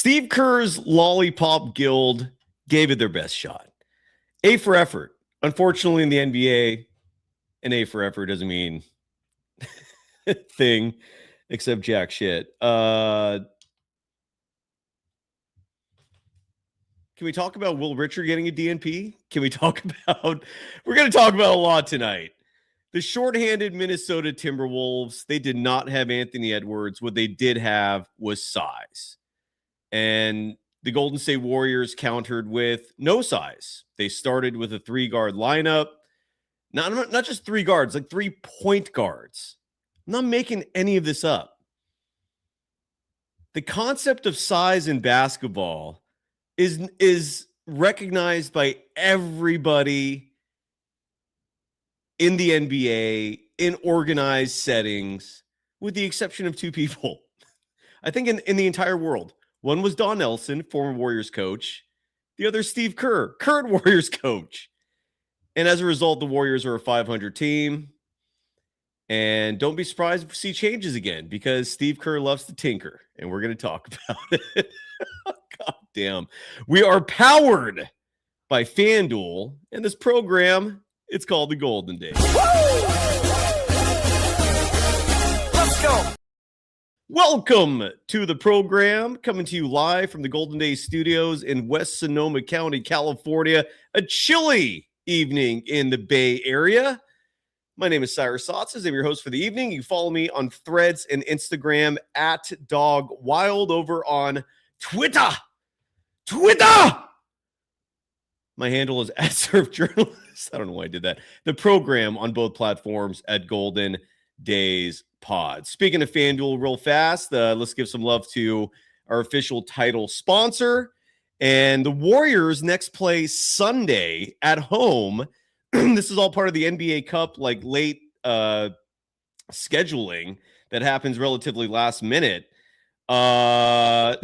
Steve Kerr's Lollipop Guild gave it their best shot. A for effort. Unfortunately, in the NBA, an A for effort doesn't mean thing except jack shit. Can we talk about Will Richard getting a DNP? Can we talk about... We're going to talk about a lot tonight. The shorthanded Minnesota Timberwolves, they did not have Anthony Edwards. What they did have was size. And the Golden State Warriors countered with no size. They started with a 3-guard lineup. Not just 3 guards, like 3 point guards. I'm not making any of this up. The concept of size in basketball is recognized by everybody in the NBA in organized settings, with the exception of 2 people. I think in the entire world. One was Don Nelson, former Warriors coach. The other, Steve Kerr, current Warriors coach. And as a result, the Warriors are a 500 team. And don't be surprised if we see changes again, because Steve Kerr loves to tinker. And we're going to talk about it. God damn. We are powered by FanDuel. And this program, it's called the Golden Days. Let's go. Welcome to the program, coming to you live from the Golden Days studios in West Sonoma County, California. A chilly evening in the Bay Area. My name is Cyrus Saatsaz. I'm your host for the evening. You can follow me on Threads and Instagram at DogWild, over on Twitter. My handle is at SurfJournalist. I don't know why I did that. The program on both platforms at Golden Days Pod. Speaking of FanDuel real fast, let's give some love to our official title sponsor. And the Warriors next play Sunday at home. This is all part of the NBA Cup, like late scheduling that happens relatively last minute. I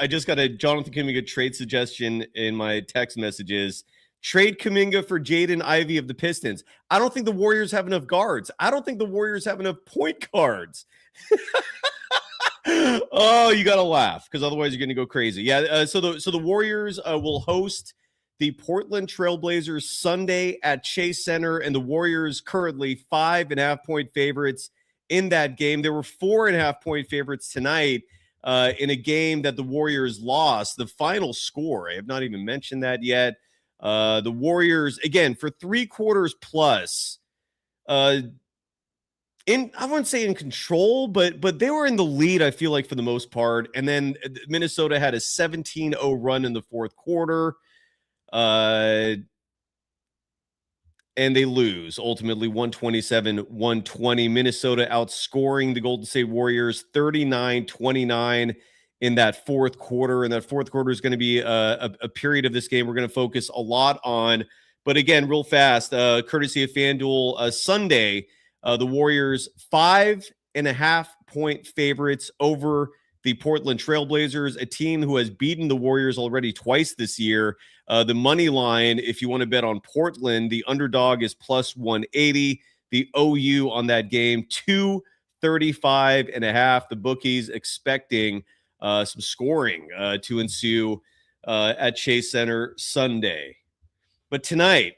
just got a Jonathan Kuminga trade suggestion in my text messages. Trade Kuminga for Jaden Ivey of the Pistons. I don't think the Warriors have enough guards. I don't think the Warriors have enough point guards. Oh, you got to laugh, because otherwise you're going to go crazy. Yeah, so the Warriors will host the Portland Trailblazers Sunday at Chase Center, and the Warriors currently 5.5-point favorites in that game. There were 4.5-point favorites tonight in a game that the Warriors lost. The final score, I have not even mentioned that yet. The Warriors, again, for 3 quarters plus, I wouldn't say in control, but they were in the lead, I feel like, for the most part. And then Minnesota had a 17-0 run in the fourth quarter. And they lose, ultimately 127-120. Minnesota outscoring the Golden State Warriors 39-29 in that fourth quarter. And that fourth quarter is going to be a period of this game we're going to focus a lot on. But again, real fast, courtesy of FanDuel, Sunday, the Warriors 5.5-point favorites over the Portland Trailblazers, a team who has beaten the Warriors already twice this year. The money line, if you want to bet on Portland, the underdog is plus 180. The OU on that game, 235.5. The bookies expecting some scoring to ensue at Chase Center Sunday. But tonight,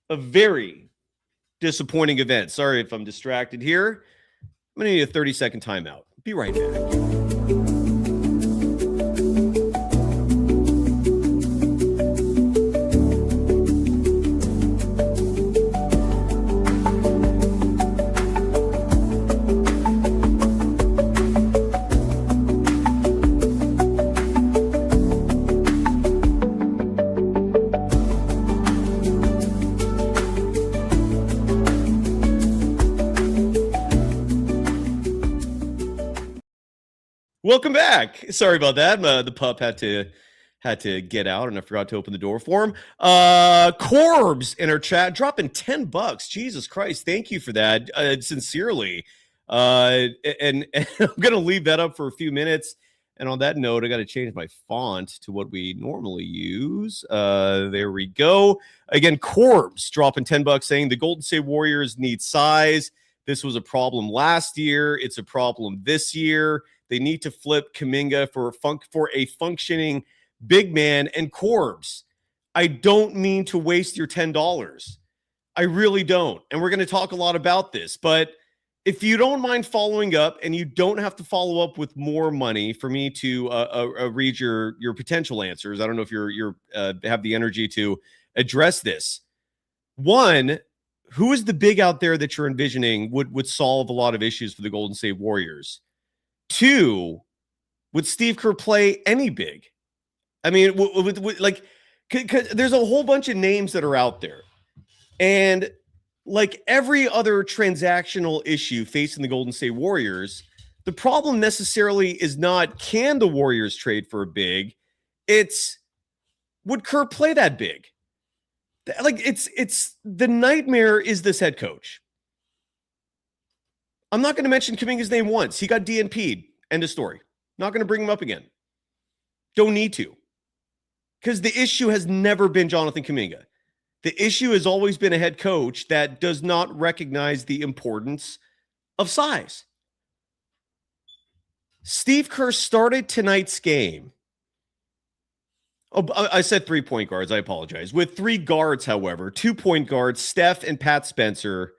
a very disappointing event. Sorry if I'm distracted here. I'm going to need a 30-second timeout. Be right back. Welcome back. Sorry about that. The pup had to get out, and I forgot to open the door for him. Corbs in our chat dropping $10. Jesus Christ, thank you for that, sincerely. And I'm gonna leave that up for a few minutes. And on that note, I got to change my font to what we normally use. There we go. Again, Corbs dropping $10, saying the Golden State Warriors need size. This was a problem last year. It's a problem this year. They need to flip Kuminga for a functioning big man. And Corbs, I don't mean to waste your $10. I really don't. And we're going to talk a lot about this. But if you don't mind following up, and you don't have to follow up with more money for me to read your potential answers. I don't know if you're have the energy to address this. One, who is the big out there that you're envisioning would solve a lot of issues for the Golden State Warriors? Two, would Steve Kerr play any big? I mean, there's a whole bunch of names that are out there. And like every other transactional issue facing the Golden State Warriors, the problem necessarily is not, can the Warriors trade for a big? It's, would Kerr play that big? Like it's the nightmare is this head coach. I'm not going to mention Kuminga's name once. He got DNP'd. End of story. Not going to bring him up again. Don't need to. Because the issue has never been Jonathan Kuminga. The issue has always been a head coach that does not recognize the importance of size. Steve Kerr started tonight's game. Oh, I said 3 point guards. I apologize. With 3 guards, however, 2 point guards, Steph and Pat Spencer.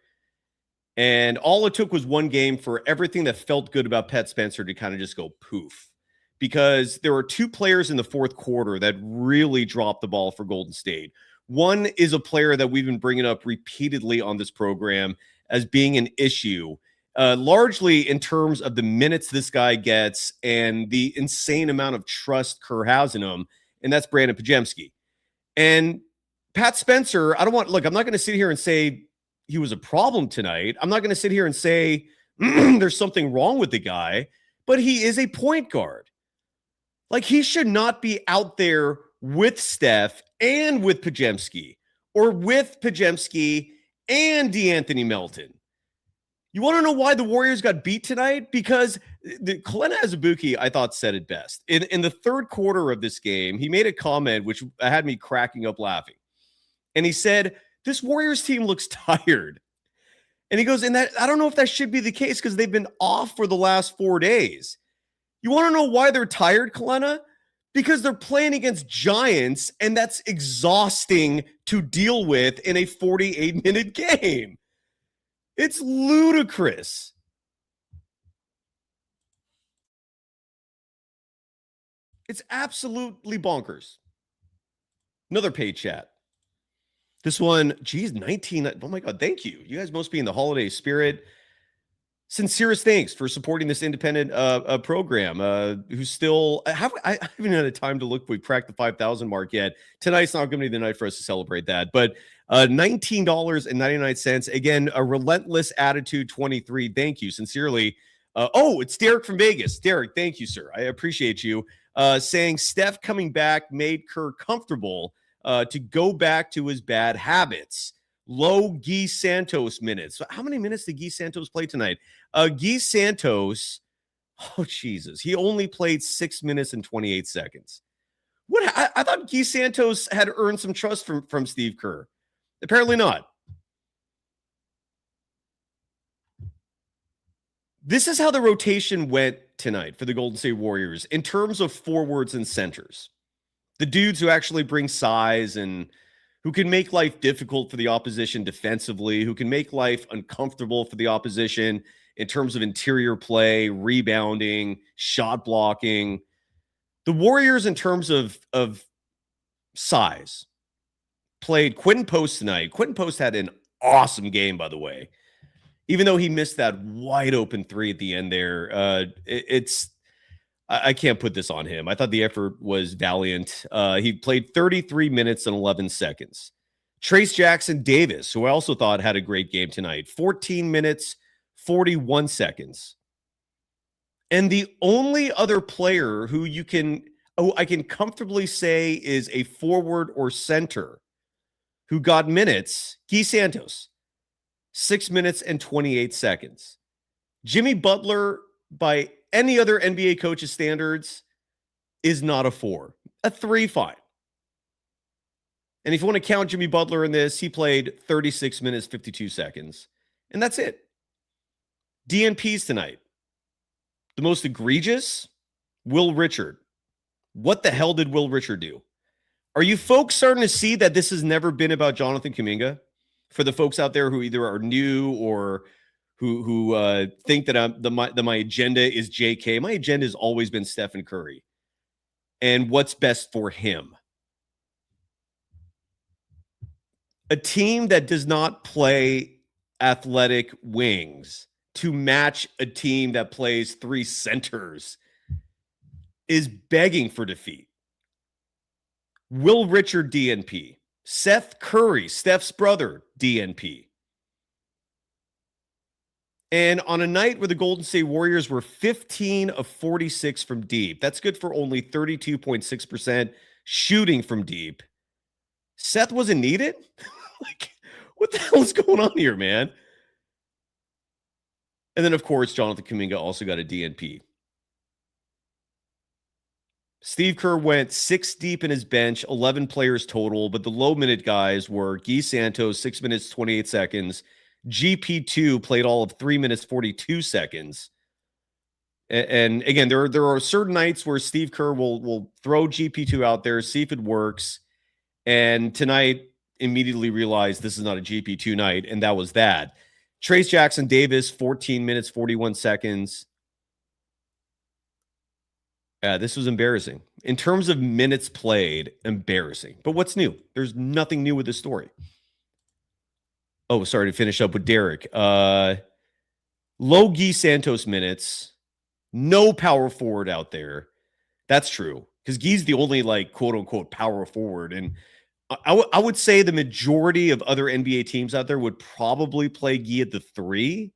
And all it took was one game for everything that felt good about Pat Spencer to kind of just go poof. Because there were 2 players in the fourth quarter that really dropped the ball for Golden State. One is a player that we've been bringing up repeatedly on this program as being an issue, largely in terms of the minutes this guy gets and the insane amount of trust Kerr has in him, and that's Brandon Podziemski. And Pat Spencer, I'm not going to sit here and say he was a problem tonight. I'm not going to sit here and say there's something wrong with the guy, but he is a point guard. Like, he should not be out there with Steph and with Podziemski, or with Podziemski and DeAnthony Melton. You want to know why the Warriors got beat tonight? Because Kalena Azubuike, I thought, said it best. In the third quarter of this game, he made a comment which had me cracking up laughing. And he said, this Warriors team looks tired. And he goes, and that I don't know if that should be the case because they've been off for the last 4 days. You want to know why they're tired, Kalena? Because they're playing against giants, and that's exhausting to deal with in a 48-minute game. It's ludicrous. It's absolutely bonkers. Another paid chat. This one, geez, 19. Oh my God, thank you. You guys must be in the holiday spirit. Sincerest thanks for supporting this independent program. Who's still, I haven't had a time to look if we cracked the 5,000 mark yet. Tonight's not going to be the night for us to celebrate that. But $19.99. Again, a relentless attitude 23. Thank you sincerely. It's Derrick from Vegas. Derrick, thank you, sir. I appreciate you. Saying Steph coming back made Kerr comfortable to go back to his bad habits. Low Guy Santos minutes. So how many minutes did Guy Santos play tonight? Guy Santos, oh Jesus, he only played 6 minutes and 28 seconds. What? I thought Guy Santos had earned some trust from Steve Kerr. Apparently not. This is how the rotation went tonight for the Golden State Warriors in terms of forwards and centers. The dudes who actually bring size and who can make life difficult for the opposition defensively, who can make life uncomfortable for the opposition in terms of interior play, rebounding, shot blocking. The Warriors, in terms of size, played Quentin Post tonight. Quentin Post had an awesome game, by the way. Even though he missed that wide open 3 at the end there, I can't put this on him. I thought the effort was valiant. He played 33 minutes and 11 seconds. Trace Jackson Davis, who I also thought had a great game tonight, 14 minutes, 41 seconds. And the only other player who I can comfortably say is a forward or center who got minutes, Guy Santos, 6 minutes and 28 seconds. Jimmy Butler, by any other NBA coach's standards, is not a 4. A 3, fine. And if you want to count Jimmy Butler in this, he played 36 minutes, 52 seconds. And that's it. DNPs tonight. The most egregious, Will Richard. What the hell did Will Richard do? Are you folks starting to see that this has never been about Jonathan Kuminga? For the folks out there who either are new or who think that my agenda is JK, my agenda has always been Stephen Curry and what's best for him. A team that does not play athletic wings to match a team that plays three centers is begging for defeat. Will Richard, DNP. Seth Curry, Steph's brother, DNP. And on a night where the Golden State Warriors were 15 of 46 from deep, that's good for only 32.6% shooting from deep. Seth wasn't needed? Like, what the hell is going on here, man? And then, of course, Jonathan Kuminga also got a DNP. Steve Kerr went 6 deep in his bench, 11 players total, but the low-minute guys were Guy Santos, 6 minutes, 28 seconds. GP2 played all of 3 minutes, 42 seconds. And again, there are certain nights where Steve Kerr will throw GP2 out there, see if it works. And tonight, immediately realized this is not a GP2 night, and that was that. Trayce Jackson-Davis, 14 minutes, 41 seconds. This was embarrassing. In terms of minutes played, embarrassing. But what's new? There's nothing new with this story. Oh, sorry, to finish up with Derrick. Low Guy Santos minutes. No power forward out there. That's true. Because Guy's the only, like, quote-unquote power forward. And I would say the majority of other NBA teams out there would probably play Guy at the 3.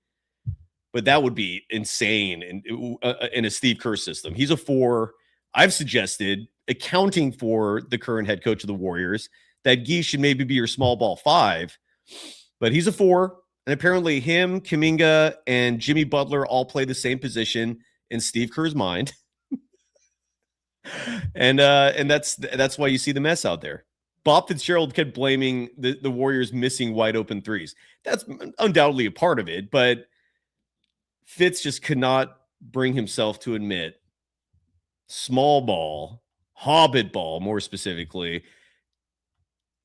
But that would be insane in a Steve Kerr system. He's a 4. I've suggested, accounting for the current head coach of the Warriors, that Guy should maybe be your small ball 5. But he's a 4. And apparently him, Kuminga, and Jimmy Butler all play the same position in Steve Kerr's mind. and that's why you see the mess out there. Bob Fitzgerald kept blaming the Warriors missing wide open threes. That's undoubtedly a part of it, but Fitz just could not bring himself to admit small ball, Hobbit ball, more specifically.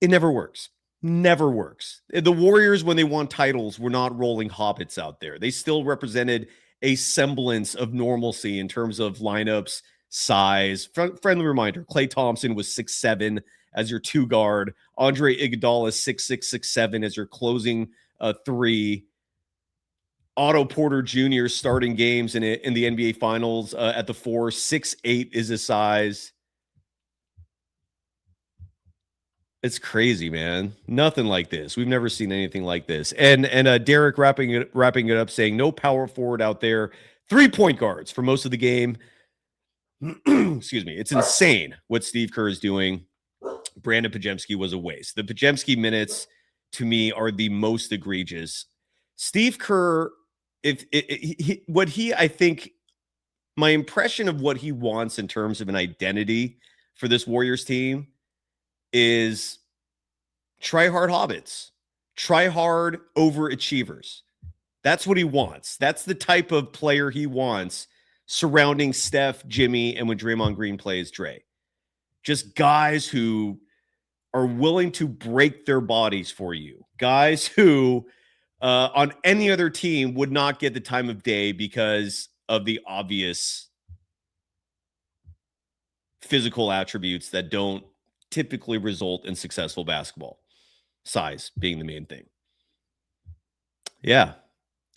It never works. Never works. The Warriors, when they won titles, were not rolling Hobbits out there. They still represented a semblance of normalcy in terms of lineups, size. Friendly reminder, Klay Thompson was 6'7" as your 2 guard. Andre Iguodala is 6'6", 6'7" as your closing 3. Otto Porter Jr. starting games in the NBA Finals at the 4. 6'8" is his size. It's crazy, man. Nothing like this. We've never seen anything like this. And Derrick wrapping it up, saying no power forward out there. 3 point guards for most of the game. Excuse me. It's insane what Steve Kerr is doing. Brandon Podziemski was a waste. The Podziemski to me, are the most egregious. Steve Kerr, I think, my impression of what he wants in terms of an identity for this Warriors team is try hard hobbits, try hard overachievers. That's what he wants. That's the type of player he wants surrounding Steph, Jimmy, and when Draymond Green plays Dre. Just guys who are willing to break their bodies for you. Guys who on any other team would not get the time of day because of the obvious physical attributes that don't typically result in successful basketball. Size being the main thing. Yeah.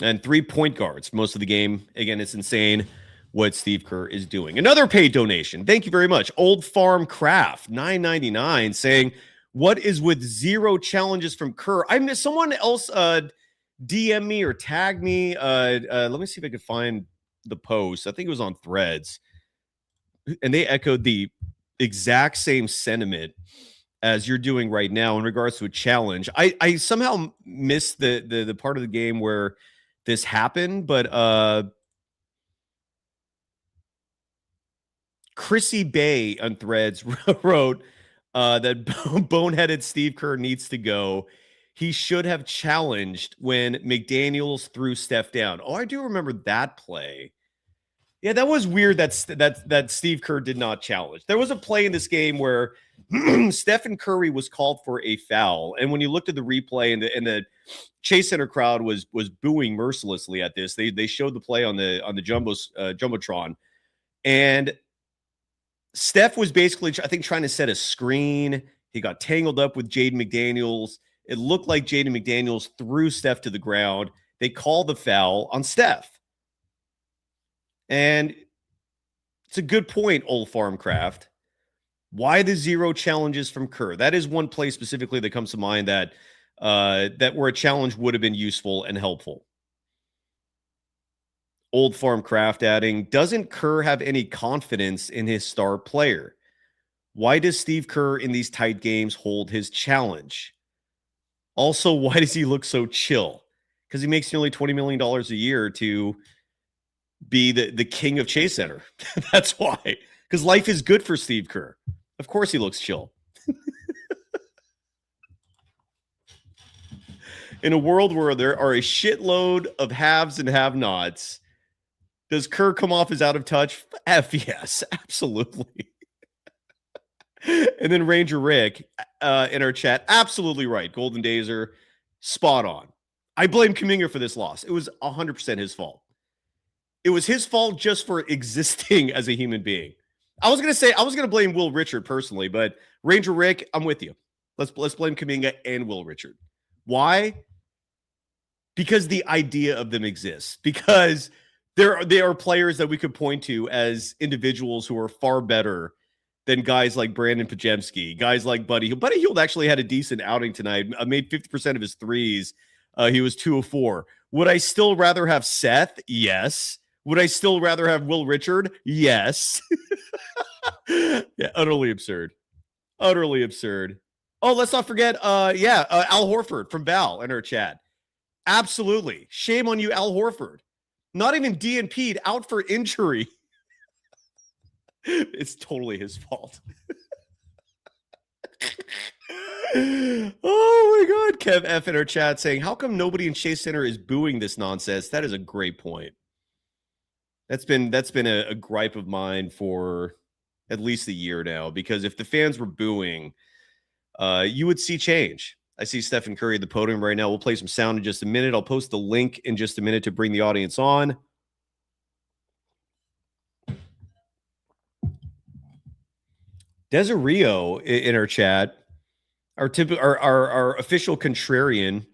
And 3 point guards most of the game. Again, it's insane what Steve Kerr is doing. Another paid donation. Thank you very much. Old Farm Craft, $9.99, saying, what is with 0 challenges from Kerr? I missed someone else DM me or tag me. Let me see if I can find the post. I think it was on Threads. And they echoed the exact same sentiment as you're doing right now in regards to a challenge. I somehow missed the part of the game where this happened, but Chrissy Bay on Threads wrote that boneheaded Steve Kerr needs to go. he should have challenged when McDaniels threw Steph down. Oh, I do remember that play. Yeah, that was weird that Steve Kerr did not challenge. There was a play in this game where Stephen Curry was called for a foul, and when you looked at the replay and the Chase Center crowd was booing mercilessly at this. They showed the play on the jumbotron, and Steph was basically, I think, trying to set a screen. He got tangled up with Jaden McDaniels. It looked like Jaden McDaniels threw Steph to the ground. They called the foul on Steph. And it's a good point, Old Farmcraft. Why the 0 challenges from Kerr? That is one play specifically that comes to mind that where a challenge would have been useful and helpful. Old Farmcraft adding, doesn't Kerr have any confidence in his star player? Why does Steve Kerr in these tight games hold his challenge? Also, why does he look so chill? Because he makes nearly $20 million a year to be the king of Chase Center. That's why. Because life is good for Steve Kerr. Of course he looks chill. In a world where there are a shitload of haves and have-nots, does Kerr come off as out of touch? F yes, absolutely. And then Ranger Rick in our chat, absolutely right. Golden Days are spot on. I blame Kuminga for this loss. It was 100% his fault. It was his fault just for existing as a human being. I was going to blame Will Richard personally, but Ranger Rick, I'm with you. Let's blame Kuminga and Will Richard. Why? Because the idea of them exists. Because they are players that we could point to as individuals who are far better than guys like Brandon Pajemski, guys like Buddy Hield. Buddy Hield actually had a decent outing tonight. Made 50% of his threes. He was 2 of 4. Would I still rather have Seth? Yes. Would I still rather have Will Richard? Yes. Yeah, utterly absurd. Utterly absurd. Oh, let's not forget, Al Horford from Val in our chat. Absolutely. Shame on you, Al Horford. Not even DNP'd, out for injury. It's totally his fault. Oh my God. Kev F in our chat saying, how come nobody in Chase Center is booing this nonsense? That is a great point. That's been a gripe of mine for at least a year now, because if the fans were booing, you would see change. I see Stephen Curry at the podium right now. We'll play some sound in just a minute. I'll post the link in just a minute to bring the audience on. Desirio in our chat, our official contrarian,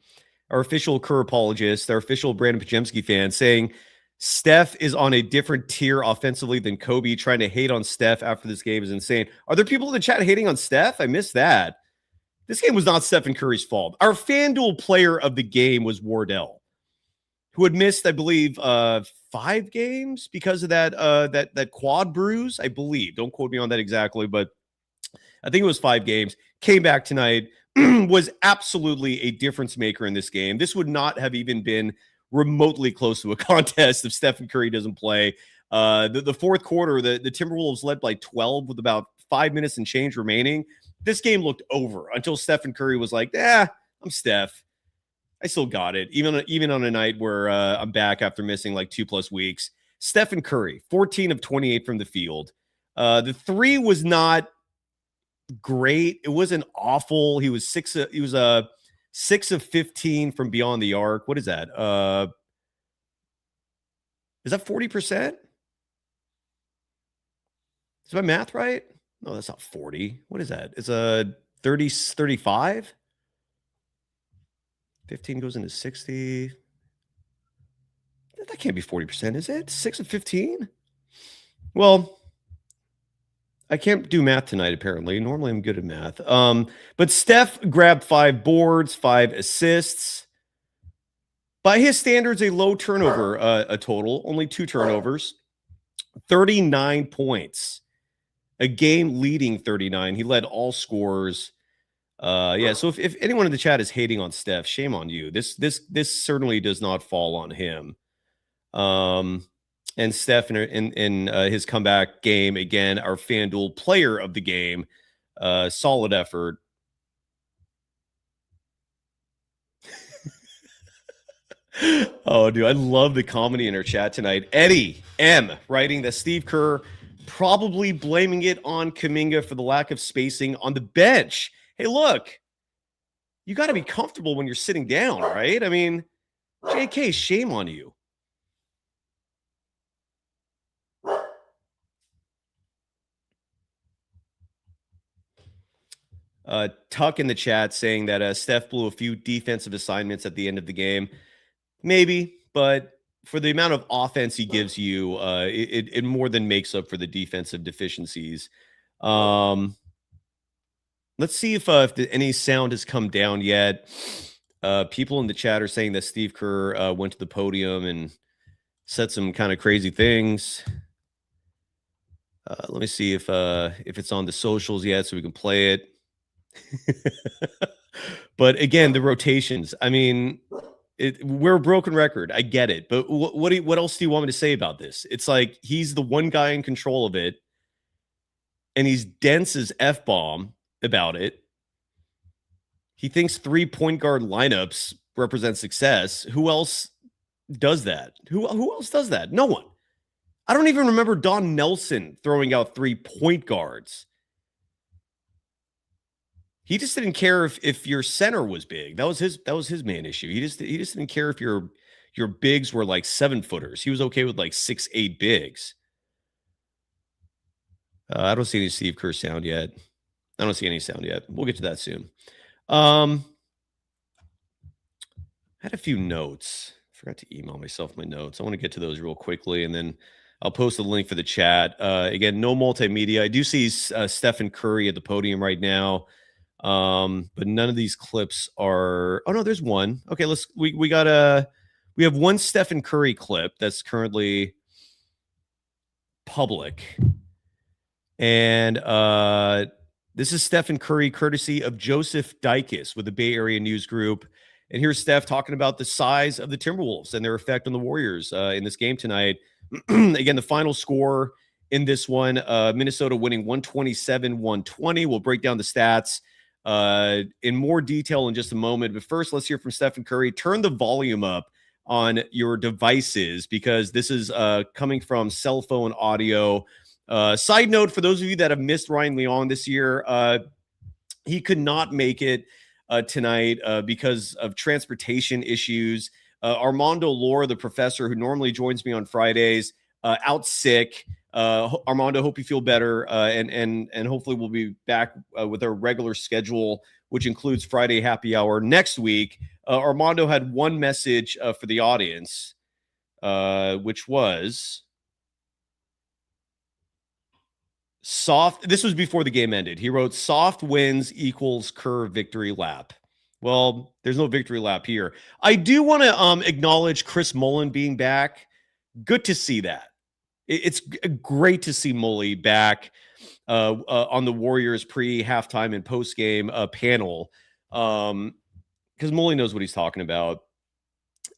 our official Kerr apologist, our official Brandon Pajemski fan, saying Steph is on a different tier offensively than Kobe. Trying to hate on Steph after this game is insane. Are there people in the chat hating on Steph? I missed that. This game was not Stephen Curry's fault. Our FanDuel player of the game was Wardell, who had missed, I believe, 5 games because of that quad bruise, I believe. Don't quote me on that exactly, but I think it was 5 games. Came back tonight, was absolutely a difference maker in this game. This would not have even been remotely close to a contest if Stephen Curry doesn't play. The fourth quarter, the Timberwolves led by 12 with about 5 minutes and change remaining. This game looked over until Stephen Curry was like, I'm Steph. I still got it. Even on a night where I'm back after missing like 2+ weeks. Stephen Curry, 14 of 28 from the field. The 3 was not great. It wasn't awful. He was 6 of 15 from beyond the arc. What is that? Is that 40%? Is my math right? No, that's not 40. What is that? It's a 35. 15 goes into 60. That can't be 40%, is it? 6 of 15? Well, I can't do math tonight, apparently. Normally, I'm good at math. But Steph grabbed 5 boards, 5 assists. By his standards, a low turnover, a total. Only 2 turnovers. 39 points. A game leading 39. He led all scorers. So if anyone in the chat is hating on Steph, shame on you. This certainly does not fall on him. And Steph in his comeback game, again, our FanDuel player of the game, solid effort. Oh, dude, I love the comedy in our chat tonight. Eddie M writing that Steve Kerr probably blaming it on Kuminga for the lack of spacing on the bench. Hey, look, you got to be comfortable when you're sitting down, right? I mean, JK, shame on you. Tuck in the chat saying that Steph blew a few defensive assignments at the end of the game. Maybe, but for the amount of offense he gives you, it more than makes up for the defensive deficiencies. Let's see if any sound has come down yet. People in the chat are saying that Steve Kerr went to the podium and said some kind of crazy things. Let me see if it's on the socials yet so we can play it. But again, the rotations. I mean, we're a broken record. I get it. But what else do you want me to say about this? It's like he's the one guy in control of it, and he's dense as F-bomb about it. He thinks 3-point guard lineups represent success. Who else does that? Who else does that? No one. I don't even remember Don Nelson throwing out 3-point guards. He just didn't care if your center was big. That was his main issue. He just didn't care if your bigs were like 7-footers. He was okay with like 6'8" bigs. I don't see any Steve Kerr sound yet. We'll get to that soon. I had a few notes. I forgot to email myself my notes. I want to get to those real quickly, and then I'll post the link for the chat. Again, no multimedia. I do see Stephen Curry at the podium right now. But none of these clips are. Oh no, there's one. Okay, we have one Stephen Curry clip that's currently public, and this is Stephen Curry, courtesy of Joseph Dikis with the Bay Area News Group. And here's Steph talking about the size of the Timberwolves and their effect on the Warriors in this game tonight. Again, the final score in this one, Minnesota winning 127-120. We'll break down the stats in more detail in just a moment. But first, let's hear from Stephen Curry. Turn the volume up on your devices because this is coming from cell phone audio. Side note, for those of you that have missed Ryan Leong this year, he could not make it tonight because of transportation issues. Armando Lora, the professor who normally joins me on Fridays, out sick. Armando, hope you feel better, and hopefully we'll be back with our regular schedule, which includes Friday happy hour next week. Armando had one message for the audience, which was soft. This was before the game ended. He wrote, "Soft wins equals Kerr victory lap." Well, there's no victory lap here. I do want to acknowledge Chris Mullin being back. Good to see that. It's great to see Mully back on the Warriors pre-halftime and post-game panel because Mully knows what he's talking about,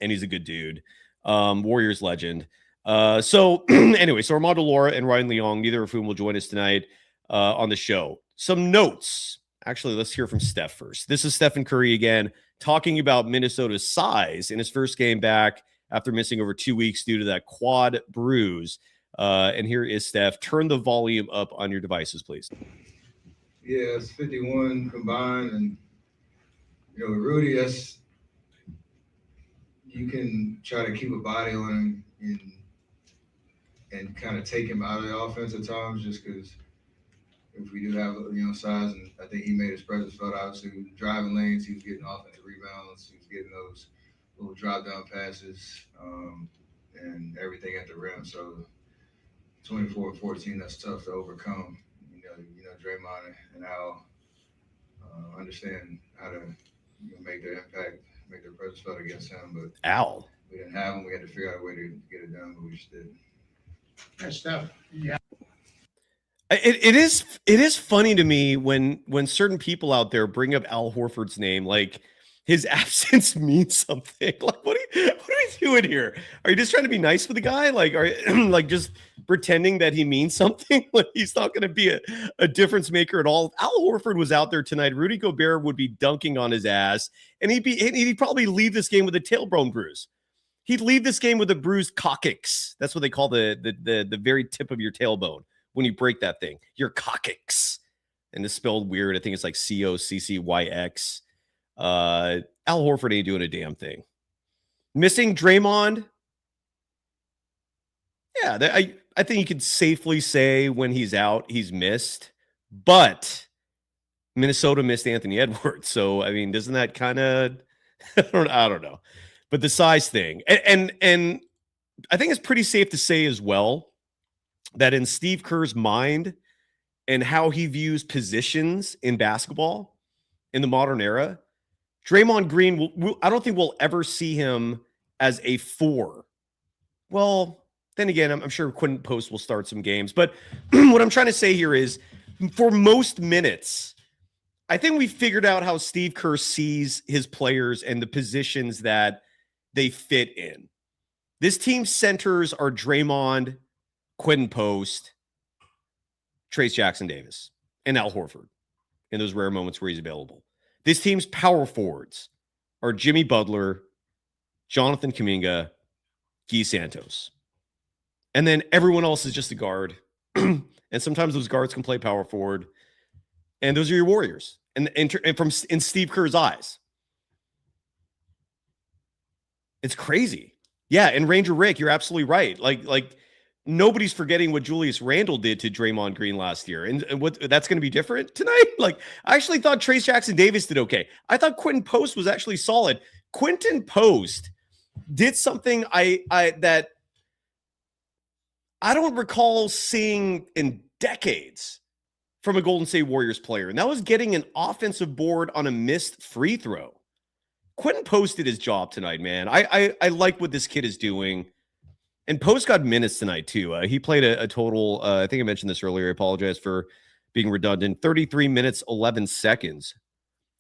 and he's a good dude. Warriors legend. So anyway, so Armando Lora and Ryan Leong, neither of whom will join us tonight on the show. Some notes. Actually, let's hear from Steph first. This is Stephen Curry again, talking about Minnesota's size in his first game back after missing over 2 weeks due to that quad bruise. And here is Steph. Turn the volume up on your devices, please. Yeah, it's 51 combined. And, with Rudy, you can try to keep a body on him and kind of take him out of the offense at times just because if we do have, size, and I think he made his presence felt. Obviously, driving lanes, he was getting offensive rebounds, he was getting those little drop-down passes and everything at the rim. So 24-14, that's tough to overcome. Draymond and Al understand how to make their impact, make their presence felt against him. But Al, we didn't have him. We had to figure out a way to get it done, but we just did. That's stuff. Yeah. It is funny to me when certain people out there bring up Al Horford's name, like his absence means something. Like, what are we doing here? Are you just trying to be nice with the guy? Like, are you like just pretending that he means something? Like he's not going to be a difference maker at all. Al Horford was out there tonight. Rudy Gobert would be dunking on his ass, and he'd probably leave this game with a tailbone bruise. He'd leave this game with a bruised coccyx. That's what they call the very tip of your tailbone when you break that thing. Your coccyx. And it's spelled weird. I think it's like Coccyx. Al Horford ain't doing a damn thing. Missing Draymond. Yeah, I think you could safely say when he's out, he's missed. But Minnesota missed Anthony Edwards. So, I mean, doesn't that kind of, I don't know. But the size thing. And I think it's pretty safe to say as well that in Steve Kerr's mind and how he views positions in basketball in the modern era, Draymond Green, I don't think we'll ever see him as a 4. Well, then again, I'm sure Quinton Post will start some games. But what I'm trying to say here is for most minutes, I think we figured out how Steve Kerr sees his players and the positions that they fit in. This team's centers are Draymond, Quinton Post, Trayce Jackson-Davis, and Al Horford in those rare moments where he's available. This team's power forwards are Jimmy Butler, Jonathan Kuminga, Guy Santos. And then everyone else is just a guard. And sometimes those guards can play power forward. And those are your Warriors. And in Steve Kerr's eyes. It's crazy. Yeah, and Ranger Rick, you're absolutely right. Like nobody's forgetting what Julius Randle did to Draymond Green last year. And what that's going to be different tonight? Like, I actually thought Trayce Jackson-Davis did okay. I thought Quinton Post was actually solid. Quinton Post did something that I don't recall seeing in decades from a Golden State Warriors player. And that was getting an offensive board on a missed free throw. Quinton Post did his job tonight, man. I like what this kid is doing. And Post got minutes tonight, too. He played a total, I think I mentioned this earlier. I apologize for being redundant. 33 minutes, 11 seconds.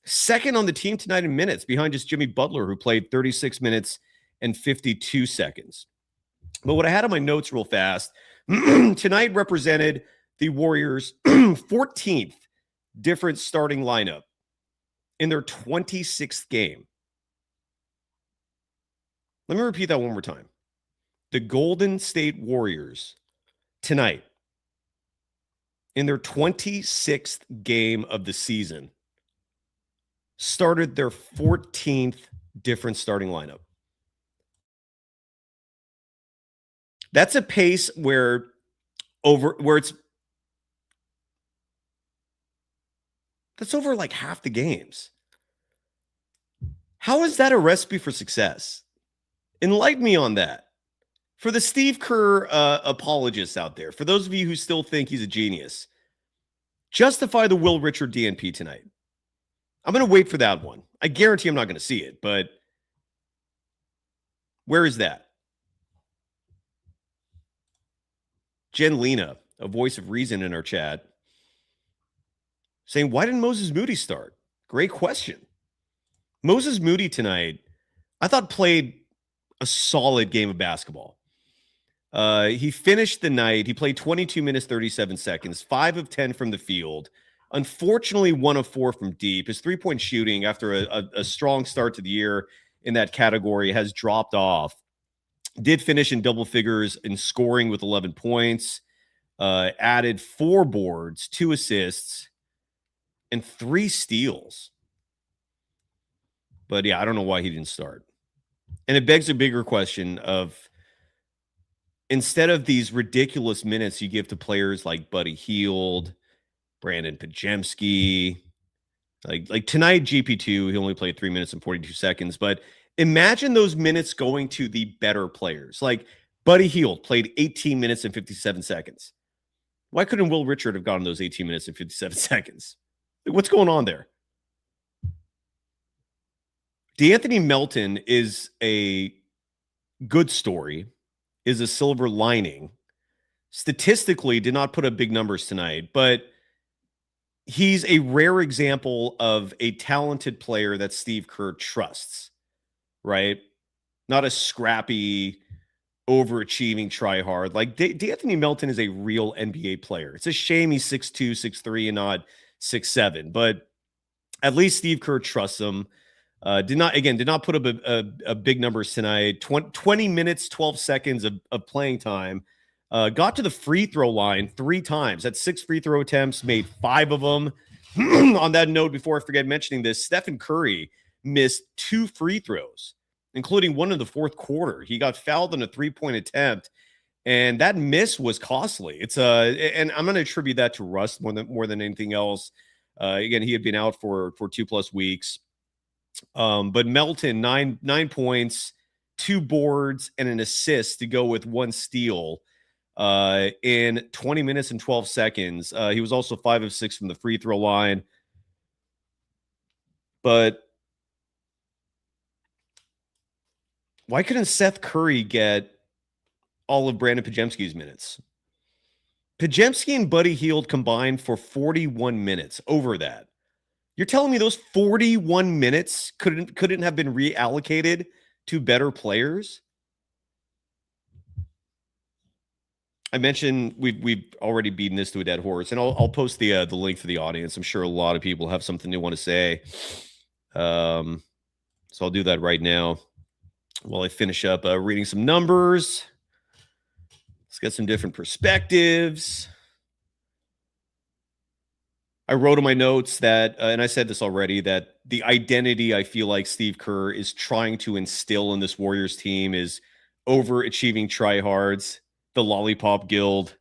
Second on the team tonight in minutes, behind just Jimmy Butler, who played 36 minutes and 52 seconds. But what I had on my notes real fast, tonight represented the Warriors' 14th different starting lineup in their 26th game. Let me repeat that one more time. The Golden State Warriors tonight, in their 26th game of the season, started their 14th different starting lineup. That's a pace where that's over like half the games. How is that a recipe for success? Enlighten me on that. For the Steve Kerr apologists out there, for those of you who still think he's a genius, justify the Will Richard DNP tonight. I'm going to wait for that one. I guarantee I'm not going to see it, but where is that? Jen Lena, a voice of reason in our chat, saying, why didn't Moses Moody start? Great question. Moses Moody tonight, I thought played a solid game of basketball. He finished the night. He played 22 minutes, 37 seconds, 5 of 10 from the field. Unfortunately, 1 of 4 from deep. His three-point shooting after a strong start to the year in that category has dropped off. Did finish in double figures in scoring with 11 points. Added 4 boards, 2 assists, and 3 steals. But yeah, I don't know why he didn't start. And it begs a bigger question of, instead of these ridiculous minutes you give to players like Buddy Hield, Brandon Pajemski, like tonight, GP2, he only played 3 minutes and 42 seconds. But imagine those minutes going to the better players. Like Buddy Hield played 18 minutes and 57 seconds. Why couldn't Will Richard have gotten those 18 minutes and 57 seconds? Like, what's going on there? DeAnthony Melton is a good story, is a silver lining. Statistically, did not put up big numbers tonight, but he's a rare example of a talented player that Steve Kerr trusts, right? Not a scrappy, overachieving tryhard. Like DeAnthony Melton is a real NBA player. It's a shame he's 6'2", 6'3", and not 6'7", but at least Steve Kerr trusts him. Did not put up a big numbers tonight. 20 minutes, 12 seconds of playing time. Got to the free throw line 3 times. Had 6 free throw attempts, made 5 of them. On that note, before I forget mentioning this, Steph Curry missed 2 free throws, including one in the fourth quarter. He got fouled on a 3-point attempt, and that miss was costly. And I'm going to attribute that to rust more than anything else. Again, he had been out for 2+ weeks. But Melton, 9 points, 2 boards, and an assist to go with 1 steal in 20 minutes and 12 seconds. He was also 5 of 6 from the free throw line. But why couldn't Seth Curry get all of Brandon Podziemski's minutes? Podziemski and Buddy Hield combined for 41 minutes over that. You're telling me those 41 minutes couldn't have been reallocated to better players? I mentioned we've already beaten this to a dead horse, and I'll post the link for the audience. I'm sure a lot of people have something they want to say. So I'll do that right now while I finish up reading some numbers. Let's get some different perspectives. I wrote in my notes that, and I said this already, that the identity I feel like Steve Kerr is trying to instill in this Warriors team is overachieving tryhards, the Lollipop Guild.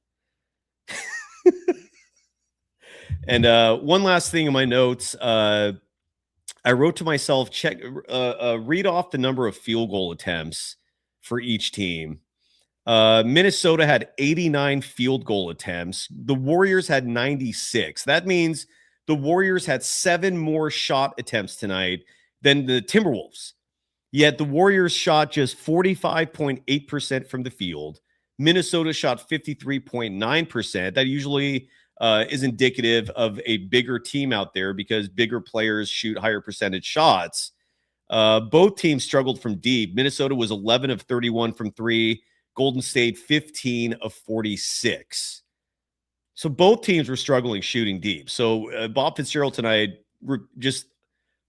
And one last thing in my notes, I wrote to myself, read off the number of field goal attempts for each team. Minnesota had 89 field goal attempts. The Warriors had 96. That means the Warriors had 7 more shot attempts tonight than the Timberwolves. Yet the Warriors shot just 45.8% from the field. Minnesota shot 53.9%. That usually is indicative of a bigger team out there because bigger players shoot higher percentage shots. Both teams struggled from deep. Minnesota was 11 of 31 from 3. Golden State 15 of 46. So both teams were struggling shooting deep. So Bob Fitzgerald tonight just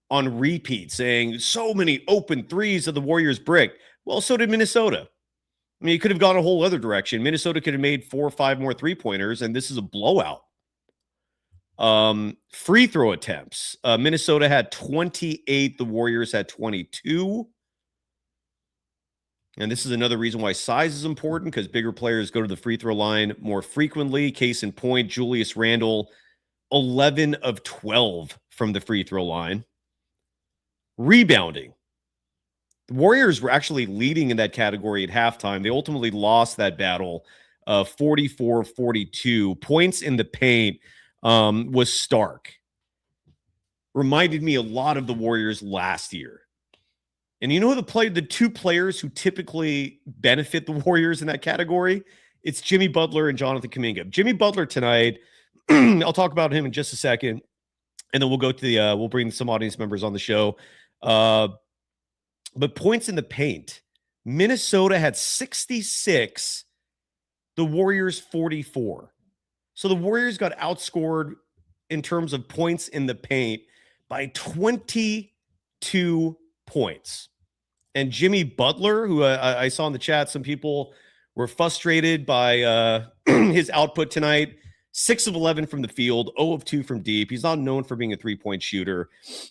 on repeat saying so many open threes of the Warriors brick. Well, so did Minnesota. I mean, it could have gone a whole other direction. Minnesota could have made 4 or 5 more 3-pointers, and this is a blowout. Free throw attempts. Minnesota had 28. The Warriors had 22. And this is another reason why size is important, because bigger players go to the free throw line more frequently. Case in point, Julius Randle, 11 of 12 from the free throw line. Rebounding. The Warriors were actually leading in that category at halftime. They ultimately lost that battle, 44-42. Points in the paint was stark. Reminded me a lot of the Warriors last year. And you know the 2 players who typically benefit the Warriors in that category? It's Jimmy Butler and Jonathan Kuminga. Jimmy Butler tonight, I'll talk about him in just a second, and then we'll go to we'll bring some audience members on the show. But points in the paint, Minnesota had 66, the Warriors 44. So the Warriors got outscored in terms of points in the paint by 22 points. And Jimmy Butler, who I saw in the chat, some people were frustrated by his output tonight. 6 of 11 from the field, 0 of 2 from deep. He's not known for being a 3-point shooter.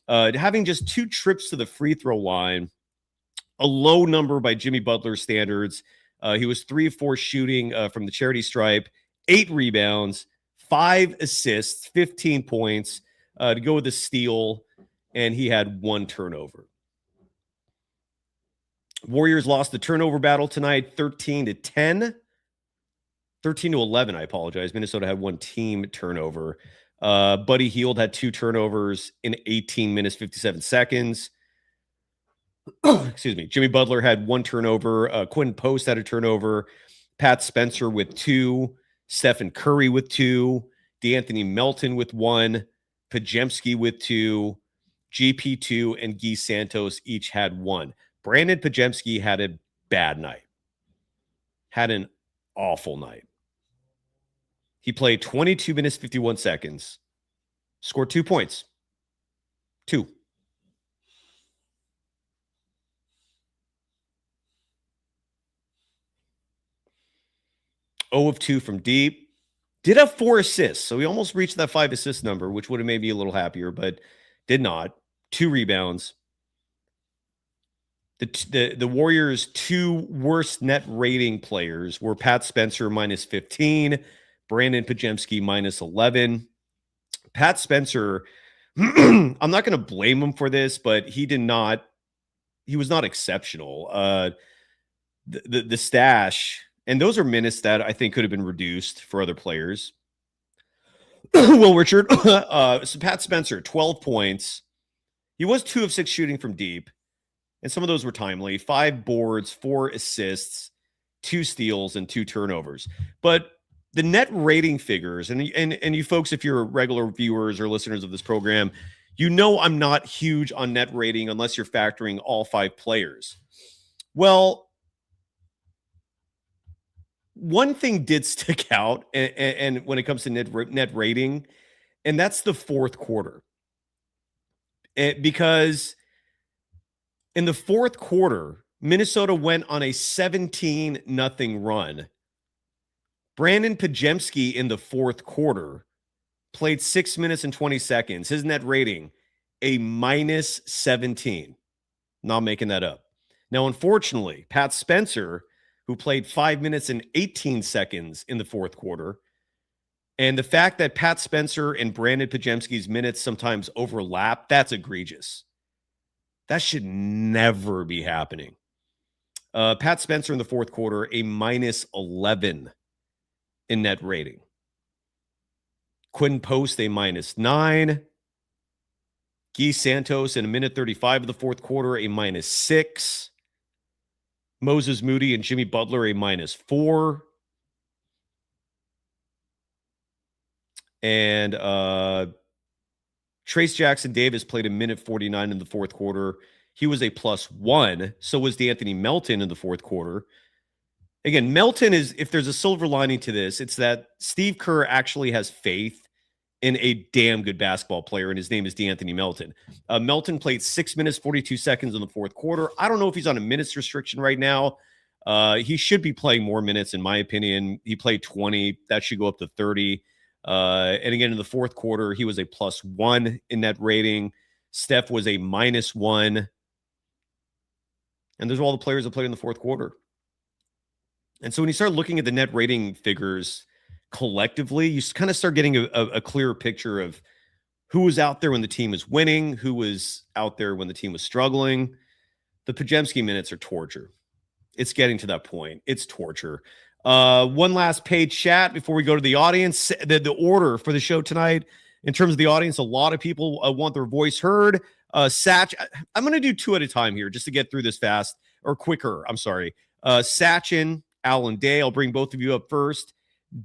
Having just 2 trips to the free throw line, a low number by Jimmy Butler standards. He was 3 of 4 shooting from the charity stripe, 8 rebounds, 5 assists, 15 points to go with a steal, and he had 1 turnover. Warriors lost the turnover battle tonight, 13-10. 13-11, I apologize. Minnesota had 1 team turnover. Buddy Hield had 2 turnovers in 18 minutes, 57 seconds. Excuse me. Jimmy Butler had 1 turnover. Quinn Post had a turnover. Pat Spencer with 2. Steph Curry with 2. DeAnthony Melton with 1. Podziemski with 2. GP 2 and Guy Santos each had 1. Brandon Podziemski had a bad night. Had an awful night. He played 22 minutes, 51 seconds. Scored 2 points. 2. 0 of 2 from deep. Did have 4 assists, so he almost reached that 5 assist number, which would have made me a little happier, but did not. 2 rebounds. The Warriors' 2 worst net rating players were Pat Spencer minus 15, Brandon Pajemski minus 11. Pat Spencer, I'm not going to blame him for this, but he was not exceptional. The stash, and those are minutes that I think could have been reduced for other players. Well, Richard, so Pat Spencer, 12 points. He was 2 of 6 shooting from deep, and some of those were timely. 5 boards, 4 assists, 2 steals, and 2 turnovers. But the net rating figures, and you folks, if you're regular viewers or listeners of this program, you know I'm not huge on net rating unless you're factoring all 5 players. Well, one thing did stick out, and when it comes to net rating, and that's the fourth quarter. Because in the fourth quarter, Minnesota went on a 17-0 run. Brandon Pajemski in the fourth quarter played 6 minutes and 20 seconds. His net rating, a minus 17. Not making that up. Now, unfortunately, Pat Spencer, who played 5 minutes and 18 seconds in the fourth quarter, and the fact that Pat Spencer and Brandon Pajemski's minutes sometimes overlap, that's egregious. That should never be happening. Pat Spencer in the fourth quarter, a minus 11 in net rating. Quinn Post, a minus 9. Guy Santos in a minute 35 of the fourth quarter, a minus 6. Moses Moody and Jimmy Butler, a minus 4. And Trace Jackson Davis played a minute 49 in the fourth quarter. He was a plus 1. So was D'Anthony Melton in the fourth quarter. Again, Melton is, if there's a silver lining to this, it's that Steve Kerr actually has faith in a damn good basketball player, and his name is D'Anthony Melton. Melton played 6 minutes, 42 seconds in the fourth quarter. I don't know if he's on a minutes restriction right now. He should be playing more minutes, in my opinion. He played 20. That should go up to 30. And again, in the fourth quarter, he was a plus 1 in net rating. Steph was a minus 1. And those are all the players that played in the fourth quarter. And so when you start looking at the net rating figures collectively, you kind of start getting a clearer picture of who was out there when the team was winning, who was out there when the team was struggling. The Pajemski minutes are torture. It's getting to that point. It's torture. One last paid chat before we go to the audience. The order for the show tonight, in terms of the audience, a lot of people want their voice heard. Satch, I'm going to do 2 at a time here just to get through this fast, or quicker. I'm sorry. Satchin, Alan Day, I'll bring both of you up first.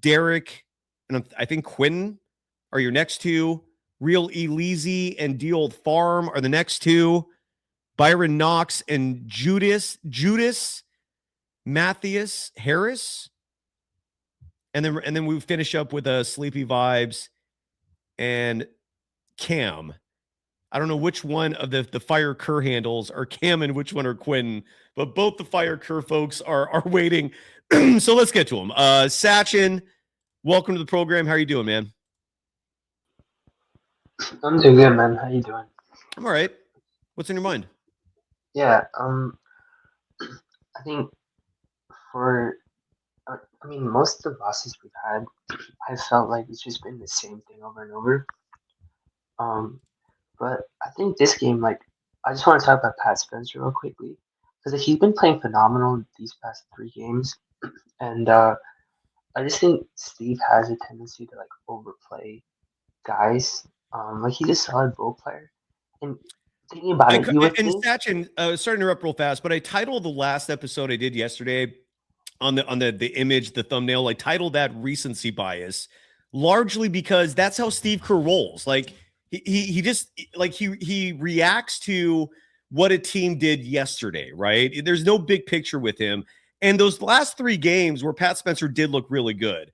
Derrick, and I think Quinn are your next 2. Real Elise and D Old Farm are the next 2. Byron Knox and Judas Matthias Harris. And then we finish up with Sleepy Vibes and Cam. I don't know which one of the Fire Kerr handles are Cam and which one are Quinn, but both the Fire Kerr folks are waiting. So let's get to them. Satchin, welcome to the program. How are you doing, man? I'm doing good, man. How you doing? I'm all right. What's in your mind? Yeah, I think most of the losses we've had, I felt like it's just been the same thing over and over. But I think this game, I just want to talk about Pat Spencer real quickly, because he's been playing phenomenal these past 3 games, and I just think Steve has a tendency to overplay guys. He's a solid role player, and thinking about it, you would think. Satchin, sorry to interrupt real fast, but I titled the last episode I did yesterday on the image, the thumbnail. I titled that "Recency Bias," largely because that's how Steve Kerr rolls. He just he reacts to what a team did yesterday, right? There's no big picture with him. And those last 3 games where Pat Spencer did look really good,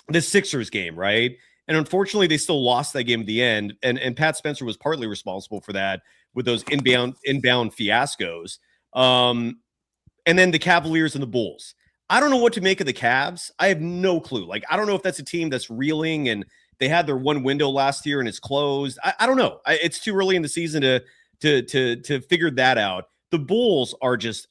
the Sixers game, right? And unfortunately, they still lost that game at the end. And Pat Spencer was partly responsible for that with those inbound fiascos. And then the Cavaliers and the Bulls. I don't know what to make of the Cavs. I have no clue. Like, I don't know if that's a team that's reeling and they had their one window last year and it's closed. I don't know. It's too early in the season to figure that out. The Bulls are just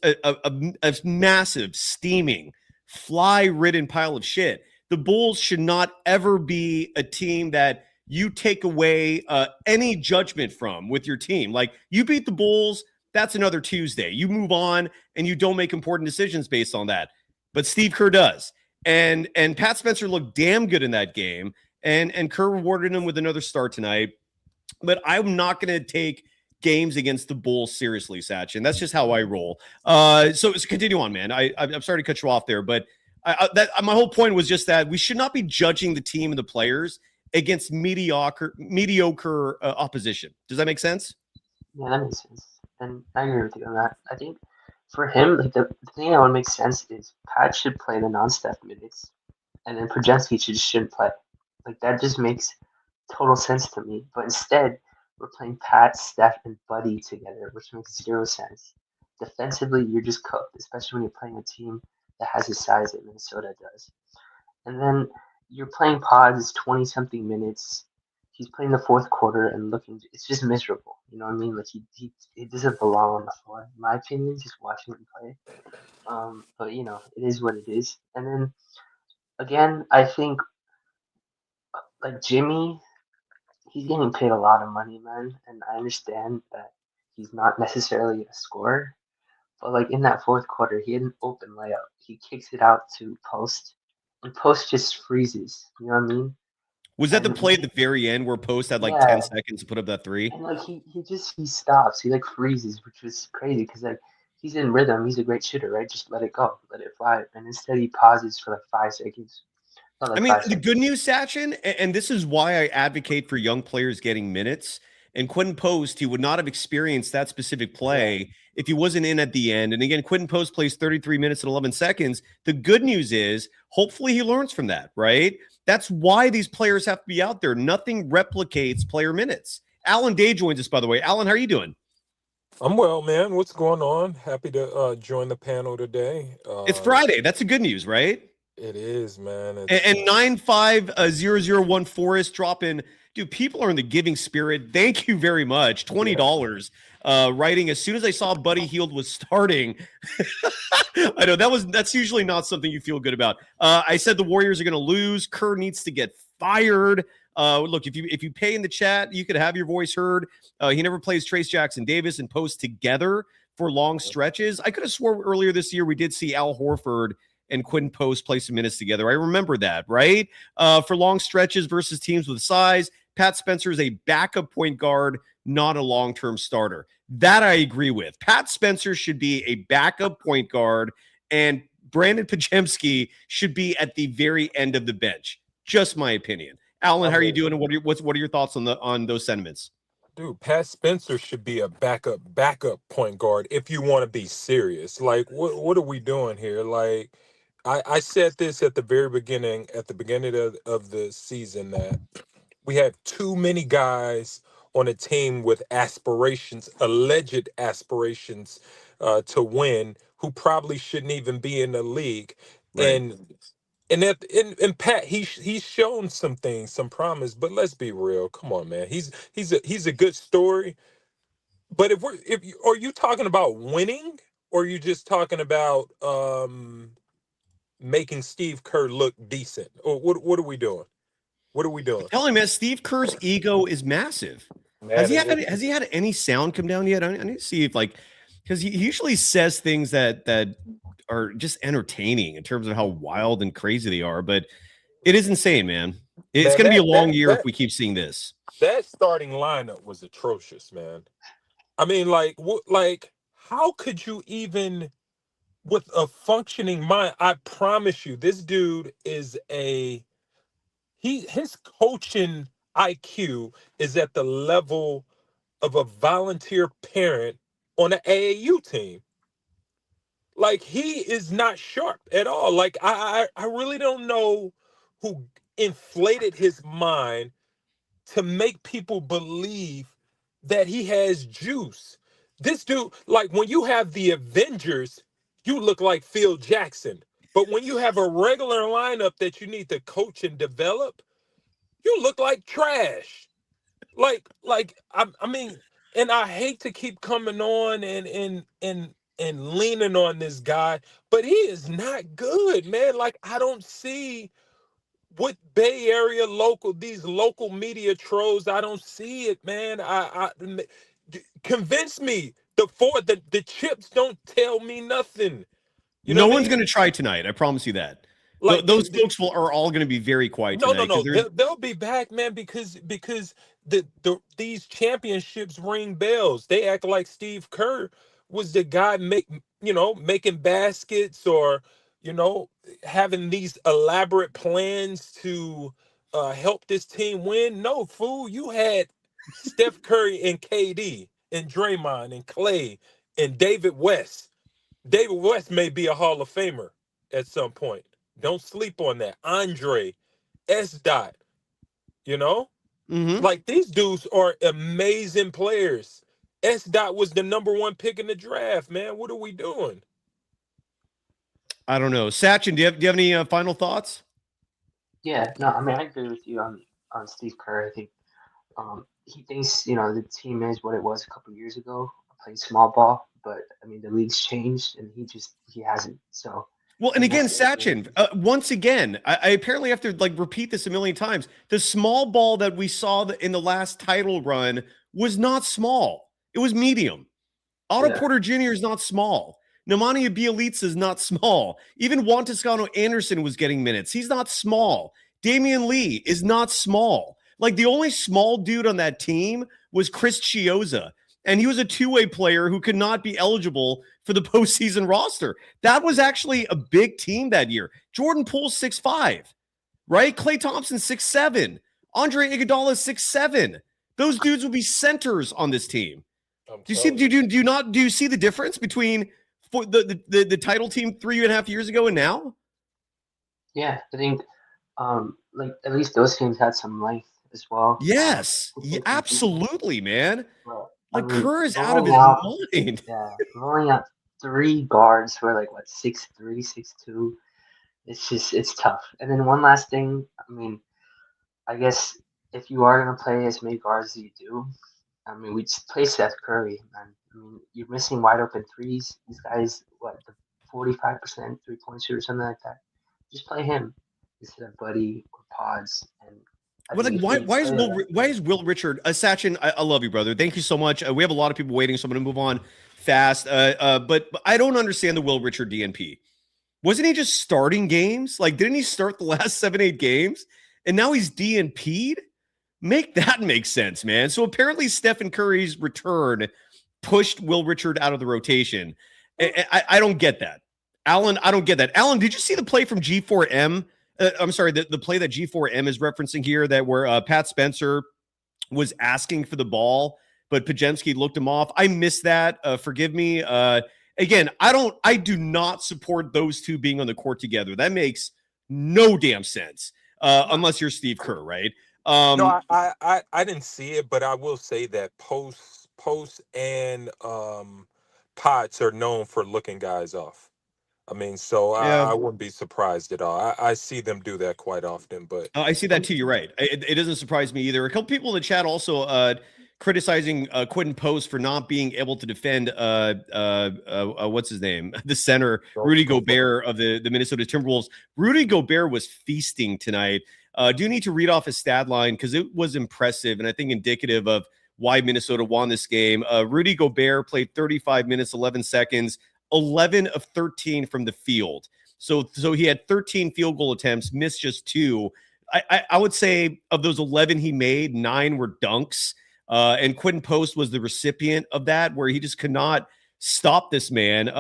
a massive, steaming, fly-ridden pile of shit. The Bulls should not ever be a team that you take away any judgment from with your team. Like, you beat the Bulls, that's another Tuesday. You move on and you don't make important decisions based on that. But Steve Kerr does. And Pat Spencer looked damn good in that game. And Kerr rewarded him with another start tonight. But I'm not going to take games against the Bulls seriously, Satch. And that's just how I roll. So continue on, man. I'm sorry to cut you off there. But my whole point was just that we should not be judging the team and the players against mediocre opposition. Does that make sense? Yeah, that makes sense. And I agree with you on that. I think for him, like the thing that would make sense is Pat should play the non-Steph minutes, and then Podziemski shouldn't play. Like, that just makes total sense to me. But instead, we're playing Pat, Steph, and Buddy together, which makes zero sense. Defensively, you're just cooked, especially when you're playing a team that has the size that Minnesota does. And then you're playing Pods 20-something minutes. He's playing the fourth quarter and it's just miserable. You know what I mean? Like, he doesn't belong on the floor, in my opinion, just watching him play. But, it is what it is. And then, again, I think, like, Jimmy, he's getting paid a lot of money, man. And I understand that he's not necessarily a scorer. But, like, in that fourth quarter, he had an open layup. He kicks it out to Post, and Post just freezes. You know what I mean? Was that the play at the very end where Post had like 10 seconds to put up that three? And, like, he stops. He, like, freezes, which was crazy because, like, he's in rhythm. He's a great shooter, right? Just let it go. Let it fly. And instead he pauses for, like, 5 seconds. I mean, the good news, Sachin, and this is why I advocate for young players getting minutes. And Quentin Post, he would not have experienced that specific play if he wasn't in at the end. And again, Quentin Post plays 33 minutes and 11 seconds. The good news is, hopefully he learns from that, right? That's why these players have to be out there. Nothing replicates player minutes. Alan Day joins us, by the way. Alan, how are you doing? I'm well, man. What's going on? Happy to join the panel today. It's Friday. That's the good news, right? It is, man. And 950014 Forest dropping. Dude, people are in the giving spirit. Thank you very much. $20. Writing as soon as I saw Buddy Hield was starting. I know that's usually not something you feel good about. I said the Warriors are going to lose. Kerr needs to get fired. Look, if you pay in the chat, you could have your voice heard. He never plays Trace Jackson Davis and Post together for long stretches. I could have swore earlier this year we did see Al Horford and Quentin Post play some minutes together. I remember that, right? For long stretches versus teams with size. Pat Spencer is a backup point guard, not a long-term starter. That I agree with. Pat Spencer should be a backup point guard, and Brandon Podziemski should be at the very end of the bench. Just my opinion. Alan, how are you doing? And what are your thoughts on those sentiments? Dude, Pat Spencer should be a backup point guard if you want to be serious. Like, what are we doing here? Like, I said this at the very beginning, of the season, that we have too many guys on a team with alleged aspirations to win, who probably shouldn't even be in the league. Right. And Pat, he's shown some things, some promise, but let's be real. Come on, man. He's a good story. But are you talking about winning, or are you just talking about making Steve Kerr look decent? Or what are we doing? What are we doing? Tell him, man, Steve Kerr's ego is massive. Has he had any sound come down yet? I need to see if, like, because he usually says things that are just entertaining in terms of how wild and crazy they are. But it is insane, man. It's going to be a long year if we keep seeing this. That starting lineup was atrocious, man. I mean, like how could you even, with a functioning mind? I promise you, this dude is his coaching IQ is at the level of a volunteer parent on an AAU team. Like, he is not sharp at all. Like, I really don't know who inflated his mind to make people believe that he has juice. This dude, like, when you have the Avengers you look like Phil Jackson. But when you have a regular lineup that you need to coach and develop, you look like trash. I mean, and I hate to keep coming on and leaning on this guy, but he is not good, man. Like, I don't see what Bay Area these local media trolls. I don't see it, man. Convince me. The chips don't tell me nothing. You know No what I one's mean? going to try tonight. I promise you that. Like Those folks are all going to be very quiet no, tonight no, because no. they're They'll be back, man, because these championships ring bells. They act like Steve Kerr was the guy making baskets or having these elaborate plans to help this team win. No, fool, you had Steph Curry and KD and Draymond and Clay and David West. David West may be a Hall of Famer at some point. Don't sleep on that. Andre, S. Dot, you know? Mhm. Like, these dudes are amazing players. S. Dot was the #1 pick in the draft, man. What are we doing? I don't know. Sachin, do you have any final thoughts? Yeah, no, I mean, I agree with you on Steve Kerr. I think he thinks, the team is what it was a couple years ago, playing small ball, but I mean, the league's changed and he hasn't. So, Well, I and mean, again, that's the issue. Sachin, once again, I apparently have to like repeat this a million times. The small ball that we saw in the last title run was not small. It was medium. Otto Yeah, Porter Jr. is not small. Nemanja Bjelica is not small. Even Juan Toscano Anderson was getting minutes. He's not small. Damian Lee is not small. Like, the only small dude on that team was Chris Chiozza, and he was a two-way player who could not be eligible for the postseason roster. That was actually a big team that year. Jordan Poole's 6'5", right? Klay Thompson 6'7". Andre Iguodala 6'7". Those dudes would be centers on this team. I'm Do you see? telling you. Do you see the difference between the title team 3.5 years ago and now? yeah, I think like at least those teams had some length as well. Yes, To yeah, take some people, absolutely, man. but I Like, mean, Kerr is out of rolling his out, mind. yeah, rolling out three guards who are like what 6'3", 6'2". It's tough. And then one last thing, I mean, I guess if you are gonna play as many guards as you do, I mean, we just play Seth Curry, man. I mean, you're missing wide open threes. These guys, what, the 45% 3-point shooter or something like that. Just play him instead of Buddy or Pods. And I Well, think like, if we play like that, why is Will Richard Sachin? I love you, brother. Thank you so much. We have a lot of people waiting, so I'm going to move on fast. But I don't understand the Will Richard DNP. Wasn't he just starting games? Like, didn't he start the last 7-8 games, and now he's DNP'd? Make that make sense, man. So apparently Stephen Curry's return pushed Will Richard out of the rotation. I don't get that. Alan, I don't get that. Alan, did you see the play from G4M? I'm sorry, the play that G4M is referencing here, that where Pat Spencer was asking for the ball, but Pajemski looked him off. I missed that. Forgive me. Again, I do not support those two being on the court together. That makes no damn sense. Unless you're Steve Kerr, right? No, I didn't see it, but I will say that post and Pots are known for looking guys off. I mean, so Yeah. I wouldn't be surprised at all. I see them do that quite often, but I see that too. You're right. It doesn't surprise me either. A couple people in the chat also criticizing Quentin Post for not being able to defend what's his name, the center, Rudy Gobert of the Minnesota Timberwolves. Rudy Gobert was feasting tonight. Do need to read off his stat line because it was impressive and I think indicative of why Minnesota won this game. Rudy Gobert played 35 minutes, 11 seconds, 11 of 13 from the field. So he had 13 field goal attempts, missed just 2. I would say of those 11 he made, 9 were dunks. And Quentin Post was the recipient of that, where he just could not stop this man.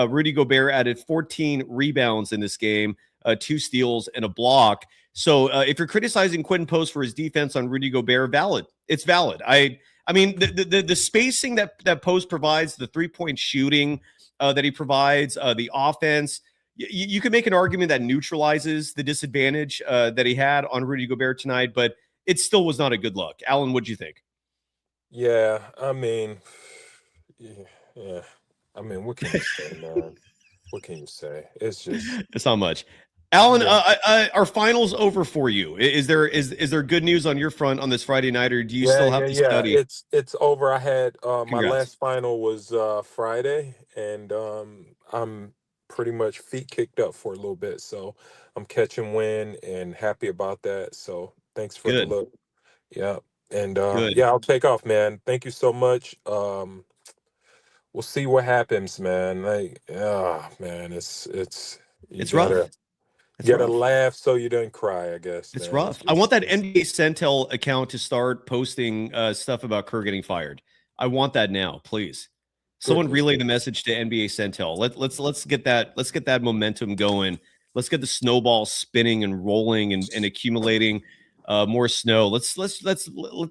Rudy Gobert added 14 rebounds in this game, 2 steals and a block. So if you're criticizing Quentin Post for his defense on Rudy Gobert, valid. It's valid. I mean, the spacing that Post provides, the 3-point shooting that he provides, the offense, you could make an argument that neutralizes the disadvantage that he had on Rudy Gobert tonight, but it still was not a good look. Alan, what do you think? yeah, I mean, yeah. I mean, what can you say, man? What can you say? It's just It's not much. Alan, yeah. are finals over for you? Is there good news on your front on this Friday night, or do you still have to study? It's over. I had my Congrats. last final was Friday, and I'm pretty much feet kicked up for a little bit, so I'm catching wind and happy about that. So thanks for the Good. look. Yeah, and Good. yeah, I'll take off, man. Thank you so much. We'll see what happens, man. Like, man, it's you It's rough. gotta It's rough. laugh so you don't cry, I guess, It's man. rough. I want that NBA Centel account to start posting stuff about Kerr getting fired. I want that now, please. Someone Goodness relay the gracious. message to NBA Centel. Let's get that momentum going. Let's get the snowball spinning and rolling and accumulating more snow. Let's let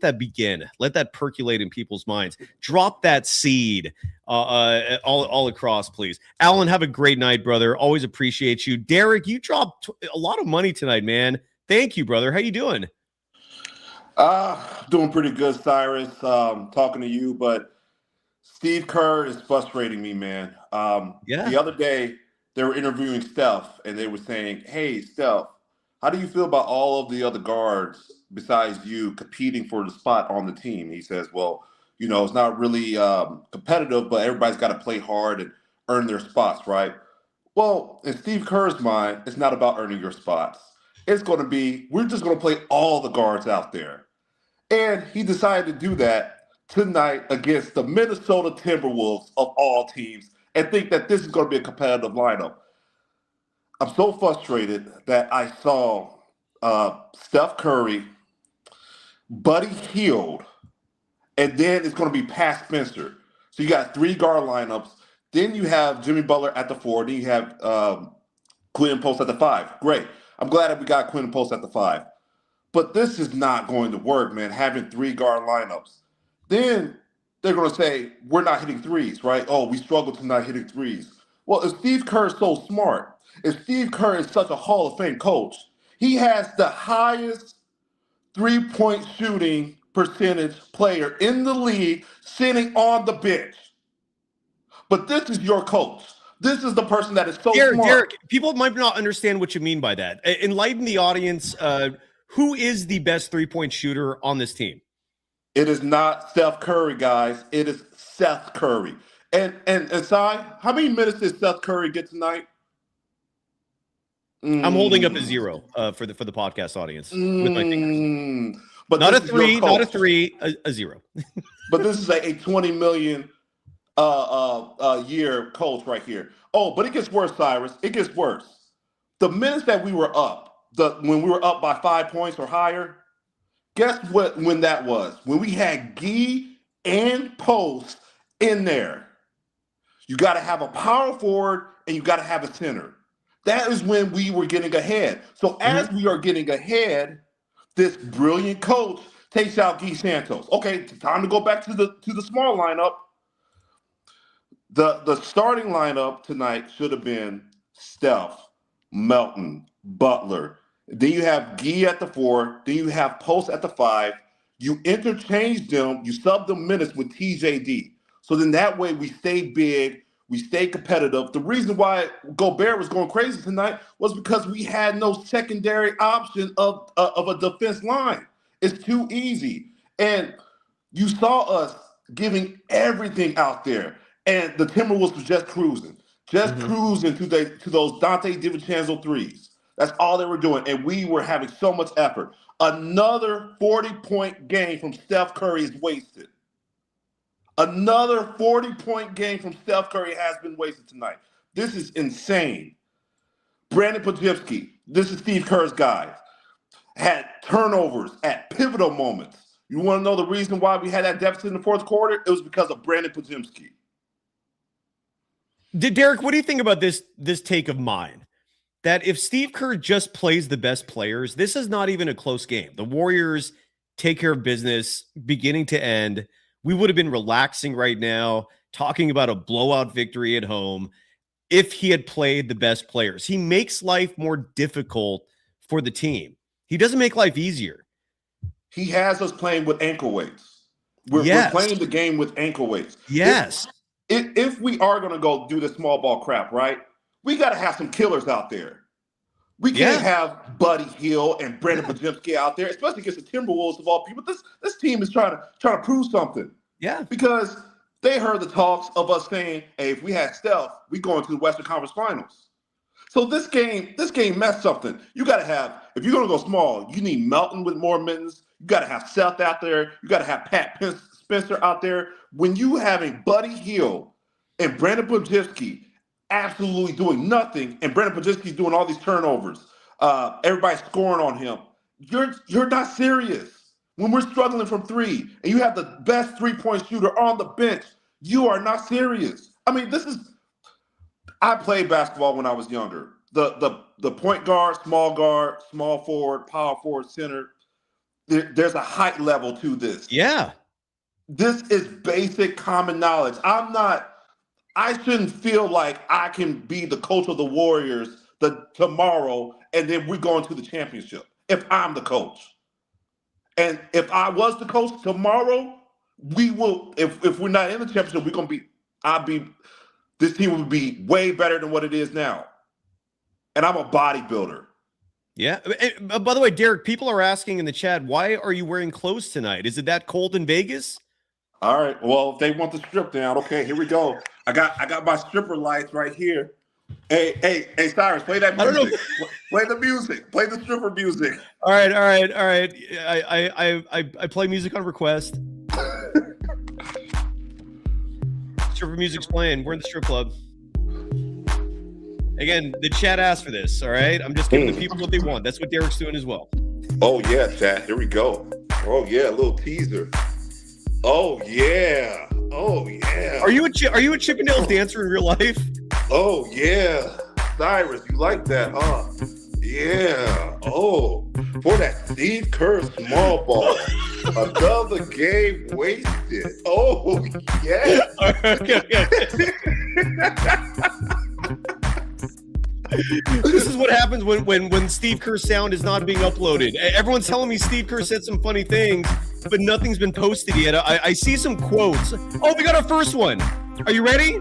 that begin. Let that percolate in people's minds. Drop that seed all across, please. Alan, have a great night, brother. Always appreciate you. Derrick, you dropped a lot of money tonight, man. Thank you, brother. How you doing? Doing pretty good, Cyrus. Talking to you, but Steve Kerr is frustrating me, man. Yeah. The other day, they were interviewing Steph, and they were saying, "Hey, Steph, how do you feel about all of the other guards besides you competing for the spot on the team?" He says, "Well, it's not really competitive, but everybody's got to play hard and earn their spots, right?" Well, in Steve Kerr's mind, it's not about earning your spots. It's going to be, we're just going to play all the guards out there. And he decided to do that tonight against the Minnesota Timberwolves of all teams and think that this is going to be a competitive lineup. I'm so frustrated that I saw Steph Curry, Buddy Hield, and then it's going to be Pat Spencer. So you got 3 guard lineups. Then you have Jimmy Butler at the 4. Then you have Quinn Post at the 5. Great. I'm glad that we got Quinn Post at the 5. But this is not going to work, man, having 3 guard lineups. Then they're going to say, we're not hitting threes, right? Oh, we struggle tonight hitting threes. Well, if Steve Kerr is so smart, if Steve Kerr is such a Hall of Fame coach, he has the highest three-point shooting percentage player in the league sitting on the bench. But this is your coach. This is the person that is so smart. Derrick, people might not understand what you mean by that. Enlighten the audience. Who is the best three-point shooter on this team? It is not Steph Curry, guys. It is Seth Curry. And Sai, how many minutes did Seth Curry get tonight? I'm holding up a 0 for the podcast audience with my fingers. But not a 3, not a 3, a 0. But this is a $20 million year coach right here. Oh, but it gets worse, Cyrus. It gets worse. The minutes that we were up, when we were up by 5 points or higher, guess what? When that was when we had Gee and Post in there. You got to have a power forward and you got to have a center. That is when we were getting ahead. So as we are getting ahead, this brilliant coach takes out Gee Santos. Okay, time to go back to the small lineup. The starting lineup tonight should have been Steph, Melton, Butler. Then you have Gee at the 4. Then you have Post at the 5. You interchange them. You sub them minutes with TJD. So then that way we stay big. We stay competitive. The reason why Gobert was going crazy tonight was because we had no secondary option of a defense line. It's too easy. And you saw us giving everything out there. And the Timberwolves was just cruising. Cruising to those Dante DiVincenzo threes. That's all they were doing. And we were having so much effort. Another 40-point game from Steph Curry is wasted. Another 40-point game from Steph Curry has been wasted tonight. This is insane. Brandon Podziemski, this is Steve Kerr's guy, had turnovers at pivotal moments. You want to know the reason why we had that deficit in the fourth quarter? It was because of Brandon Podziemski. Derrick, what do you think about this take of mine? That if Steve Kerr just plays the best players, this is not even a close game. The Warriors take care of business beginning to end. We would have been relaxing right now, talking about a blowout victory at home if he had played the best players. He makes life more difficult for the team. He doesn't make life easier. He has us playing with ankle weights. We're playing the game with ankle weights. Yes. If we are going to go do the small ball crap, right? we got to have some killers out there. We can't have Buddy Hield and Brandon Podziemski out there, especially against the Timberwolves of all people. This team is trying to prove something. Yeah. Because they heard the talks of us saying, hey, if we had Steph, we go into the Western Conference Finals. So this game meant something. You got to have, if you're going to go small, you need Melton with more mittens. You got to have Seth out there. You got to have Pat Spencer out there. When you having Buddy Hield and Brandon Podziemski absolutely doing nothing, and Brandon Podziemski doing all these turnovers, everybody's scoring on him, you're not serious. When we're struggling from three, and you have the best three-point shooter on the bench, you are not serious. I mean, I played basketball when I was younger. The point guard, small forward, power forward, center, there's a height level to this. Yeah. This is basic common knowledge. I shouldn't feel like I can be the coach of the Warriors tomorrow, and then we're going to the championship if I'm the coach. And if I was the coach tomorrow, we will. If we're not in the championship, we're gonna be. This team will be way better than what it is now. And I'm a bodybuilder. Yeah. By the way, Derrick, people are asking in the chat, why are you wearing clothes tonight? Is it that cold in Vegas? All right. Well, if they want the strip down, okay, here we go. I got my stripper lights right here. Hey, Cyrus, play that music. I don't know. Play the music. Play the stripper music. All right. I play music on request. Stripper music's playing. We're in the strip club. Again, the chat asked for this, all right? I'm just giving the people what they want. That's what Derrick's doing as well. Oh, yeah, chat. Here we go. Oh, yeah, a little teaser. Oh, yeah. Oh, yeah. Are you a Chippendales dancer in real life? Oh, yeah. Cyrus, you like that, huh? Yeah. Oh, for that Steve Kerr small ball. Another game wasted. Oh, yeah. Okay. This is what happens when Steve Kerr's sound is not being uploaded. Everyone's telling me Steve Kerr said some funny things, but nothing's been posted yet. I see some quotes. Oh, we got our first one. Are you ready?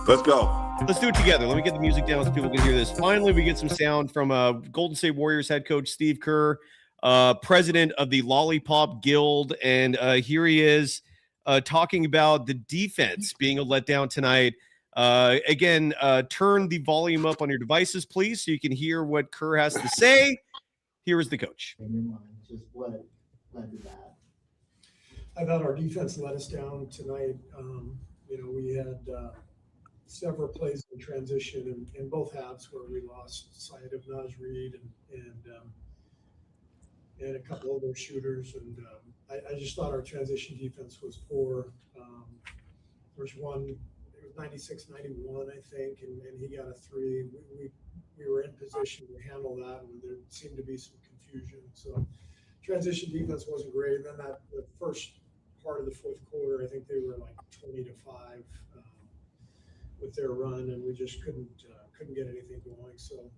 Let's go. Let's do it together. Let me get the music down so people can hear this. Finally, we get some sound from Golden State Warriors head coach Steve Kerr, president of the Lollipop Guild, and here he is talking about the defense being a letdown tonight. Again, turn the volume up on your devices, please, so you can hear what Kerr has to say. Here is the coach. In your mind, just what led to that? I thought our defense let us down tonight. We had several plays in transition in both halves where we lost sight of Naz Reid and a couple of their shooters. And I just thought our transition defense was poor. There's one. 96-91, I think, and he got a three. We were in position to handle that, and there seemed to be some confusion. So transition defense wasn't great. And then the first part of the fourth quarter, I think they were like 20-5 with their run, and we just couldn't get anything going. So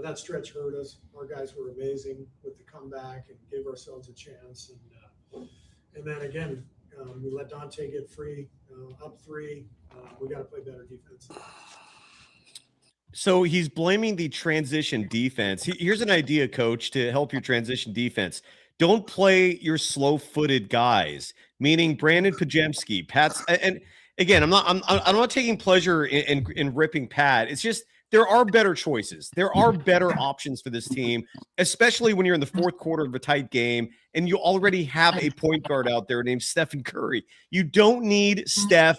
that stretch hurt us. Our guys were amazing with the comeback and gave ourselves a chance. And then again, we let Dante get free, up three. We got to play better defense. So he's blaming the transition defense. Here's an idea, coach, to help your transition defense. Don't play your slow-footed guys, meaning Brandon Podziemski, Pat's. And again, I'm not taking pleasure in ripping Pat. It's just there are better choices. There are better options for this team, especially when you're in the fourth quarter of a tight game and you already have a point guard out there named Stephen Curry. You don't need Steph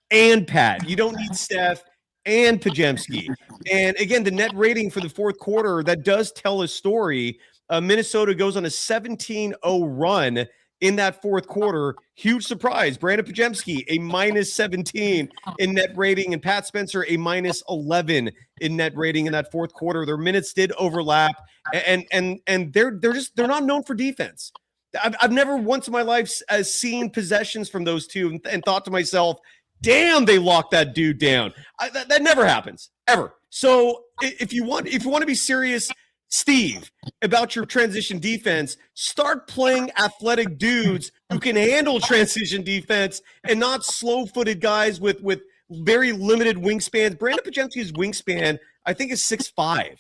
and Pat. You don't need Steph and Podziemski. And again, the net rating for the fourth quarter, that does tell a story. Minnesota goes on a 17-0 run in that fourth quarter. Huge surprise. Brandon Podziemski, a -17 in net rating, and Pat Spencer, a -11 in net rating in that fourth quarter. Their minutes did overlap, and they're not known for defense. I've never once in my life seen possessions from those two and thought to myself, damn, they locked that dude down. That never happens, ever. So if you want to be serious, Steve, about your transition defense, start playing athletic dudes who can handle transition defense and not slow-footed guys with very limited wingspans. Brandon Podziemski's wingspan, I think, is 6'5".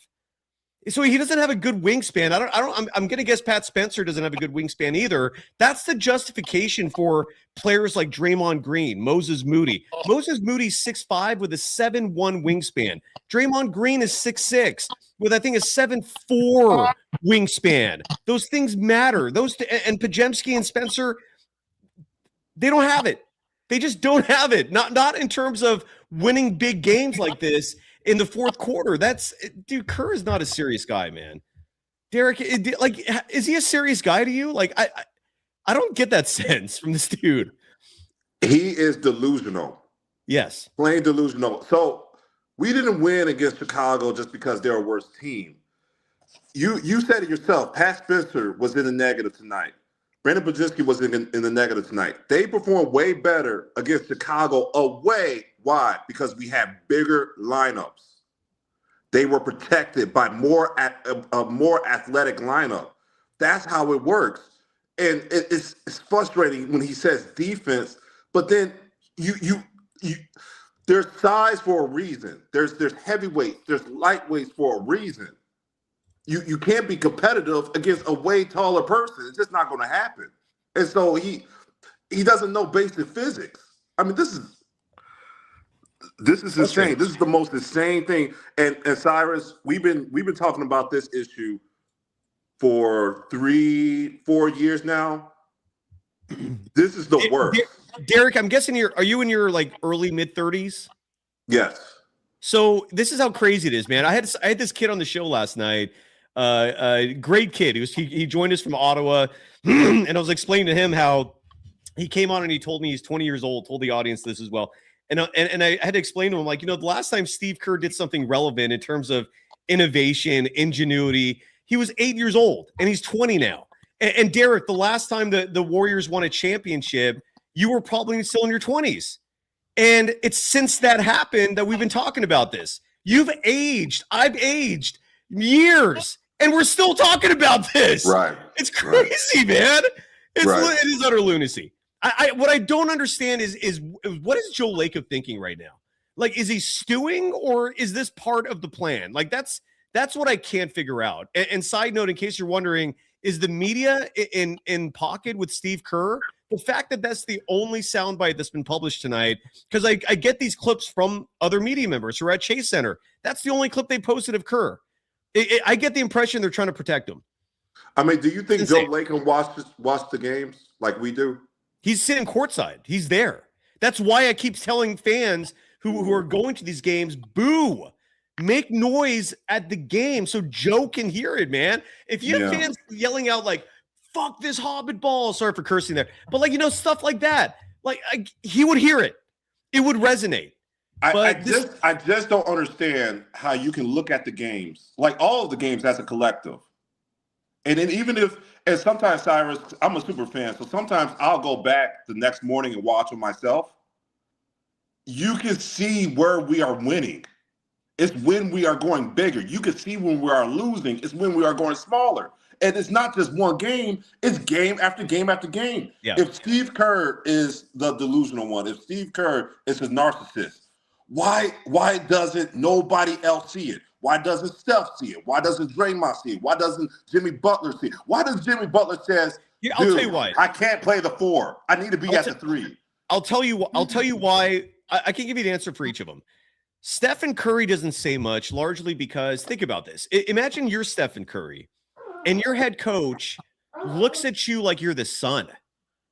So he doesn't have a good wingspan. I'm going to guess Pat Spencer doesn't have a good wingspan either. That's the justification for players like Draymond Green, Moses Moody. Moses Moody's 6'5" with a 7'1" wingspan. Draymond Green is 6'6" with, I think, a 7'4" wingspan. Those things matter. And Podziemski and Spencer, they don't have it. They just don't have it. Not in terms of winning big games like this in the fourth quarter. Dude, Kerr is not a serious guy, man. Derrick, is he a serious guy to you? Like, I don't get that sense from this dude. He is delusional. Yes. Plain delusional. So we didn't win against Chicago just because they're a worse team. You said it yourself. Pat Spencer was in the negative tonight. Brandon Podziemski was in the negative tonight. They performed way better against Chicago away. Why? Because we had bigger lineups. They were protected by a more athletic lineup. That's how it works. And it's frustrating when he says defense, but then you there's size for a reason. There's heavyweights, there's lightweights for a reason. You can't be competitive against a way taller person. It's just not going to happen. And so he doesn't know basic physics. I mean, this is insane. This is the most insane thing. And Cyrus, we've been talking about this issue for 3-4 years now. This is the worst. Derrick, I'm guessing are you in your like early mid-30s? Yes. So this is how crazy it is, man. I had this kid on the show last night. Great kid. He joined us from Ottawa, and I was explaining to him how he came on and he told me he's 20 years old. Told the audience this as well, and I had to explain to him, like, the last time Steve Kerr did something relevant in terms of innovation, ingenuity, he was 8 years old, and he's 20 now. And Derrick, the last time the Warriors won a championship, you were probably still in your 20s. And it's since that happened that we've been talking about this. You've aged. I've aged years, and we're still talking about this. Right. It's crazy, man. It is utter lunacy. What I don't understand is what is Joe Lacob thinking right now? Like, is he stewing, or is this part of the plan? Like, that's what I can't figure out. And side note, in case you're wondering, is the media in pocket with Steve Kerr? The fact that that's the only soundbite that's been published tonight, because I get these clips from other media members who are at Chase Center. That's the only clip they posted of Kerr. I get the impression they're trying to protect him. I mean, do you think Joe Lacob watched the games like we do? He's sitting courtside. He's there. That's why I keep telling fans who are going to these games, boo. Make noise at the game so Joe can hear it, man. If you have fans yelling out like, fuck this Hobbit ball. Sorry for cursing there. But stuff like that. Like, he would hear it. It would resonate. I just don't understand how you can look at the games, like all of the games, as a collective. And then and sometimes, Cyrus, I'm a super fan, so sometimes I'll go back the next morning and watch it myself. You can see where we are winning. It's when we are going bigger. You can see when we are losing. It's when we are going smaller. And it's not just one game. It's game after game after game. Yeah. If Steve Kerr is the delusional one, if Steve Kerr is a narcissist, why doesn't nobody else see it? Why doesn't Steph see it? Why doesn't Draymond see it? Why doesn't Jimmy Butler see it? Why does Jimmy Butler says, I'll tell you why. I can't play the 4. I need to be at the 3. I'll tell you why. I can give you the answer for each of them. Stephen Curry doesn't say much, largely because, think about this. Imagine you're Stephen Curry, and your head coach looks at you like you're the son.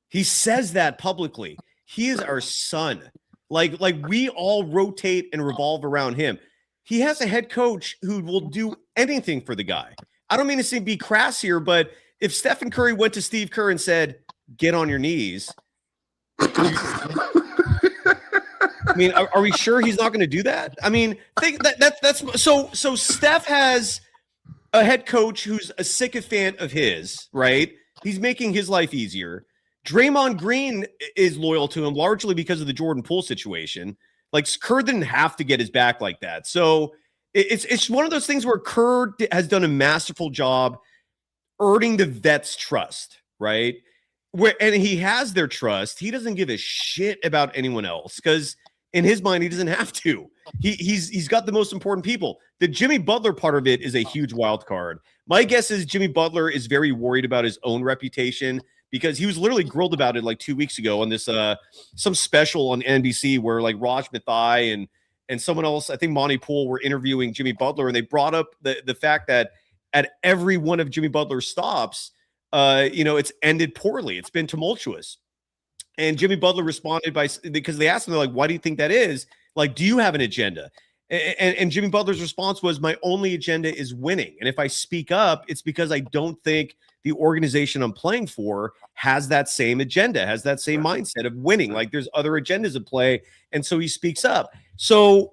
He says that publicly. He is our son. Like we all rotate and revolve around him. He has a head coach who will do anything for the guy. I don't mean to be crass here, but if Stephen Curry went to Steve Kerr and said, get on your knees, I mean, are we sure he's not going to do that? I mean, think that's so Steph has a head coach who's a sycophant of his, right? He's making his life easier. Draymond Green is loyal to him largely because of the Jordan Poole situation. Like, Kerr didn't have to get his back like that. So it's one of those things where Kerr has done a masterful job earning the vets' trust, right? And he has their trust. He doesn't give a shit about anyone else because in his mind, he doesn't have to. He's got the most important people. The Jimmy Butler part of it is a huge wild card. My guess is Jimmy Butler is very worried about his own reputation because he was literally grilled about it like 2 weeks ago on this some special on NBC where like Raj Mathai and someone else, I think Monty Poole, were interviewing Jimmy Butler, and they brought up the fact that at every one of Jimmy Butler's stops, it's ended poorly. It's been tumultuous. And Jimmy Butler responded because they asked him, they're like, why do you think that is? Like, do you have an agenda? And Jimmy Butler's response was, my only agenda is winning. And if I speak up, it's because I don't think the organization I'm playing for has that same agenda, has that same mindset of winning. Like there's other agendas at play. And so he speaks up. So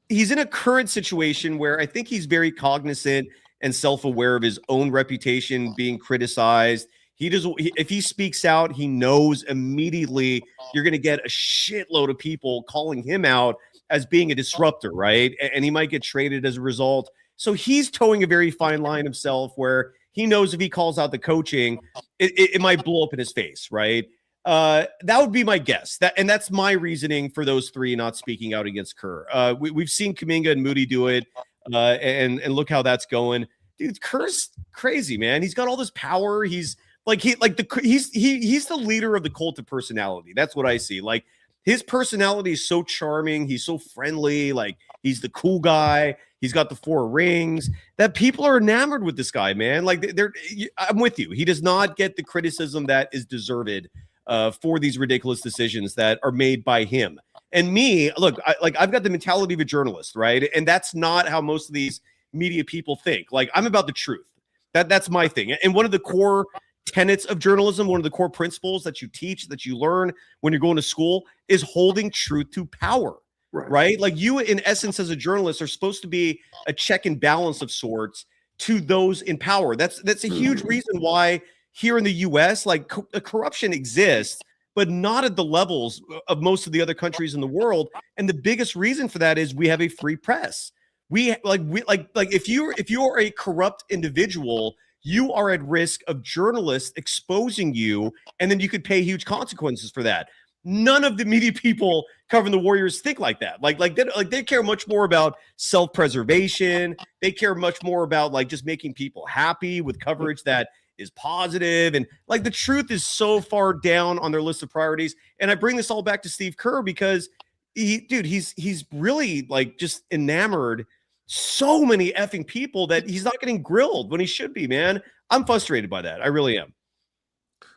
he's in a current situation where I think he's very cognizant and self-aware of his own reputation being criticized. If he speaks out, he knows immediately you're going to get a shitload of people calling him out as being a disruptor, right? And he might get traded as a result. So he's towing a very fine line himself where he knows if he calls out the coaching, it might blow up in his face, right? That would be my guess. That's my reasoning for those three not speaking out against Kerr. We've seen Kuminga and Moody do it, and look how that's going. Dude, Kerr's crazy, man. He's got all this power. He's the leader of the cult of personality. That's what I see. Like his personality is so charming. He's so friendly. Like he's the cool guy. He's got the 4 rings that people are enamored with this guy, man. Like I'm with you. He does not get the criticism that is deserved for these ridiculous decisions that are made by him. And me, look, I've got the mentality of a journalist, right? And that's not how most of these media people think. Like I'm about the truth. That's my thing. And one of the core tenets of journalism, one of the core principles that you teach, that you learn when you're going to school is holding truth to power, right? Like you, in essence, as a journalist, are supposed to be a check and balance of sorts to those in power. That's a huge reason why here in the U.S., like corruption exists, but not at the levels of most of the other countries in the world. And the biggest reason for that is we have a free press. If you're a corrupt individual, you are at risk of journalists exposing you, and then you could pay huge consequences for that. None of the media people covering the Warriors think like that. They care much more about self-preservation. They care much more about like just making people happy with coverage that is positive. And like the truth is so far down on their list of priorities. And I bring this all back to Steve Kerr because he's really like just enamored so many effing people that he's not getting grilled when he should be, man. I'm frustrated by that. I really am.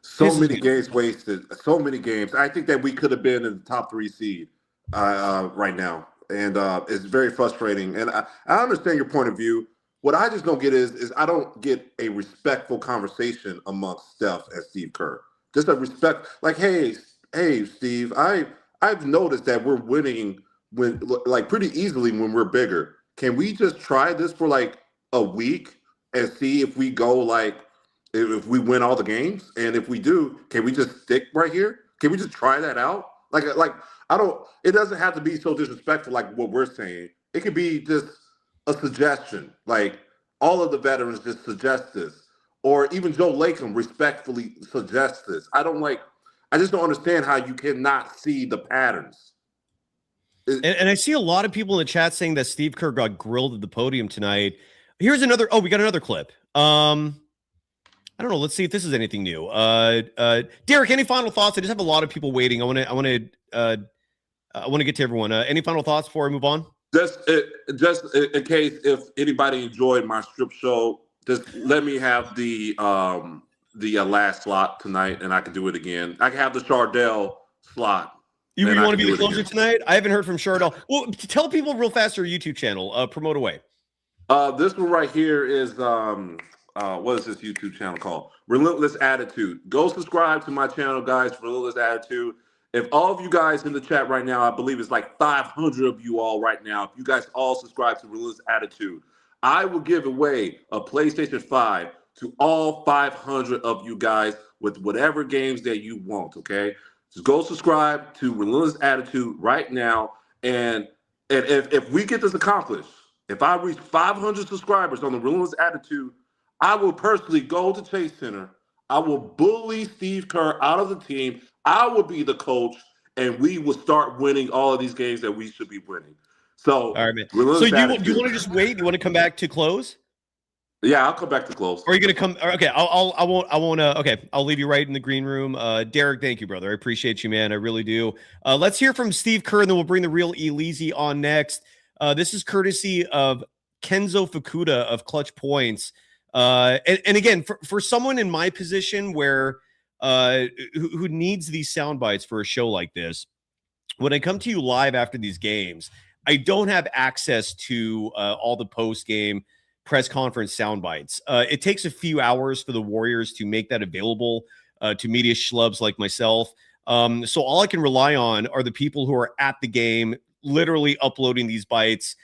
So many games wasted. So many games. I think that we could have been in the top 3 seed right now. And it's very frustrating. And I understand your point of view. What I just don't get is I don't get a respectful conversation amongst Steph and Steve Kerr. Just a respect. Like, hey, Steve, I've noticed that we're winning when like pretty easily when we're bigger. Can we just try this for like a week and see if we go like if we win all the games? And if we do, can we just stick right here? Can we just try that out? Like I don't. It doesn't have to be so disrespectful like what we're saying. It could be just a suggestion. Like all of the veterans just suggest this, or even Joe Lacob respectfully suggests this. I just don't understand how you cannot see the patterns. And I see a lot of people in the chat saying that Steve Kerr got grilled at the podium tonight. Here's another. Oh, we got another clip. I don't know. Let's see if this is anything new. Derrick, any final thoughts? I just have a lot of people waiting. I want to get to everyone. Any final thoughts before I move on? Just in case if anybody enjoyed my strip show, just let me have the last slot tonight, and I can do it again. I can have the Chardell slot. You want to be the closer tonight? I haven't heard from Chardell. Well, tell people real fast your YouTube channel. Promote away. This one right here is what is this YouTube channel called? Relentless Attitude. Go subscribe to my channel, guys. Relentless Attitude. If all of you guys in the chat right now, I believe it's like 500 of you all right now. If you guys all subscribe to Relentless Attitude, I will give away a PlayStation 5 to all 500 of you guys with whatever games that you want. Okay. Just go subscribe to Relentless Attitude right now. And if we get this accomplished, if I reach 500 subscribers on the Relentless Attitude, I will personally go to Chase Center. I will bully Steve Kerr out of the team. I will be the coach. and we will start winning all of these games that we should be winning. So, All right, man. So relentless do you attitude. want to just wait? You want to come back to close? Yeah, I'll come back to close. Or are you going to come? Okay, I won't. Okay, I'll leave you right in the green room. Derrick, thank you, brother. I appreciate you, man. I really do. Let's hear from Steve Kerr, and then we'll bring the real Elise on next. This is courtesy of Kenzo Fukuda of Clutch Points. And again, for someone in my position where who needs these sound bites for a show like this, when I come to you live after these games, I don't have access to all the post game press conference sound bites. It takes a few hours for the Warriors to make that available to media schlubs like myself. So all I can rely on are the people who are at the game, literally uploading these bites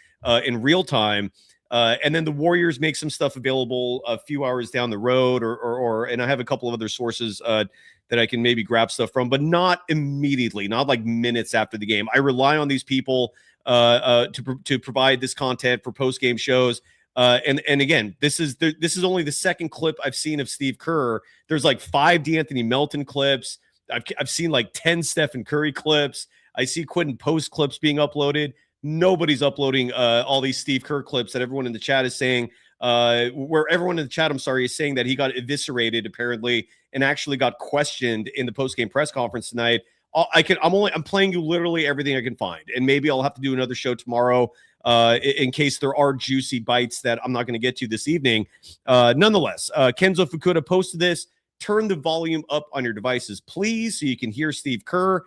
in real time. And then the Warriors make some stuff available a few hours down the road, or and I have a couple of other sources that I can maybe grab stuff from, but not immediately, not like minutes after the game. I rely on these people to provide this content for post game shows. And again, this is only the second clip I've seen of Steve Kerr. There's like 5 DeAnthony Melton clips. I've seen like 10 Stephen Curry clips. I see Quentin Post clips being uploaded. Nobody's uploading all these Steve Kerr clips that everyone in the chat is saying, where everyone in the chat, I'm sorry, is saying that he got eviscerated apparently and actually got questioned in the post-game press conference tonight. I'm playing you literally everything I can find, and maybe I'll have to do another show tomorrow in case there are juicy bites that I'm not going to get to this evening. Nonetheless, Kenzo Fukuda posted this. Turn the volume up on your devices, please, so you can hear Steve Kerr.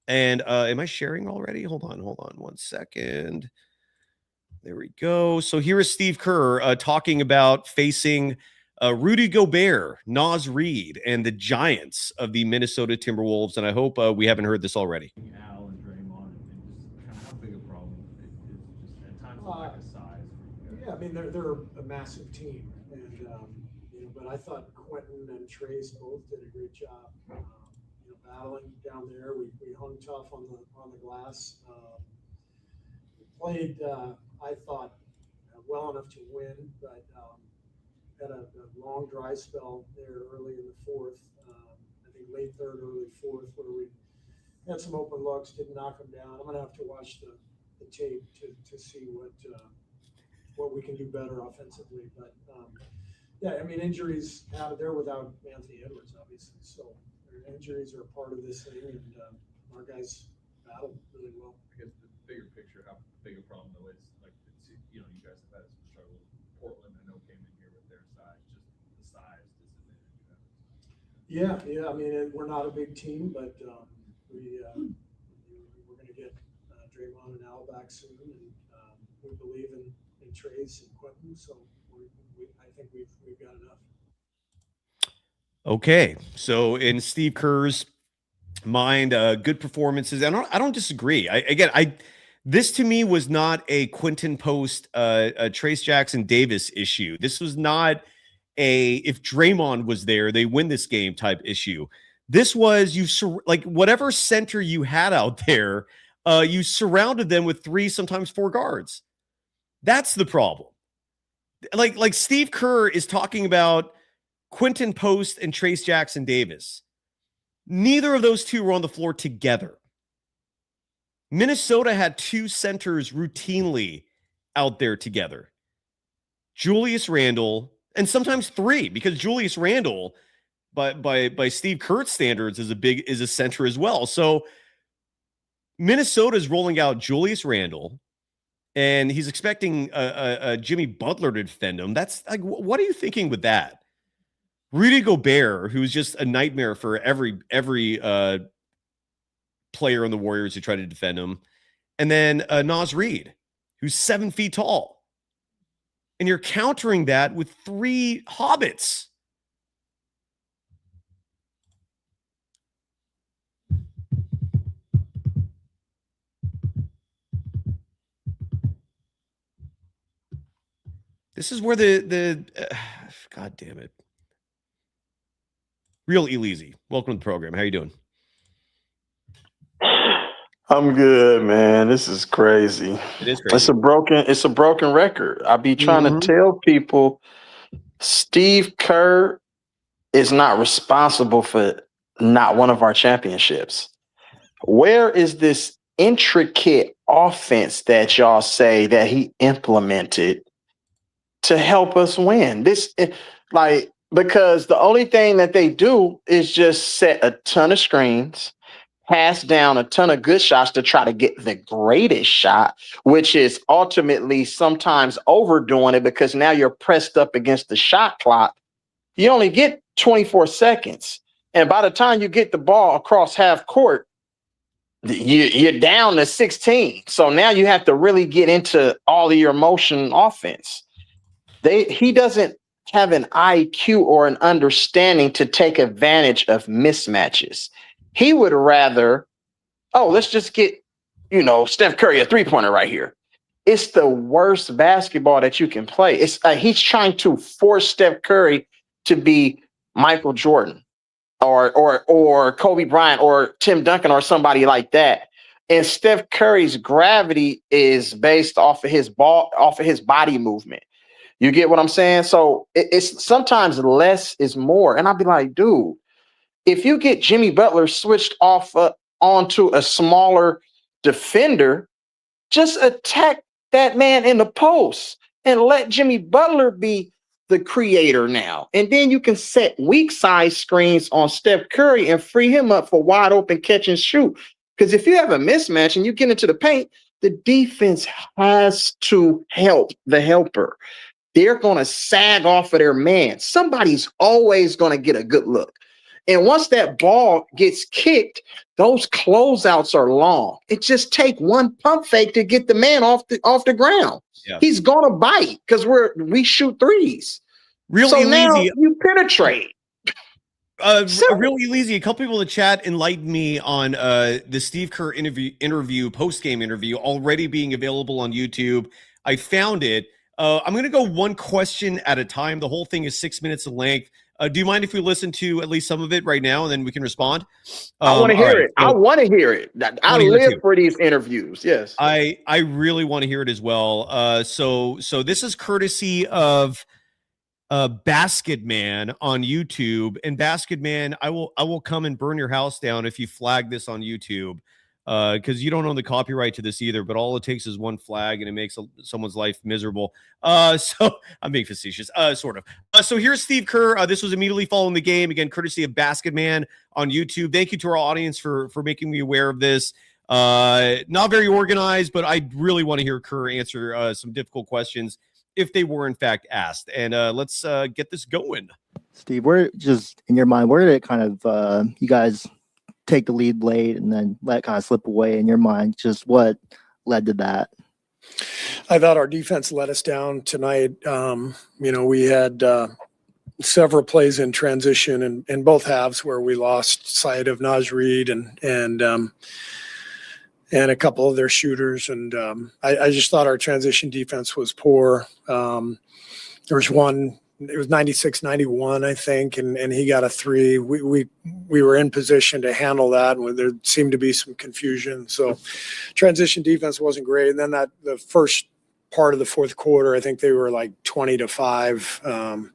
And am I sharing already? Hold on 1 second. There we go. So here is Steve Kerr talking about facing Rudy Gobert, Naz Reid, and the Giants of the Minnesota Timberwolves. And I hope we haven't heard this already. Al and Draymond, and just kind of how big a problem it is just at times lack of size. Yeah, I mean they're a massive team, and but I thought Quentin and Trace both did a great job. Battling down there, we hung tough on the glass. We played, I thought, well enough to win, but had a long dry spell there early in the fourth. I think late third, early fourth, where we had some open looks, didn't knock them down. I'm gonna have to watch the tape to see what we can do better offensively. But yeah, I mean injuries out of there without Anthony Edwards, obviously. So injuries are a part of this thing, and our guys battled really well. I guess the bigger picture, how big a problem though is like you guys have had some struggles. Portland, I know, came in here with their size, just the size disadvantage. Yeah. I mean, we're not a big team, but we're going to get Draymond and Al back soon, and we believe in Trace and Quentin, so I think we've got enough. Okay, so in Steve Kerr's mind, good performances. I don't disagree. This to me was not a Quentin Post, Trace Jackson Davis issue. This was not if Draymond was there, they win this game type issue. This was like whatever center you had out there, you surrounded them with 3, sometimes 4 guards. That's the problem. Like Steve Kerr is talking about Quentin Post and Trace Jackson Davis. Neither of those two were on the floor together. Minnesota had 2 centers routinely out there together. Julius Randle, and sometimes 3, because Julius Randle, by Steve Kerr's standards, is a center as well. So Minnesota's rolling out Julius Randle, and he's expecting Jimmy Butler to defend him. That's like, what are you thinking with that? Rudy Gobert, who's just a nightmare for every player on the Warriors who try to defend him. And then Naz Reid, who's 7 feet tall. And you're countering that with 3 Hobbits. This is where God damn it. Real Elise, welcome to the program. How you doing? I'm good, man. This is crazy. It is crazy. It's a broken record. I be trying to tell people Steve Kerr is not responsible for not one of our championships. Where is this intricate offense that y'all say that he implemented to help us win? Because the only thing that they do is just set a ton of screens, pass down a ton of good shots to try to get the greatest shot, which is ultimately sometimes overdoing it because now you're pressed up against the shot clock. You only get 24 seconds. And by the time you get the ball across half court, you're down to 16. So now you have to really get into all of your motion offense. He doesn't have an IQ or an understanding to take advantage of mismatches. He would rather, let's just get, Steph Curry, a three-pointer right here. It's the worst basketball that you can play. It's he's trying to force Steph Curry to be Michael Jordan or Kobe Bryant or Tim Duncan or somebody like that. And Steph Curry's gravity is based off of his body movement. You get what I'm saying? So it's sometimes less is more. And I'll be like, dude, if you get Jimmy Butler switched off onto a smaller defender, just attack that man in the post and let Jimmy Butler be the creator now. And then you can set weak side screens on Steph Curry and free him up for wide open catch and shoot. Because if you have a mismatch and you get into the paint, the defense has to help the helper. They're going to sag off of their man. Somebody's always going to get a good look. And once that ball gets kicked, those closeouts are long. It just take one pump fake to get the man off the ground. Yeah. He's gonna bite because we shoot threes. Really now easy. You penetrate. Really easy. A couple people in the chat enlightened me on the Steve Kerr interview, post-game interview, already being available on YouTube. I found it. I'm going to go one question at a time. The whole thing is 6 minutes in length. Do you mind if we listen to at least some of it right now and then we can respond? I want to hear it. I want to hear it. I live for these interviews. Yes. I really want to hear it as well. So this is courtesy of Basket Man on YouTube. And Basket Man, I will come and burn your house down if you flag this on YouTube. Because you don't own the copyright to this either, but all it takes is one flag and it makes someone's life miserable. So I'm being facetious, sort of. So here's Steve Kerr. This was immediately following the game, again, courtesy of Basket Man on YouTube. Thank you to our audience for making me aware of this. Not very organized, but I really want to hear Kerr answer some difficult questions if they were in fact asked. And let's get this going. Steve, where just in your mind, where did it kind of you guys take the lead late and then let it kind of slip away in your mind? Just what led to that? I thought our defense let us down tonight. We had several plays in transition in both halves where we lost sight of Naz Reid and a couple of their shooters. And I just thought our transition defense was poor. There was one. It was 96-91, I think, and he got a three. We were in position to handle that when there seemed to be some confusion. So transition defense wasn't great. And then the first part of the fourth quarter, I think they were like 20-5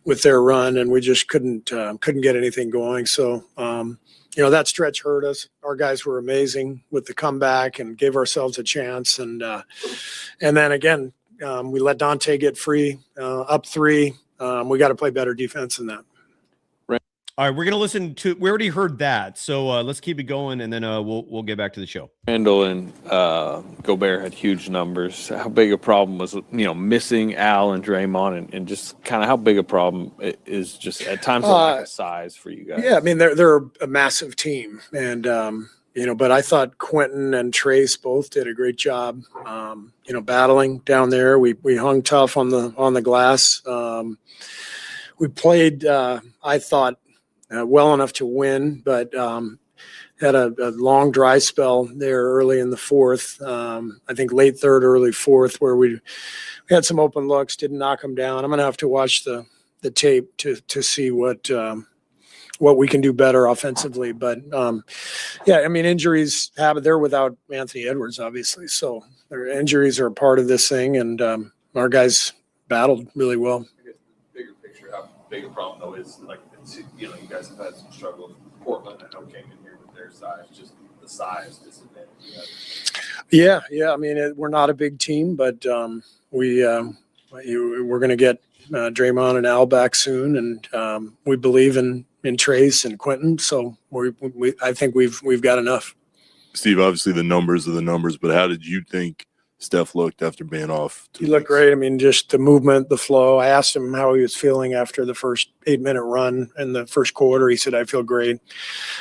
with their run, and we just couldn't get anything going. So that stretch hurt us. Our guys were amazing with the comeback and gave ourselves a chance. And then again, we let Dante get free, up three. We got to play better defense than that. Right. All right, we're going to listen to – we already heard that. So let's keep it going, and then we'll get back to the show. Randall and Gobert had huge numbers. How big a problem was, missing Al and Draymond, and just kind of how big a problem it is just at times the lack of size for you guys? Yeah, I mean, they're a massive team, and but I thought Quentin and Trace both did a great job, battling down there. We hung tough on the glass. We played, I thought, well enough to win, but had a long dry spell there early in the fourth. I think late third, early fourth, where we had some open looks, didn't knock them down. I'm going to have to watch the tape to see what we can do better offensively. But injuries happen. They're without Anthony Edwards, obviously. So their injuries are a part of this thing. And our guys battled really well. I guess the bigger picture, how big a problem though is you guys have had some struggles Portland, I know, came in here with their size, just the size disadvantage. Yeah. I mean, we're not a big team, but we're going to get Draymond and Al back soon, and we believe in Trace and Quentin. So I think we've got enough. Steve, obviously the numbers are the numbers, but how did you think Steph looked after being off? He looked great. I mean, just the movement, the flow. I asked him how he was feeling after the first 8-minute run in the first quarter. He said, "I feel great."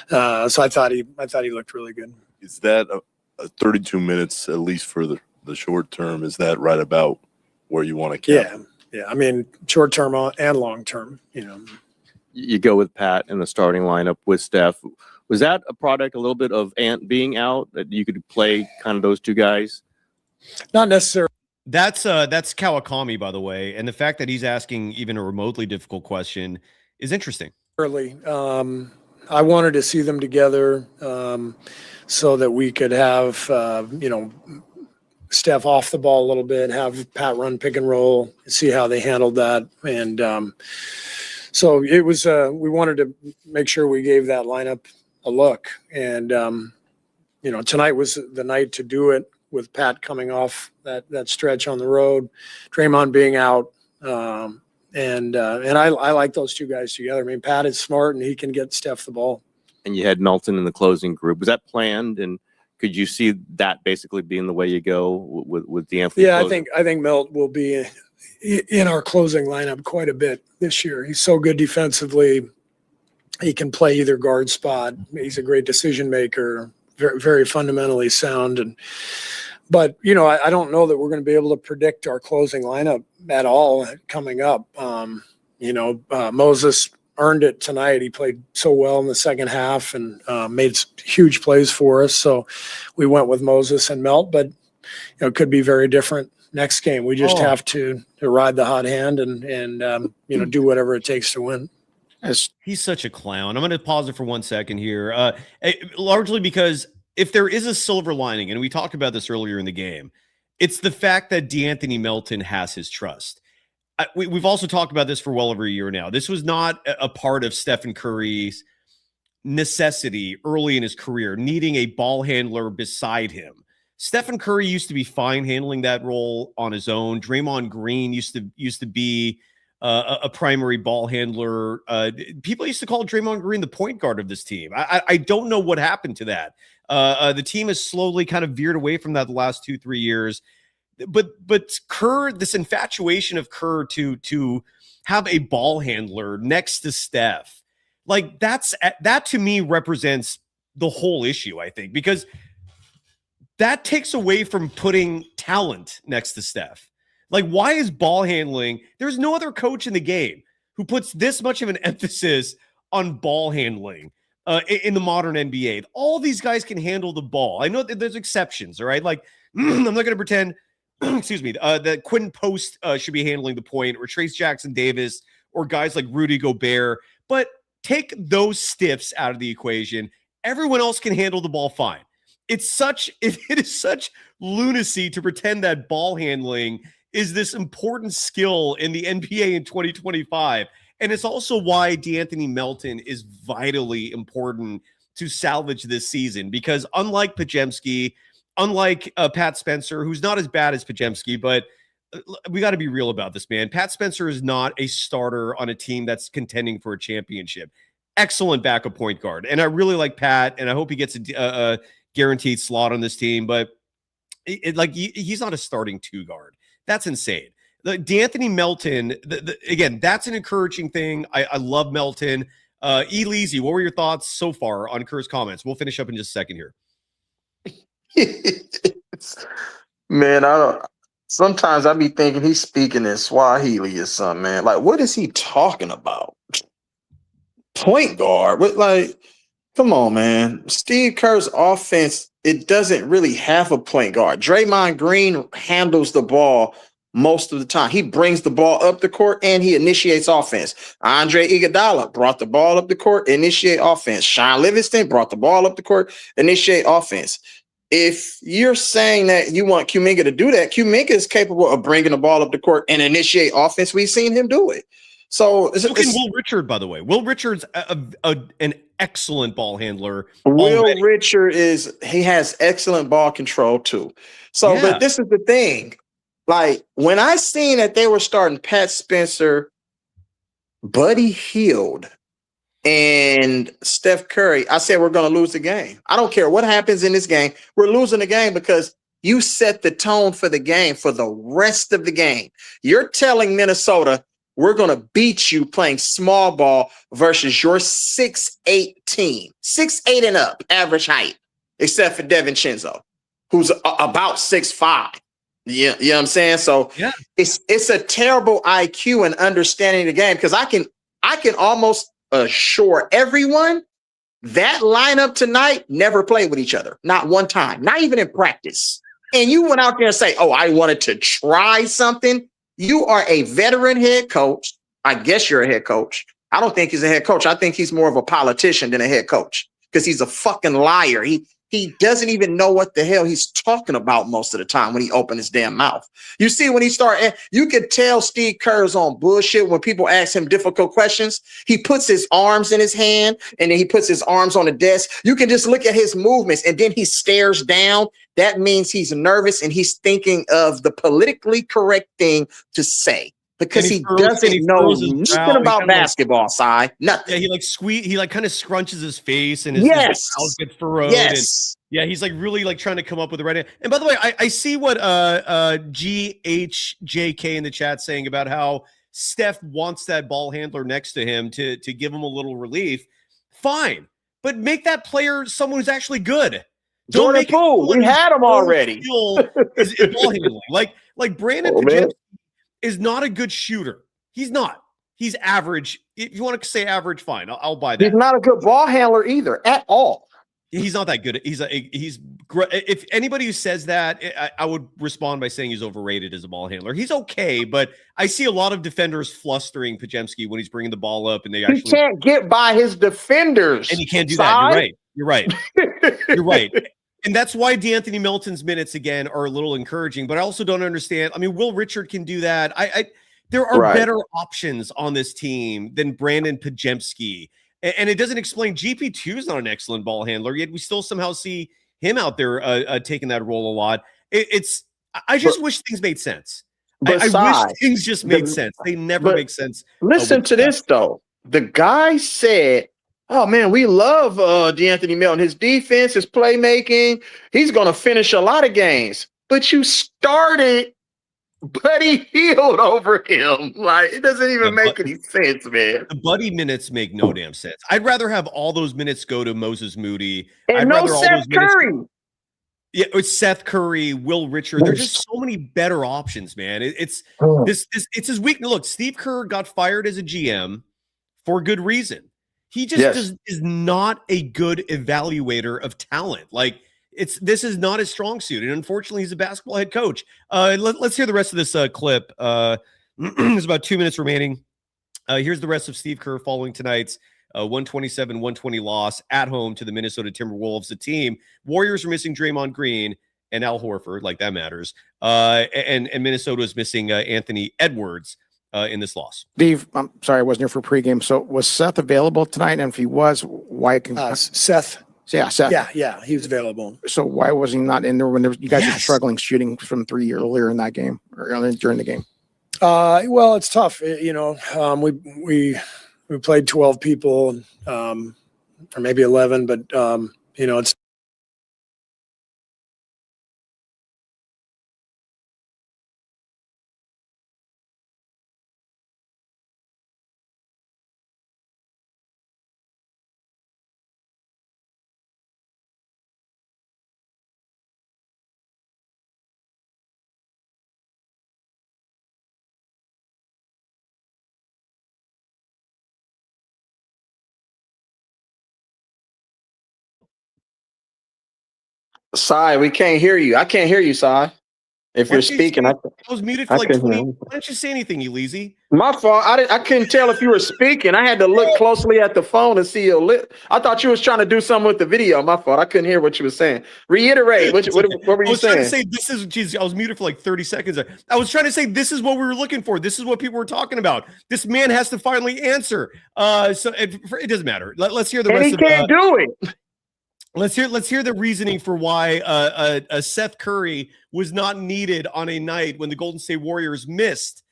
So I thought he looked really good. Is that a 32 minutes, at least for the short term? Is that right about where you want to cap? Yeah. I mean, short term and long term. You go with Pat in the starting lineup with Steph. Was that a product a little bit of Ant being out, that you could play kind of those two guys? Not necessarily. That's Kawakami, by the way, and the fact that he's asking even a remotely difficult question is interesting. I wanted to see them together so that we could have Steph off the ball a little bit, have Pat run pick and roll, see how they handled that, and so it was. We wanted to make sure we gave that lineup a look, and tonight was the night to do it, with Pat coming off that stretch on the road, Draymond being out, and I like those two guys together. I mean, Pat is smart and he can get Steph the ball. And you had Melton in the closing group. Was that planned? And could you see that basically being the way you go with the Anthony? Yeah, I think Melt will be in our closing lineup quite a bit this year. He's so good defensively. He can play either guard spot. He's a great decision maker, very, very fundamentally sound. But I don't know that we're going to be able to predict our closing lineup at all coming up. Moses earned it tonight. He played so well in the second half and made huge plays for us. So we went with Moses and Melt, but it could be very different next game. We just have to ride the hot hand and do whatever it takes to win. He's such a clown. I'm going to pause it for 1 second here, largely because if there is a silver lining, and we talked about this earlier in the game, it's the fact that DeAnthony Melton has his trust. We've also talked about this for well over a year now. This was not a part of Stephen Curry's necessity early in his career, needing a ball handler beside him. Stephen Curry used to be fine handling that role on his own. Draymond Green used to be a primary ball handler. People used to call Draymond Green the point guard of this team. I don't know what happened to that. The team has slowly kind of veered away from that the last 2-3 years. But Kerr, this infatuation of Kerr to have a ball handler next to Steph, like that to me represents the whole issue, I think, because that takes away from putting talent next to Steph. Like, why is ball handling? There's no other coach in the game who puts this much of an emphasis on ball handling in the modern NBA. All these guys can handle the ball. I know that there's exceptions, all right? Like, I'm not going to pretend, excuse me, that Quentin Post should be handling the point, or Trace Jackson Davis, or guys like Rudy Gobert. But take those stiffs out of the equation. Everyone else can handle the ball fine. It is such lunacy to pretend that ball handling is this important skill in the NBA in 2025. And it's also why DeAnthony Melton is vitally important to salvage this season, because unlike Podziemski, unlike Pat Spencer, who's not as bad as Podziemski, but we got to be real about this, man. Pat Spencer is not a starter on a team that's contending for a championship. Excellent backup point guard. And I really like Pat, and I hope he gets a guaranteed slot on this team, but he's not a starting two guard. That's insane. DeAnthony Melton, again, that's an encouraging thing. I love Melton. Leezy, what were your thoughts so far on Kerr's comments? We'll finish up in just a second here. Man, sometimes I be thinking he's speaking in Swahili or something, man. Like, what is he talking about? Point guard? Come on, man. Steve Kerr's offense, it doesn't really have a point guard. Draymond Green handles the ball most of the time. He brings the ball up the court and he initiates offense. Andre Iguodala brought the ball up the court, initiate offense. Sean Livingston brought the ball up the court, initiate offense. If you're saying that you want Kuminga to do that, Kuminga is capable of bringing the ball up the court and initiate offense. We've seen him do it. So So can Will Richard, by the way. Will Richard's an excellent ball handler. Will already. Richard he has excellent ball control too. So, Yeah. but this is the thing. Like when I seen that they were starting Pat Spencer, Buddy Hield, and Steph Curry, I said we're going to lose the game. I don't care what happens in this game. We're losing the game because you set the tone for the game for the rest of the game. You're telling Minnesota we're going to beat you playing small ball versus your 6'8" team, 6'8" and up average height, except for DiVincenzo, who's about 6'5". You know what I'm saying? So yeah, it's a terrible IQ and understanding the game because I can almost assure everyone that lineup tonight never played with each other, not one time, not even in practice. And you went out there and say, "Oh, I wanted to try something." You are a veteran head coach. I guess you're a head coach. I don't think he's a head coach. I think he's more of a politician than a head coach because he's a fucking liar. He doesn't even know what the hell he's talking about most of the time when he opened his damn mouth. You see, when he started, you could tell Steve Kerr's on bullshit when people ask him difficult questions. He puts his arms in his hand and then he puts his arms on the desk. You can just look at his movements and then he stares down. That means he's nervous and he's thinking of the politically correct thing to say. Because he doesn't know nothing about basketball, Si. Nothing. Yeah, he kind of scrunches his face and his mouth gets furrowed. Yes. And yeah, he's like really like trying to come up with the right answer. And by the way, I see what GHJK in the chat saying about how Steph wants that ball handler next to him to give him a little relief. Fine, but make that player someone who's actually good. Jordan Poole, we had him already. Is ball handling like Brandon Pajemski is not a good shooter. He's not. He's average. If you want to say average, fine. I'll buy that. He's not a good ball handler either at all. He's not that good. If anybody who says that, I would respond by saying he's overrated as a ball handler. He's okay, but I see a lot of defenders flustering Pajemski when he's bringing the ball up, and he can't get by his defenders, and he can't do that. You're right. You're right. And that's why DeAnthony Melton's minutes again are a little encouraging, but I also don't understand. I mean, Will Richard can do that. There are better options on this team than Brandon Pajemski. And it doesn't explain GP2 is not an excellent ball handler, yet we still somehow see him out there taking that role a lot. I just wish things made sense. I wish things just made sense. They never make sense. Listen to this, though. The guy said, "Oh, man, we love DeAnthony Melton. His defense, his playmaking. He's going to finish a lot of games." But you started Buddy Hield over him. Like, it doesn't even make any sense, man. The Buddy minutes make no damn sense. I'd rather have all those minutes go to Moses Moody. And I'd Seth Curry. Yeah, it's Seth Curry, Will Richard. There's just so many better options, man. It's his weakness. Look, Steve Kerr got fired as a GM for good reason. He just is not a good evaluator of talent. Like this is not his strong suit, and unfortunately, he's a basketball head coach. Let's hear the rest of this clip. There's about 2 minutes remaining. Here's the rest of Steve Kerr following tonight's 127-120 loss at home to the Minnesota Timberwolves. The team Warriors are missing Draymond Green and Al Horford, like that matters. And Minnesota is missing Anthony Edwards. In this loss. Steve, I'm sorry I wasn't here for pregame. So was Seth available tonight? And if he was, why can Seth? Yeah, Seth. Yeah, he was available. So why was he not in there when you guys were struggling shooting from three earlier in that game or during the game? Well, it's tough. We played 12 people, or maybe 11, but it's. Si, we can't hear you. I can't hear you, Si. If Why you're didn't you speaking, say- I was muted for I like couldn't 20. hear. Why didn't you say anything, you lazy? My fault. I couldn't tell if you were speaking. I had to look closely at the phone and see your lip. I thought you was trying to do something with the video. My fault. I couldn't hear what you were saying. Reiterate. What were I you was trying to saying? say this is, geez, I was muted for like 30 seconds there. I was trying to say this is what we were looking for. This is what people were talking about. This man has to finally answer. So it doesn't matter. Let's hear the And rest he of can't do it. Let's hear the reasoning for why Seth Curry was not needed on a night when the Golden State Warriors missed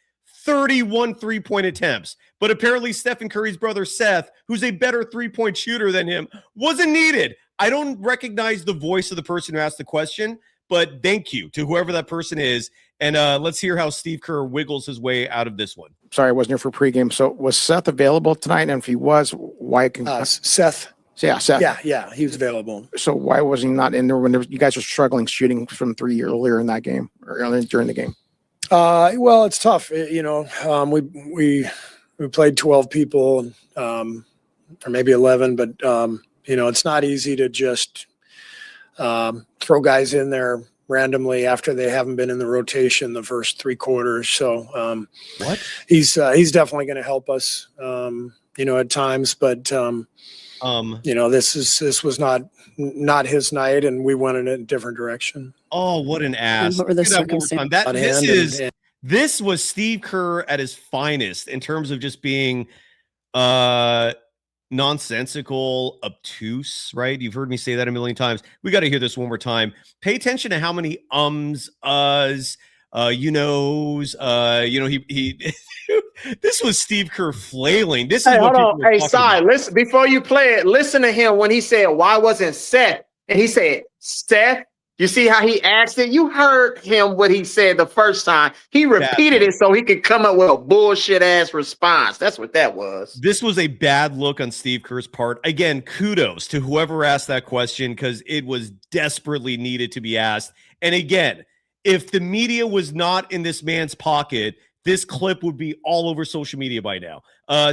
31 3-point attempts. But apparently Stephen Curry's brother Seth, who's a better 3-point shooter than him, wasn't needed. I don't recognize the voice of the person who asked the question, but thank you to whoever that person is. And let's hear how Steve Kerr wiggles his way out of this one. Sorry, I wasn't here for pregame. So was Seth available tonight? And if he was, why can Seth? Yeah, Seth. Yeah, he was available. So why was he not in there when you guys were struggling shooting from three earlier in that game or during the game? Well, it's tough. We played 12 people, or maybe 11, but it's not easy to just throw guys in there randomly after they haven't been in the rotation the first three quarters. So what? He's definitely going to help us, at times, but. This was not his night, and we went in a different direction. Oh, what an ass! What were the Do that one more time. This was Steve Kerr at his finest in terms of just being nonsensical, obtuse. Right? You've heard me say that a million times. We got to hear this one more time. Pay attention to how many ums, uhs. He this was Steve Kerr flailing. This is Hey, what hold on. Hey, Cy, Cy, listen, before you play it, listen to him when he said, why wasn't Seth? And he said, Seth. You see how he asked it? You heard him what he said the first time. He repeated it so he could come up with a bullshit ass response. That's what that was. This was a bad look on Steve Kerr's part. Again, kudos to whoever asked that question because it was desperately needed to be asked. And again, if the media was not in this man's pocket, this clip would be all over social media by now.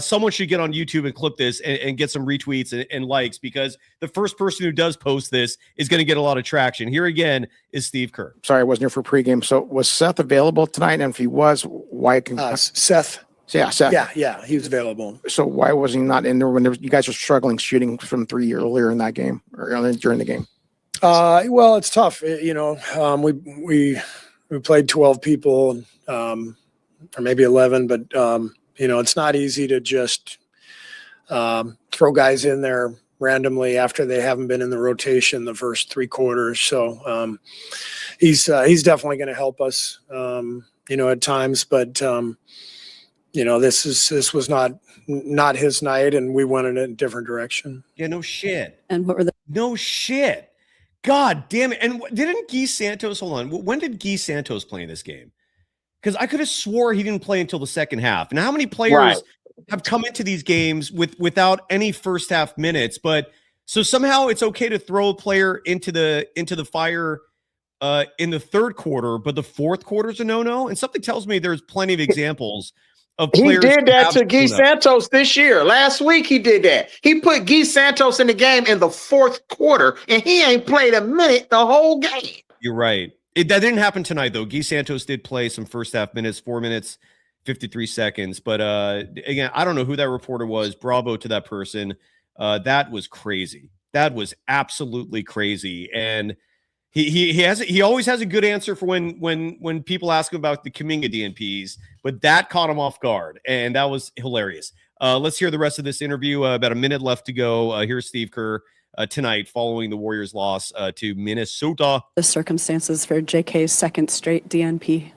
Someone should get on YouTube and clip this and get some retweets and likes because the first person who does post this is going to get a lot of traction. Here again is Steve Kerr. Sorry, I wasn't here for pregame. So was Seth available tonight? And if he was, why can Seth? Yeah, Seth. Yeah, he was available. So why was he not in there when you guys were struggling shooting from three earlier in that game or during the game? Well, it's tough. We played 12 people, or maybe 11, but it's not easy to just throw guys in there randomly after they haven't been in the rotation the first three quarters. So he's definitely going to help us, at times, but this was not his night, and we went in a different direction. Yeah, no shit. And what were the no shit? God damn it! And didn't Guy Santos hold on? When did Guy Santos play in this game? Because I could have swore he didn't play until the second half. And how many players have come into these games without any first half minutes? But so somehow it's okay to throw a player into the fire in the third quarter, but the fourth quarter is a no-no. And something tells me there's plenty of examples of players. He did that to Guy Santos this year. Last week he did that. He put Guy Santos in the game in the fourth quarter, and he ain't played a minute the whole game. You're right. That didn't happen tonight, though. Guy Santos did play some first half minutes, 4 minutes, 53 seconds. But again, I don't know who that reporter was. Bravo to that person. That was crazy. That was absolutely crazy. And he always has a good answer for when people ask him about the Kuminga DNPs, but that caught him off guard, and that was hilarious. Let's hear the rest of this interview. About a minute left to go. Here's Steve Kerr tonight following the Warriors' loss to Minnesota. The circumstances for JK's second straight DNP.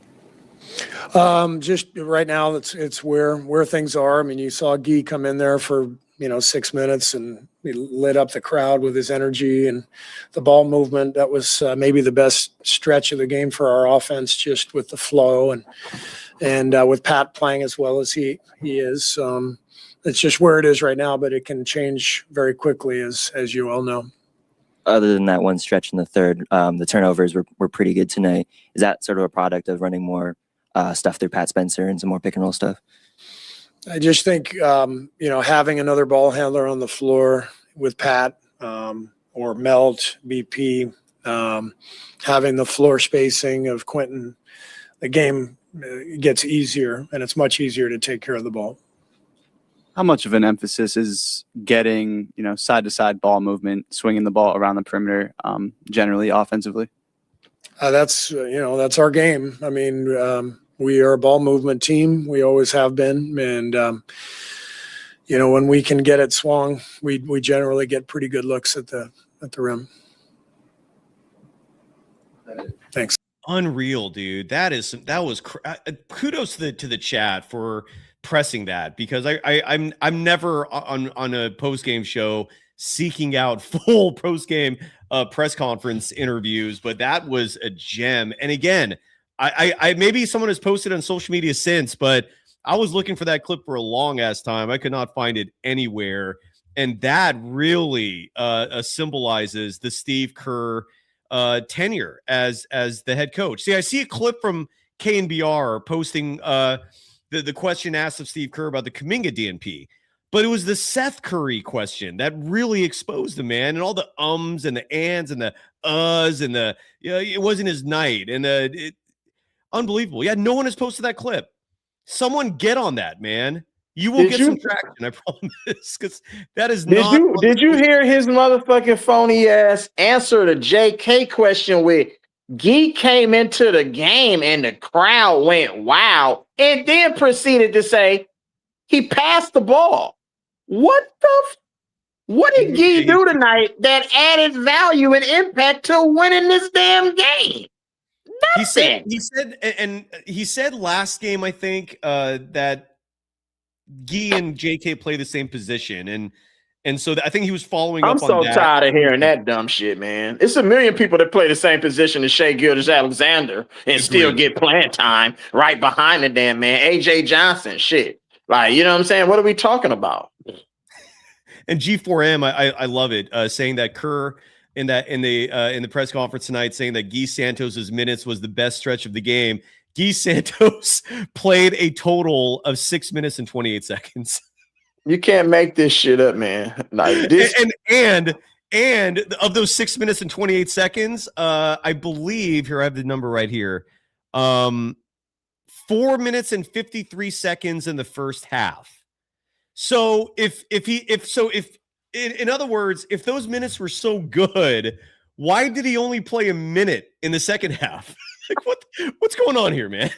Just right now, it's where things are. I mean, you saw Guy come in there for 6 minutes and he lit up the crowd with his energy and the ball movement. That was maybe the best stretch of the game for our offense, just with the flow and with Pat playing as well as he is. It's just where it is right now, but it can change very quickly, as you all know. Other than that one stretch in the third, the turnovers were pretty good tonight. Is that sort of a product of running more stuff through Pat Spencer and some more pick and roll stuff? I just think, having another ball handler on the floor with Pat or Melt, BP, Having the floor spacing of Quentin, the game gets easier, and it's much easier to take care of the ball. How much of an emphasis is getting, side to side ball movement, swinging the ball around the perimeter, generally offensively? That's our game. I mean, we are a ball movement team. We always have been. And, when we can get it swung, we generally get pretty good looks at the rim. Thanks. Unreal, dude. Kudos to the chat for pressing that, because I'm never on a post game show seeking out full post game press conference interviews, but that was a gem. And again, I maybe someone has posted on social media since, but I was looking for that clip for a long ass time. I could not find it anywhere, and that really symbolizes the Steve Kerr tenure as the head coach. See, I see a clip from KNBR posting the question asked of Steve Kerr about the Kuminga DNP, but it was the Seth Curry question that really exposed the man, and all the ums and the ands and the and the it wasn't his night, and unbelievable. Yeah, no one has posted that clip. Someone get on that, man. You will get some traction, I promise, because that is not. Did you hear his motherfucking phony ass answer the JK question with Gee came into the game and the crowd went wow, and then proceeded to say he passed the ball. What did Gee do tonight that added value and impact to winning this damn game? Nothing. He said last game, I think, that Gee and JK play the same position, and so I think he was following up on that. I'm so tired of hearing that dumb shit, man. It's a million people that play the same position as Shai Gilgeous-Alexander and still get playing time right behind the damn man. AJ Johnson, shit. Like, you know what I'm saying? What are we talking about? And G4M, I love it, saying that Kerr in the press conference tonight, saying that Guy Santos's minutes was the best stretch of the game. Guy Santos played a total of 6 minutes and 28 seconds. You can't make this shit up, man. Like this, and of those 6 minutes and 28 seconds, I believe here I have the number right here. 4 minutes and 53 seconds in the first half. So if in other words, if those minutes were so good, why did he only play a minute in the second half? Like what's going on here, man?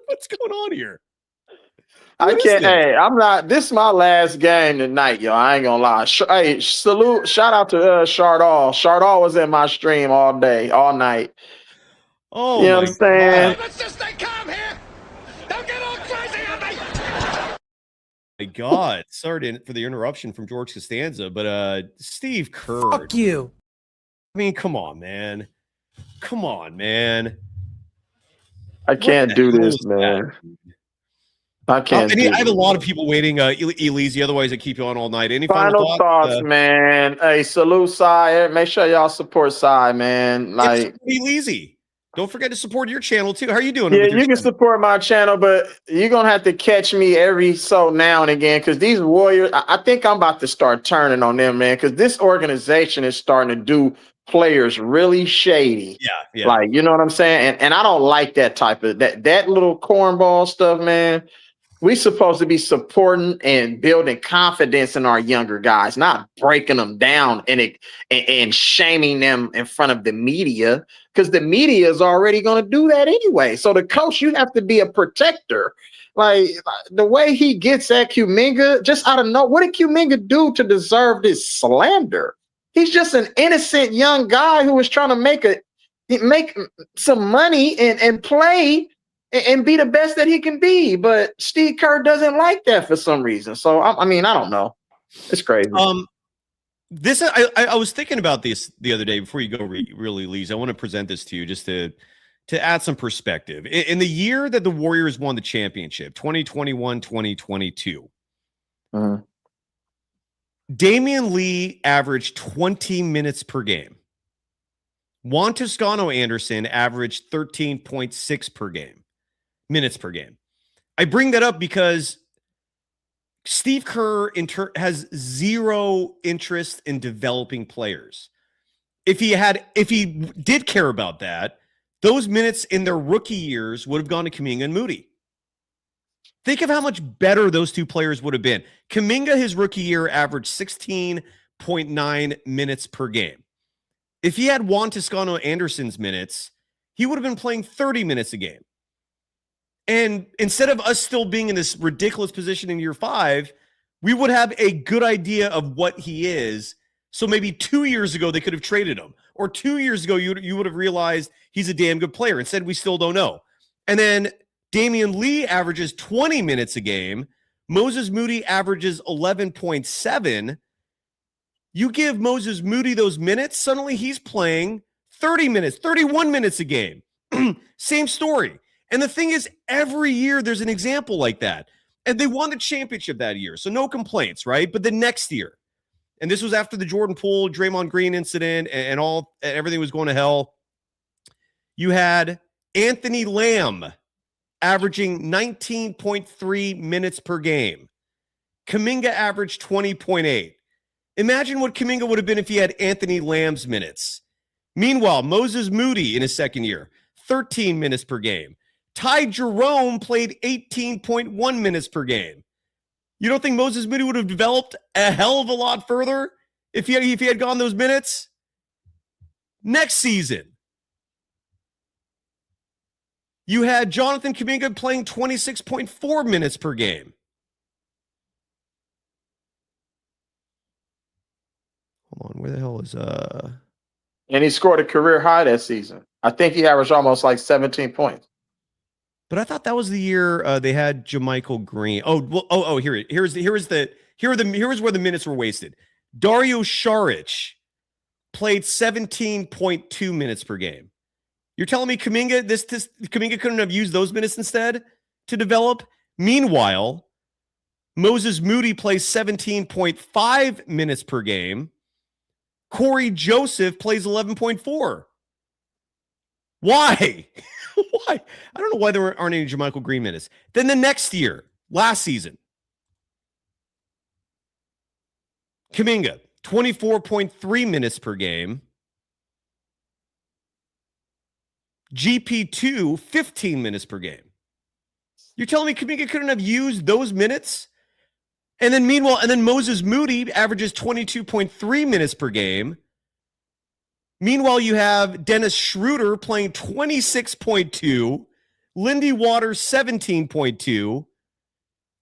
What's going on here? I can't. Hey, I'm not. This is my last game tonight, yo. I ain't gonna lie. Hey, shout out to Shardall. Shardall was in my stream all day, all night. Oh, you know what I'm saying? Let's just stay calm here. Don't get all crazy on me. My God, sorry for the interruption from George Costanza, but Steve Kerr. Fuck you. I mean, come on, man. Come on, man. I can't do this, man. I can't. I have a lot of people waiting, Elise. Otherwise, I keep you on all night. Any final thoughts, man? Hey, salute Cy. Make sure y'all support Cy, man. Like Elise. Don't forget to support your channel too. How are you doing? Yeah, you can support my channel, but you're gonna have to catch me every so now and again, because these Warriors, I think I'm about to start turning on them, man. Because this organization is starting to do players really shady. Yeah. Like, you know what I'm saying? And I don't like that type of that little cornball stuff, man. We supposed to be supporting and building confidence in our younger guys, not breaking them down and shaming them in front of the media, because the media is already going to do that anyway. So the coach, you have to be a protector. Like the way he gets at Kuminga, just out of nowhere. What did Kuminga do to deserve this slander? He's just an innocent young guy who was trying to make some money and play and be the best that he can be. But Steve Kerr doesn't like that for some reason. So, I mean, I don't know. It's crazy. I was thinking about this the other day before you go, really, Lise. I want to present this to you just to add some perspective. In the year that the Warriors won the championship, 2021-2022, Damian Lee averaged 20 minutes per game. Juan Toscano-Anderson averaged 13.6 minutes per game. I bring that up because Steve Kerr has zero interest in developing players. if he did care about that, those minutes in their rookie years would have gone to Kuminga and Moody. Think of how much better those two players would have been. Kuminga, his rookie year, averaged 16.9 minutes per game. If he had Juan Toscano-Anderson's minutes, he would have been playing 30 minutes a game. And instead of us still being in this ridiculous position in year 5, we would have a good idea of what he is. So maybe 2 years ago, they could have traded him. Or 2 years ago, you would have realized he's a damn good player. Instead, we still don't know. And then Damian Lee averages 20 minutes a game. Moses Moody averages 11.7. You give Moses Moody those minutes, suddenly he's playing 30 minutes, 31 minutes a game. Same story. And the thing is, every year there's an example like that. And they won the championship that year, so no complaints, right? But the next year, and this was after the Jordan Poole, Draymond Green incident and everything was going to hell, you had Anthony Lamb averaging 19.3 minutes per game. Kuminga averaged 20.8. Imagine what Kuminga would have been if he had Anthony Lamb's minutes. Meanwhile, Moses Moody in his second year, 13 minutes per game. Ty Jerome played 18.1 minutes per game. You don't think Moses Moody would have developed a hell of a lot further if he had gone those minutes? Next season, you had Jonathan Kuminga playing 26.4 minutes per game. Hold on, where the hell is And he scored a career high that season. I think he averaged almost like 17 points. But I thought that was the year they had JaMychal Green. Here's where the minutes were wasted. Dario Saric played 17.2 minutes per game. You're telling me Kuminga couldn't have used those minutes instead to develop? Meanwhile, Moses Moody plays 17.5 minutes per game. Corey Joseph plays 11.4. Why? Why? I don't know why there aren't any JaMychal Green minutes. Then the next year, last season, Kuminga, 24.3 minutes per game. GP2, 15 minutes per game. You're telling me Kuminga couldn't have used those minutes? And then Moses Moody averages 22.3 minutes per game. Meanwhile, you have Dennis Schroeder playing 26.2, Lindy Waters 17.2.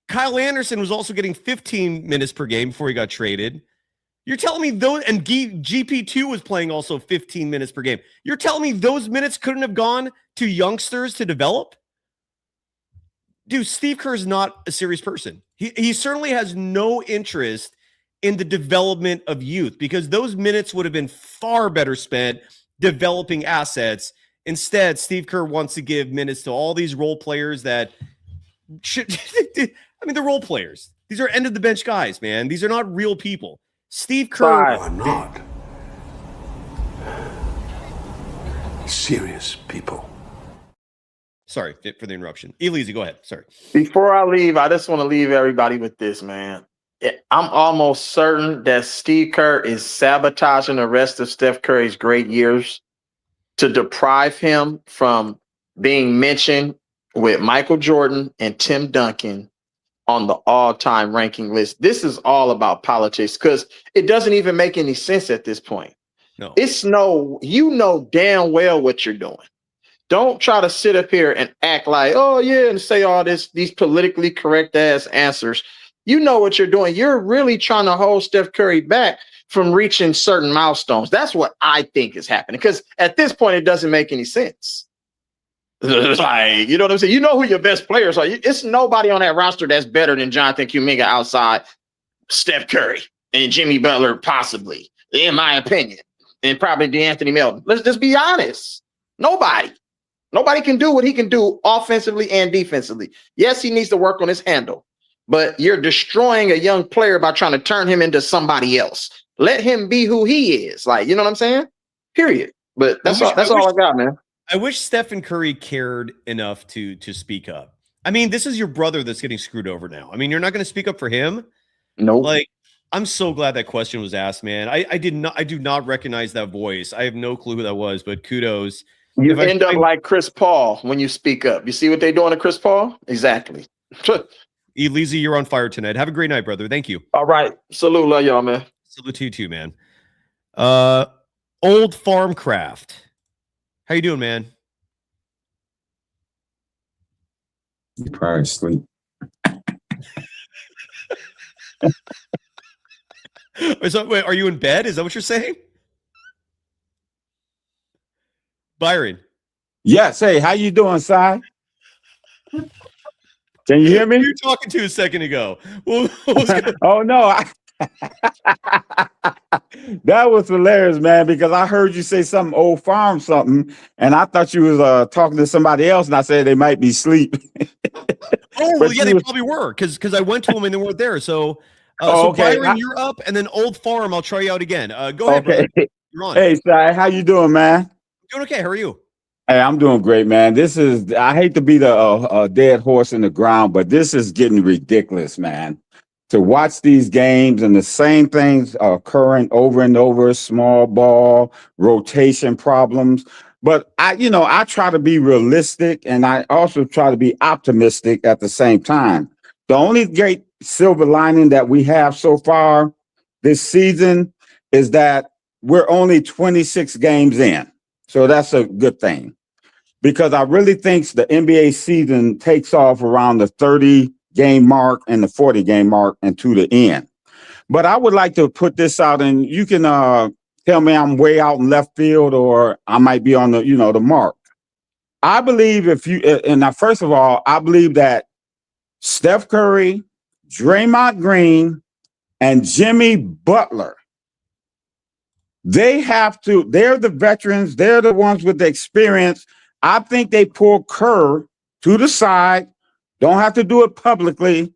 Kyle Anderson was also getting 15 minutes per game before he got traded. You're telling me those, and GP2 was playing also 15 minutes per game. You're telling me those minutes couldn't have gone to youngsters to develop? Dude, Steve Kerr is not a serious person. He certainly has no interest in the development of youth because those minutes would have been far better spent developing assets. Instead, Steve Kerr wants to give minutes to all these role players that should, they're role players. These are end of the bench guys, man. These are not real people. Steve Kerr. I'm not. Serious people. Sorry for the interruption. Elise, go ahead. Sorry. Before I leave, I just want to leave everybody with this, man. I'm almost certain that Steve Kerr is sabotaging the rest of Steph Curry's great years to deprive him from being mentioned with Michael Jordan and Tim Duncan on the all-time ranking list. This is all about politics because it doesn't even make any sense at this point. No. You know damn well what you're doing. Don't try to sit up here and act like, oh yeah, and say all these politically correct ass answers. You know what you're doing. You're really trying to hold Steph Curry back from reaching certain milestones. That's what I think is happening. Because at this point, it doesn't make any sense. Like, you know what I'm saying? You know who your best players are. It's nobody on that roster that's better than Jonathan Kuminga outside Steph Curry and Jimmy Butler, possibly, in my opinion, and probably DeAnthony Melton. Let's just be honest. Nobody can do what he can do offensively and defensively. Yes, he needs to work on his handle, but you're destroying a young player by trying to turn him into somebody else. Let him be who he is. Like, you know what I'm saying? Period. But that's all I got, man. I wish Stephen Curry cared enough to speak up. I mean, this is your brother that's getting screwed over now. I mean, you're not going to speak up for him? No. Like, I'm so glad that question was asked, man. I do not recognize that voice. I have no clue who that was, but kudos. You If I end up find like Chris Paul when you speak up. You see what they're doing to Chris Paul? Exactly. Elise, you're on fire tonight. Have a great night, brother. Thank you. All right. Salute, love y'all, man. Salute to you too, man. Old Farmcraft. How you doing, man? You probably sleep. So, wait, are you in bed? Is that what you're saying? Byron. Yes. Hey, how you doing, Si? Can you hear me? You were talking to a second ago. What was going Oh no. That was hilarious, man, because I heard you say something old farm something, and I thought you was talking to somebody else, and I said they might be asleep. Oh, well, yeah, they probably were because I went to them and they weren't there. So, okay. Byron, you're up, and then Old Farm, I'll try you out again. Go ahead, brother. You're on. Hey, Si, how you doing, man? Doing okay. How are you? Hey, I'm doing great, man. I hate to be the dead horse in the ground, but this is getting ridiculous, man. To watch these games and the same things occurring over and over, small ball, rotation problems. But I try to be realistic, and I also try to be optimistic at the same time. The only great silver lining that we have so far this season is that we're only 26 games in. So that's a good thing, because I really think the NBA season takes off around the 30-game mark and the 40-game mark and to the end. But I would like to put this out, and you can tell me I'm way out in left field or I might be on the mark. I believe first of all, I believe that Steph Curry, Draymond Green, and Jimmy Butler, they're the veterans. They're the ones with the experience. I think they pull Kerr to the side. Don't have to do it publicly.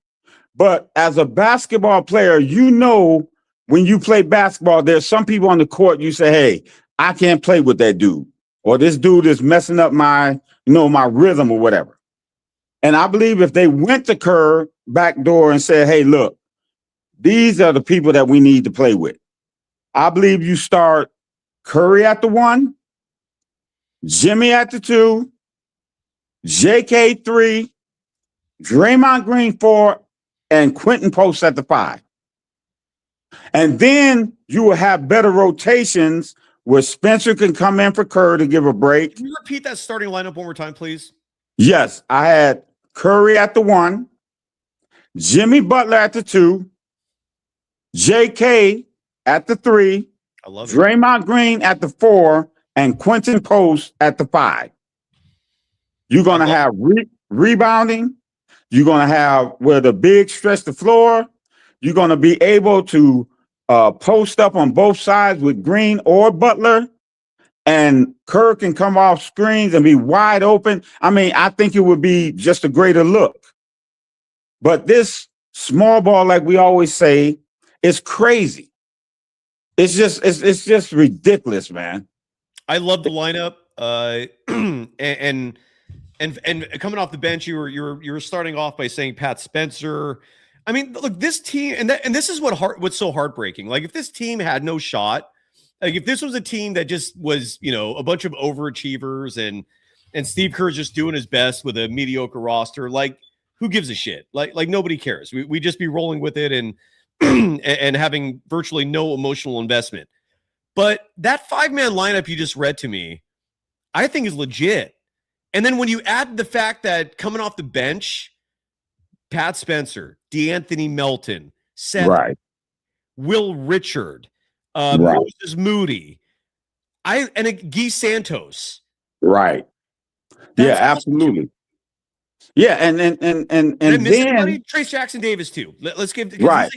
But as a basketball player, when you play basketball, there's some people on the court, you say, hey, I can't play with that dude. Or this dude is messing up my rhythm or whatever. And I believe if they went to Kerr back door and said, hey, look, these are the people that we need to play with. I believe you start Curry at the 1, Jimmy at the 2, JK 3, Draymond Green 4, and Quentin Post at the 5. And then you will have better rotations where Spencer can come in for Kerr to give a break. Can you repeat that starting lineup one more time, please? Yes, I had Curry at the 1, Jimmy Butler at the 2, JK at the 3, I love it. Draymond Green at the 4, and Quentin Post at the 5. You're going to have rebounding. You're going to have where the big stretch the floor. You're going to be able to post up on both sides with Green or Butler, and Kerr can come off screens and be wide open. I mean, I think it would be just a greater look. But this small ball, like we always say, is crazy. It's just ridiculous, man. I love the lineup. And coming off the bench, you were starting off by saying Pat Spencer. I mean, look, this team, and this is what's so heartbreaking. Like, if this team had no shot, like if this was a team that just was, a bunch of overachievers and Steve Kerr's just doing his best with a mediocre roster, like, who gives a shit? Like nobody cares. We just be rolling with it and and having virtually no emotional investment. But that 5-man lineup you just read to me, I think is legit. And then when you add the fact that coming off the bench, Pat Spencer, DeAnthony Melton, Seth, Right. Will Richard, Right. Moses Moody, and Guy Santos. Right. That's Yeah, awesome. absolutely. Yeah, and Did I miss then anybody? Trace Jackson Davis too. Let's give. Right.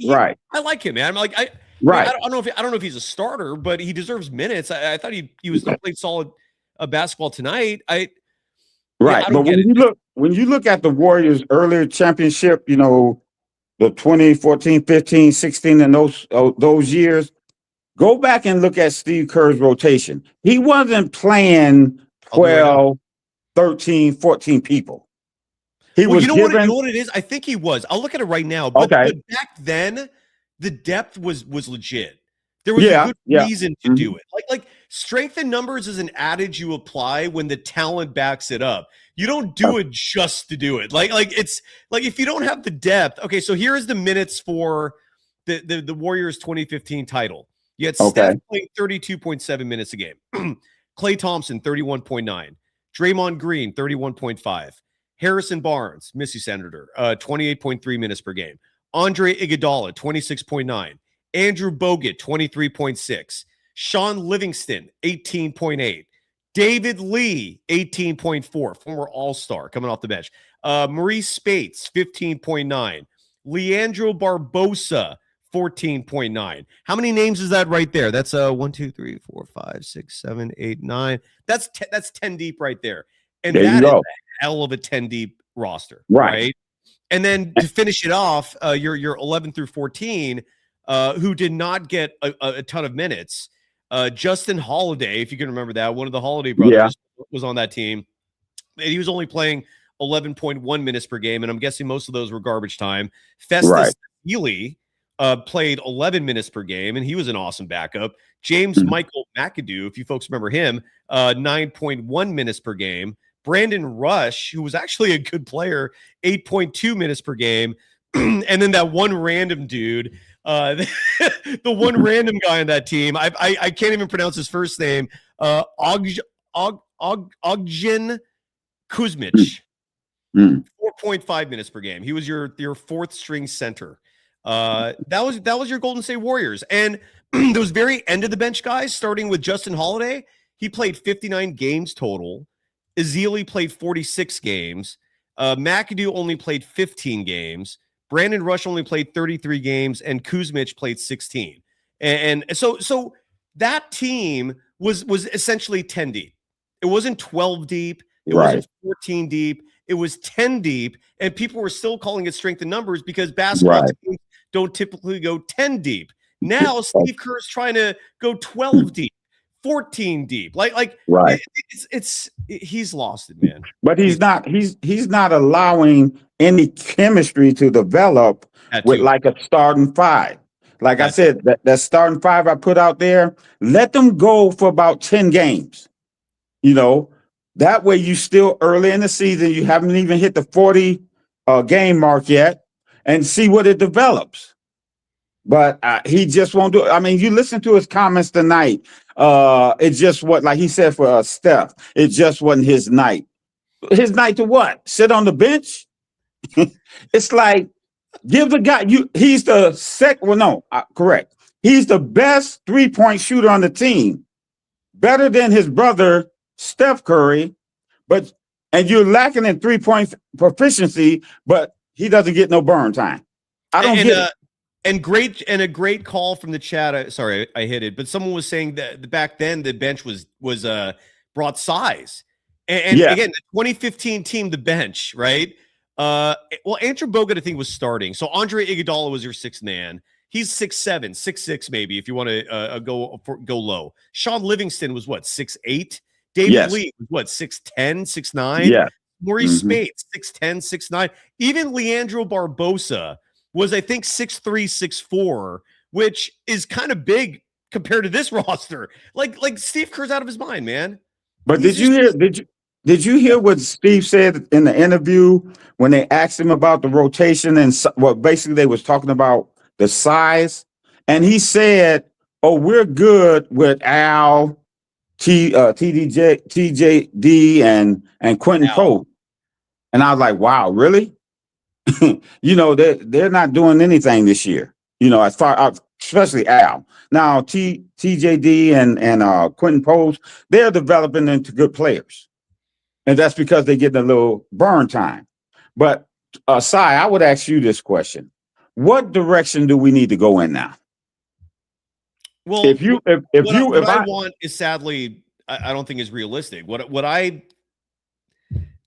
I like him, man. I'm like, I don't know if he's a starter, but he deserves minutes. I thought he played solid basketball tonight. Right. I don't But get when you look at the Warriors' earlier championship, the 2014, 15, 16, and those years, go back and look at Steve Kerr's rotation. He wasn't playing 12, 13, 14 people. You know what it is? I think he was. I'll look at it right now. But back then, the depth was legit. There was a good reason to do it. Like strength in numbers is an adage you apply when the talent backs it up. You don't do it just to do it. Like it's like if you don't have the depth. Okay, so here is the minutes for the Warriors 2015 title. You had Steph playing 32.7 minutes a game. Klay Thompson 31.9. Draymond Green 31.5. Harrison Barnes, Missy Senator, 28.3 minutes per game. Andre Iguodala 26.9. Andrew Bogut, 23.6. Sean Livingston, 18.8. David Lee, 18.4. Former All-Star coming off the bench. Maurice Spates, 15.9. Leandro Barbosa, 14.9. How many names is that right there? That's 1, 2, 3, 4, 5, 6, 7, 8, 9. That's 10 deep right there. And there that you is go. a hell of a 10 deep roster. Right. And then to finish it off, your 11 through 14, who did not get a ton of minutes. Justin Holiday, if you can remember that, one of the Holiday brothers was on that team. And he was only playing 11.1 minutes per game, and I'm guessing most of those were garbage time. Festus Healy played 11 minutes per game, and he was an awesome backup. James Michael McAdoo, if you folks remember him, 9.1 minutes per game. Brandon Rush, who was actually a good player, 8.2 minutes per game. And then that one random dude, the one random guy on that team, I can't even pronounce his first name, Ogjen Kuzmic, 4.5 minutes per game. He was your fourth string center. That was your Golden State Warriors. And those very end of the bench guys, starting with Justin Holiday, he played 59 games total. Ezeli played 46 games. McAdoo only played 15 games. Brandon Rush only played 33 games, and Kuzmic played 16. And so that team was essentially 10 deep. It wasn't 12 deep. It wasn't 14 deep. It was 10 deep, and people were still calling it strength in numbers because basketball teams don't typically go 10 deep. Now Steve Kerr is trying to go 12 deep, 14 deep. He's lost it, man. But he's not allowing any chemistry to develop with like a starting five. Like I said, that starting five I put out there, let them go for about 10 games. You know, that way you still early in the season, you haven't even hit the 40 game mark yet, and see what it develops. But he just won't do it. I mean, you listen to his comments tonight. It just what, like he said for Steph, it just wasn't his night. His night to what? Sit on the bench? It's like, give the guy, he's the correct. He's the best 3-point shooter on the team. Better than his brother, Steph Curry, and you're lacking in 3-point proficiency, but he doesn't get no burn time. I don't get it. And a great call from the chat. Sorry, I hit it, but someone was saying that back then the bench was brought size. And again, the 2015 team, the bench, right? Well, Andrew Bogut, I think, was starting. So Andre Iguodala was your sixth man. He's 6'7", 6'6", maybe, if you want to go low. Sean Livingston was what, 6'8"? David Lee was what, 6'10", 6'9"? Yeah. Maurice Spates, 6'10", 6'9". Even Leandro Barbosa was, I think, 6'3", 6'4", which is kind of big compared to this roster. Like Steve Kerr's out of his mind, man. But did you hear what Steve said in the interview when they asked him about the rotation and what basically they was talking about the size? And he said, "Oh, we're good with Al, TJD, and Quentin Pope." And I was like, "Wow, really?" You know, they're not doing anything this year. You know, as far especially Al. Now TJD and Quentin Pope, they're developing into good players. And that's because they get a little burn time. But Sai, I would ask you this question. What direction do we need to go in now? Well, what I want is, sadly, I don't think is realistic.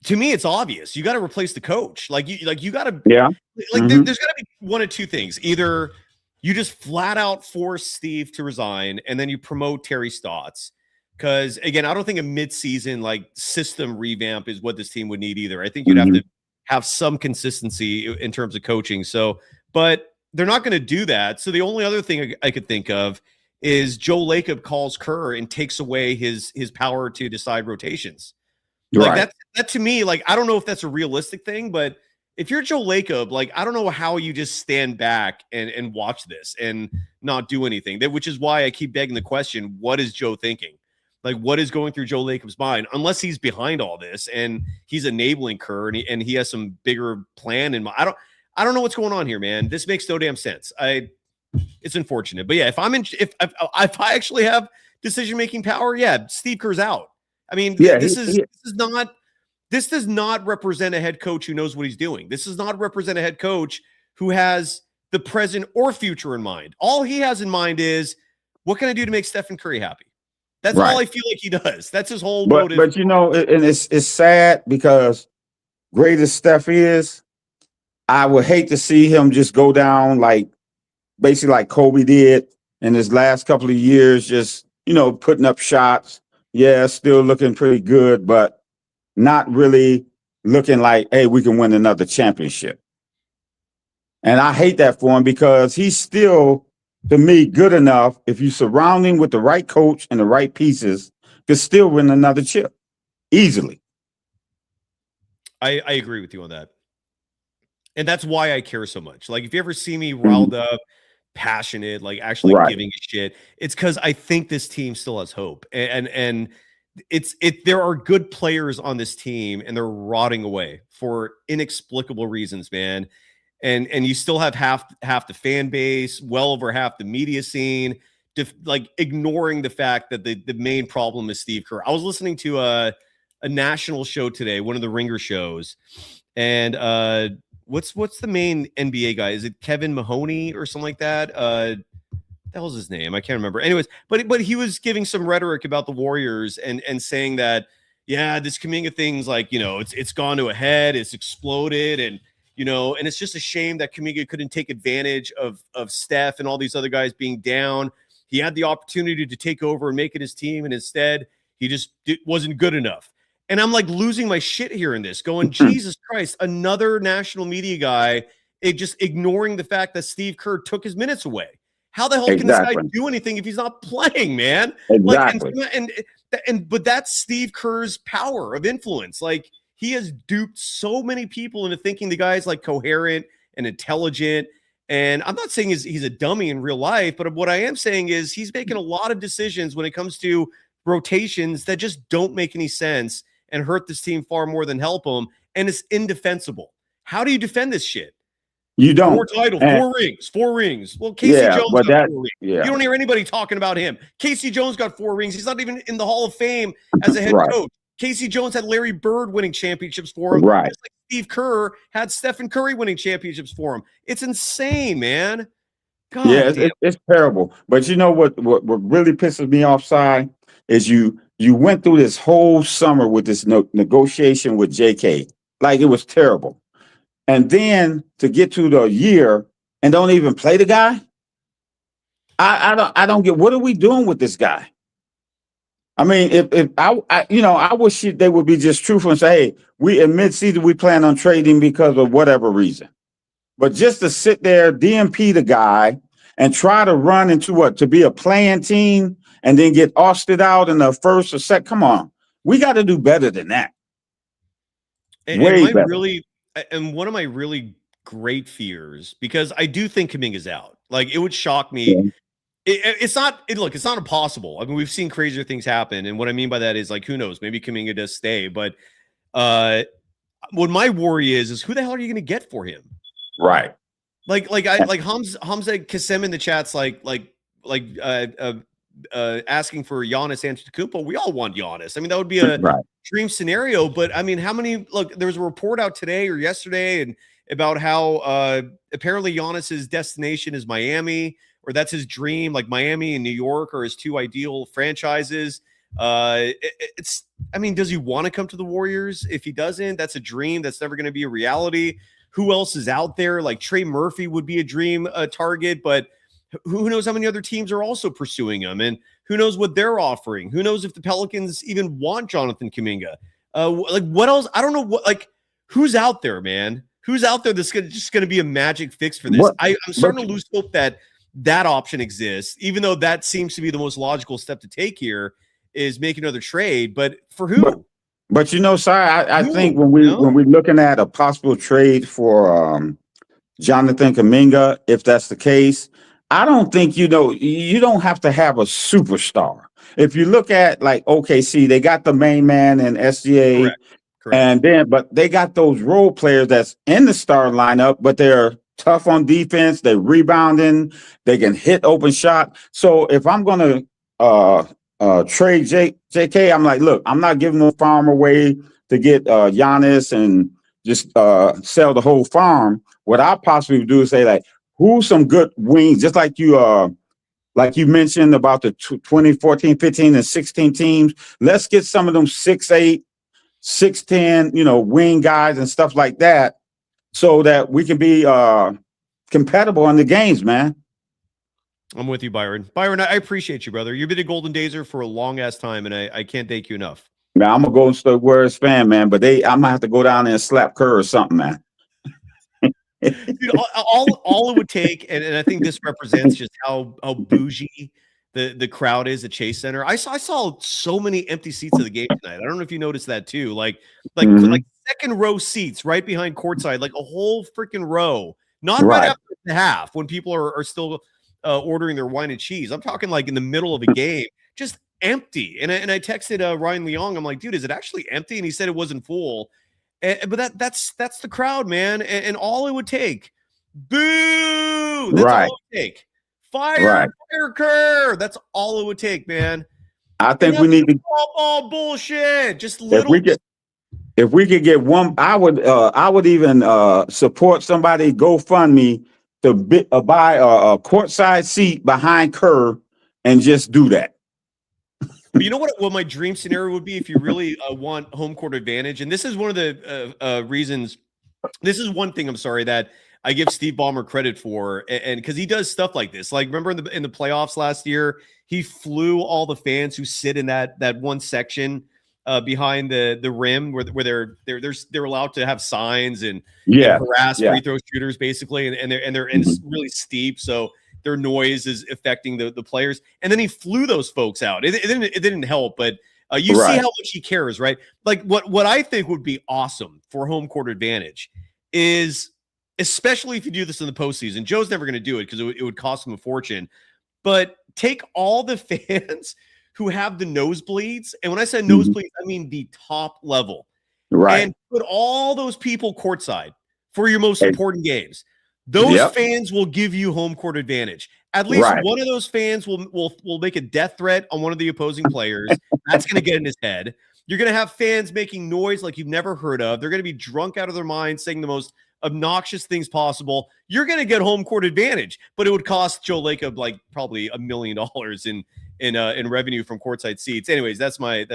To me, it's obvious. You got to replace the coach. You got to, there's got to be one of two things. Either you just flat out force Steve to resign, and then you promote Terry Stotts. Because again, I don't think a midseason system revamp is what this team would need either. I think you'd have to have some consistency in terms of coaching. So, but they're not going to do that. So the only other thing I could think of is Joe Lacob calls Kerr and takes away his power to decide rotations. Like Right. that to me, like, I don't know if that's a realistic thing, but if you're Joe Lacob, like, I don't know how you just stand back and watch this and not do anything. Which is why I keep begging the question, what is Joe thinking? Like, what is going through Joe Lacob's mind? Unless he's behind all this and he's enabling Kerr and he has some bigger plan in mind. I don't know what's going on here, man. This makes no damn sense. It's unfortunate. But yeah, if I actually have decision-making power, yeah, Steve Kerr's out. I mean, this does not represent a head coach who knows what he's doing. This does not represent a head coach who has the present or future in mind. All he has in mind is, what can I do to make Stephen Curry happy? That's all I feel like he does. That's his whole motive. But you know, and it's sad because great as Steph is, I would hate to see him just go down basically like Kobe did in his last couple of years, just, putting up shots. Yeah, still looking pretty good, but not really looking like, hey, we can win another championship. And I hate that for him because he's still, to me, good enough. If you surround him with the right coach and the right pieces, could still win another chip easily. I agree with you on that. And that's why I care so much. Like, if you ever see me riled up, passionate, like actually giving a shit, it's because I think this team still has hope. And there are good players on this team and they're rotting away for inexplicable reasons, man. And you still have half the fan base, well over half the media scene, ignoring the fact that the main problem is Steve Kerr. I was listening to a national show today, one of the Ringer shows, and what's the main NBA guy? Is it Kevin Mahoney or something like that? The hell's his name? I can't remember. Anyways, but he was giving some rhetoric about the Warriors and saying that, yeah, this Kuminga thing's like, it's gone to a head, it's exploded, and it's just a shame that Kuminga couldn't take advantage of Steph and all these other guys being down. He had the opportunity to take over and make it his team, and instead he just wasn't good enough. And I'm like losing my shit here in this, going, Jesus Christ, another national media guy just ignoring the fact that Steve Kerr took his minutes away. How the hell can this guy do anything if he's not playing, man? Exactly. But that's Steve Kerr's power of influence. Like, he has duped so many people into thinking the guy's like coherent and intelligent. And I'm not saying he's a dummy in real life, but what I am saying is he's making a lot of decisions when it comes to rotations that just don't make any sense and hurt this team far more than help them. And it's indefensible. How do you defend this shit? You don't. 4 rings. Well, Casey Jones got 4 rings. Yeah. You don't hear anybody talking about him. Casey Jones got 4 rings. He's not even in the Hall of Fame as a head coach. Casey Jones had Larry Bird winning championships for him. Right. Just like Steve Kerr had Stephen Curry winning championships for him. It's insane, man. God, yeah, it's terrible. But you know what really pisses me off, Si, is you went through this whole summer with this negotiation with JK. Like, it was terrible. And then to get to the year and don't even play the guy? I don't get, what are we doing with this guy? I mean, if I wish they would be just truthful and say, hey, we in mid-season we plan on trading because of whatever reason. But just to sit there, DMP the guy, and try to run into to be a playing team and then get ousted out in the first or second, come on, we got to do better than that. Way better. And one of my really great fears, because I do think Kuminga's out. Like, it would shock me. Yeah. It's not impossible. I mean, we've seen crazier things happen. And what I mean by that is, like, who knows? Maybe Kuminga does stay. But what my worry is who the hell are you going to get for him? Right. Like Hamza Kassem in the chat's asking for Giannis Antetokounmpo. We all want Giannis. I mean, that would be a dream scenario. But I mean, there was a report out today or yesterday and about how apparently Giannis's destination is Miami, or that's his dream. Like, Miami and New York are his two ideal franchises. Does he want to come to the Warriors? If he doesn't, that's a dream. That's never going to be a reality. Who else is out there? Like, Trey Murphy would be a dream target, but who knows how many other teams are also pursuing him, and who knows what they're offering? Who knows if the Pelicans even want Jonathan Kuminga? What else? I don't know who's out there, man. Who's out there that's just going to be a magic fix for this? I'm starting to lose hope that option exists, even though that seems to be the most logical step to take here is make another trade. But for who? But Si, I think when we're looking at a possible trade for Jonathan Kuminga, if that's the case, I don't think you don't have to have a superstar. If you look at like OKC, they got the main man in SGA. Correct. But they got those role players that's in the star lineup, but they're tough on defense. They're rebounding. They can hit open shot. So if I'm going to trade JK, I'm like, look, I'm not giving no farm away to get Giannis and just sell the whole farm. What I possibly do is say, like, who's some good wings, just like you mentioned about the 2014, 15, and 16 teams. Let's get some of them 6'8", 6'10", wing guys and stuff like that, so that we can be compatible in the games, man. I'm with you, Byron. Byron, I appreciate you, brother. You've been a Golden Dazer for a long ass time, and I can't thank you enough. Man, I'm a Golden State Warriors fan, man, but I'm gonna have to go down there and slap Kerr or something, man. Dude, all it would take, and I think this represents just how bougie the crowd is at Chase Center. I saw so many empty seats of the game tonight. I don't know if you noticed that too. Like second row seats right behind courtside, like a whole freaking row. Not right after the half when people are still ordering their wine and cheese. I'm talking like in the middle of a game, just empty. And I texted Ryan Leong. I'm like, dude, is it actually empty? And he said it wasn't full. But that's the crowd, man. And all it would take, boo. That's all it would take. Fire Kerr. That's all it would take, man. I think we need to all bullshit. Just little. If we could get one, I would even support somebody GoFundMe to buy a courtside seat behind Kerr and just do that. But you know what my dream scenario would be if you really want home court advantage, and this is one of the reasons. This is one thing, I'm sorry, that I give Steve Ballmer credit for, and because he does stuff like this. Like, remember in the playoffs last year, he flew all the fans who sit in that one section behind the rim where they're allowed to have signs and harass free throw shooters basically, and it's really steep, so their noise is affecting the players. And then he flew those folks out. It didn't help, but you see how much he cares, right? Like what I think would be awesome for home court advantage is, especially if you do this in the postseason. Joe's never going to do it because it would cost him a fortune. But take all the fans who have the nosebleeds, and when I say nosebleeds, I mean the top level, and put all those people courtside for your most important games. Those fans will give you home court advantage. At least one of those fans will make a death threat on one of the opposing players. That's going to get in his head. You're going to have fans making noise like you've never heard of. They're going to be drunk out of their minds, saying the most obnoxious things possible. You're going to get home court advantage, but it would cost Joe Lacob like probably $1 million in revenue from courtside seats. Anyways, that's my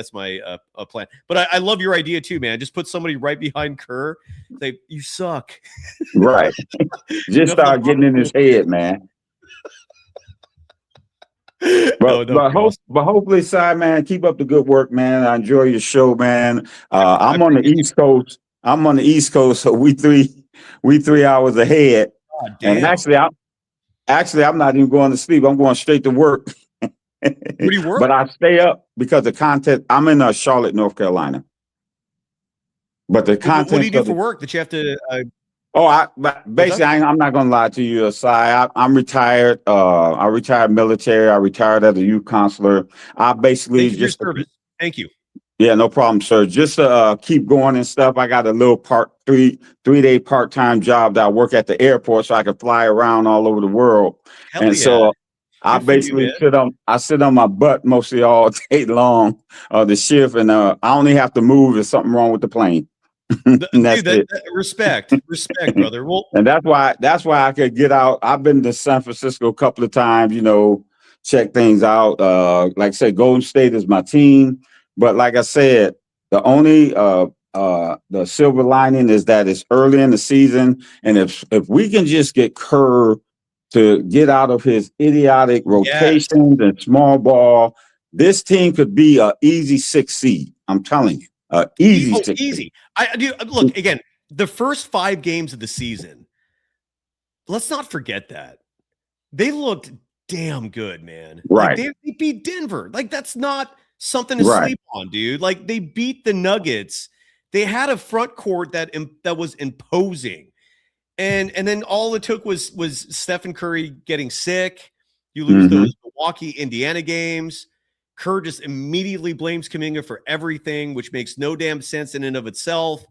plan. But I love your idea too, man. Just put somebody right behind Kerr. Say, you suck. Right. Just start getting in his head, man. But hopefully, Si, man, keep up the good work, man. I enjoy your show, man. I'm on the East Coast. So we 3 hours ahead. And actually, I'm not even going to sleep. I'm going straight to work. Where do you work? But I stay up because the content. I'm in Charlotte, North Carolina. But the content. What do you do for work that you have to? Basically, I'm not going to lie to you, Si. I'm retired. I retired military. I retired as a youth counselor. I basically just service. Thank you. Yeah, no problem, sir. Just to keep going and stuff. I got a little three-day part-time job that I work at the airport, so I can fly around all over the world. So I basically sit on my butt mostly all day long, the shift, and I only have to move if something wrong with the plane. Respect, brother. Well, and that's why I could get out. I've been to San Francisco a couple of times, check things out. Like I said, Golden State is my team. But like I said, the only the silver lining is that it's early in the season, and if we can just get Kerr to get out of his idiotic rotations and small ball, this team could be an easy 6 seed. I'm telling you, easy. Easy. I do. Look again. the first 5 games of the season, let's not forget that. They looked damn good, man. Right. Like they beat Denver. Like that's not something to Right. sleep on, dude. Like they beat the Nuggets. They had a front court that was imposing. And then all it took was Stephen Curry getting sick. You lose those Milwaukee, Indiana games. Kerr just immediately blames Kuminga for everything, which makes no damn sense in and of itself.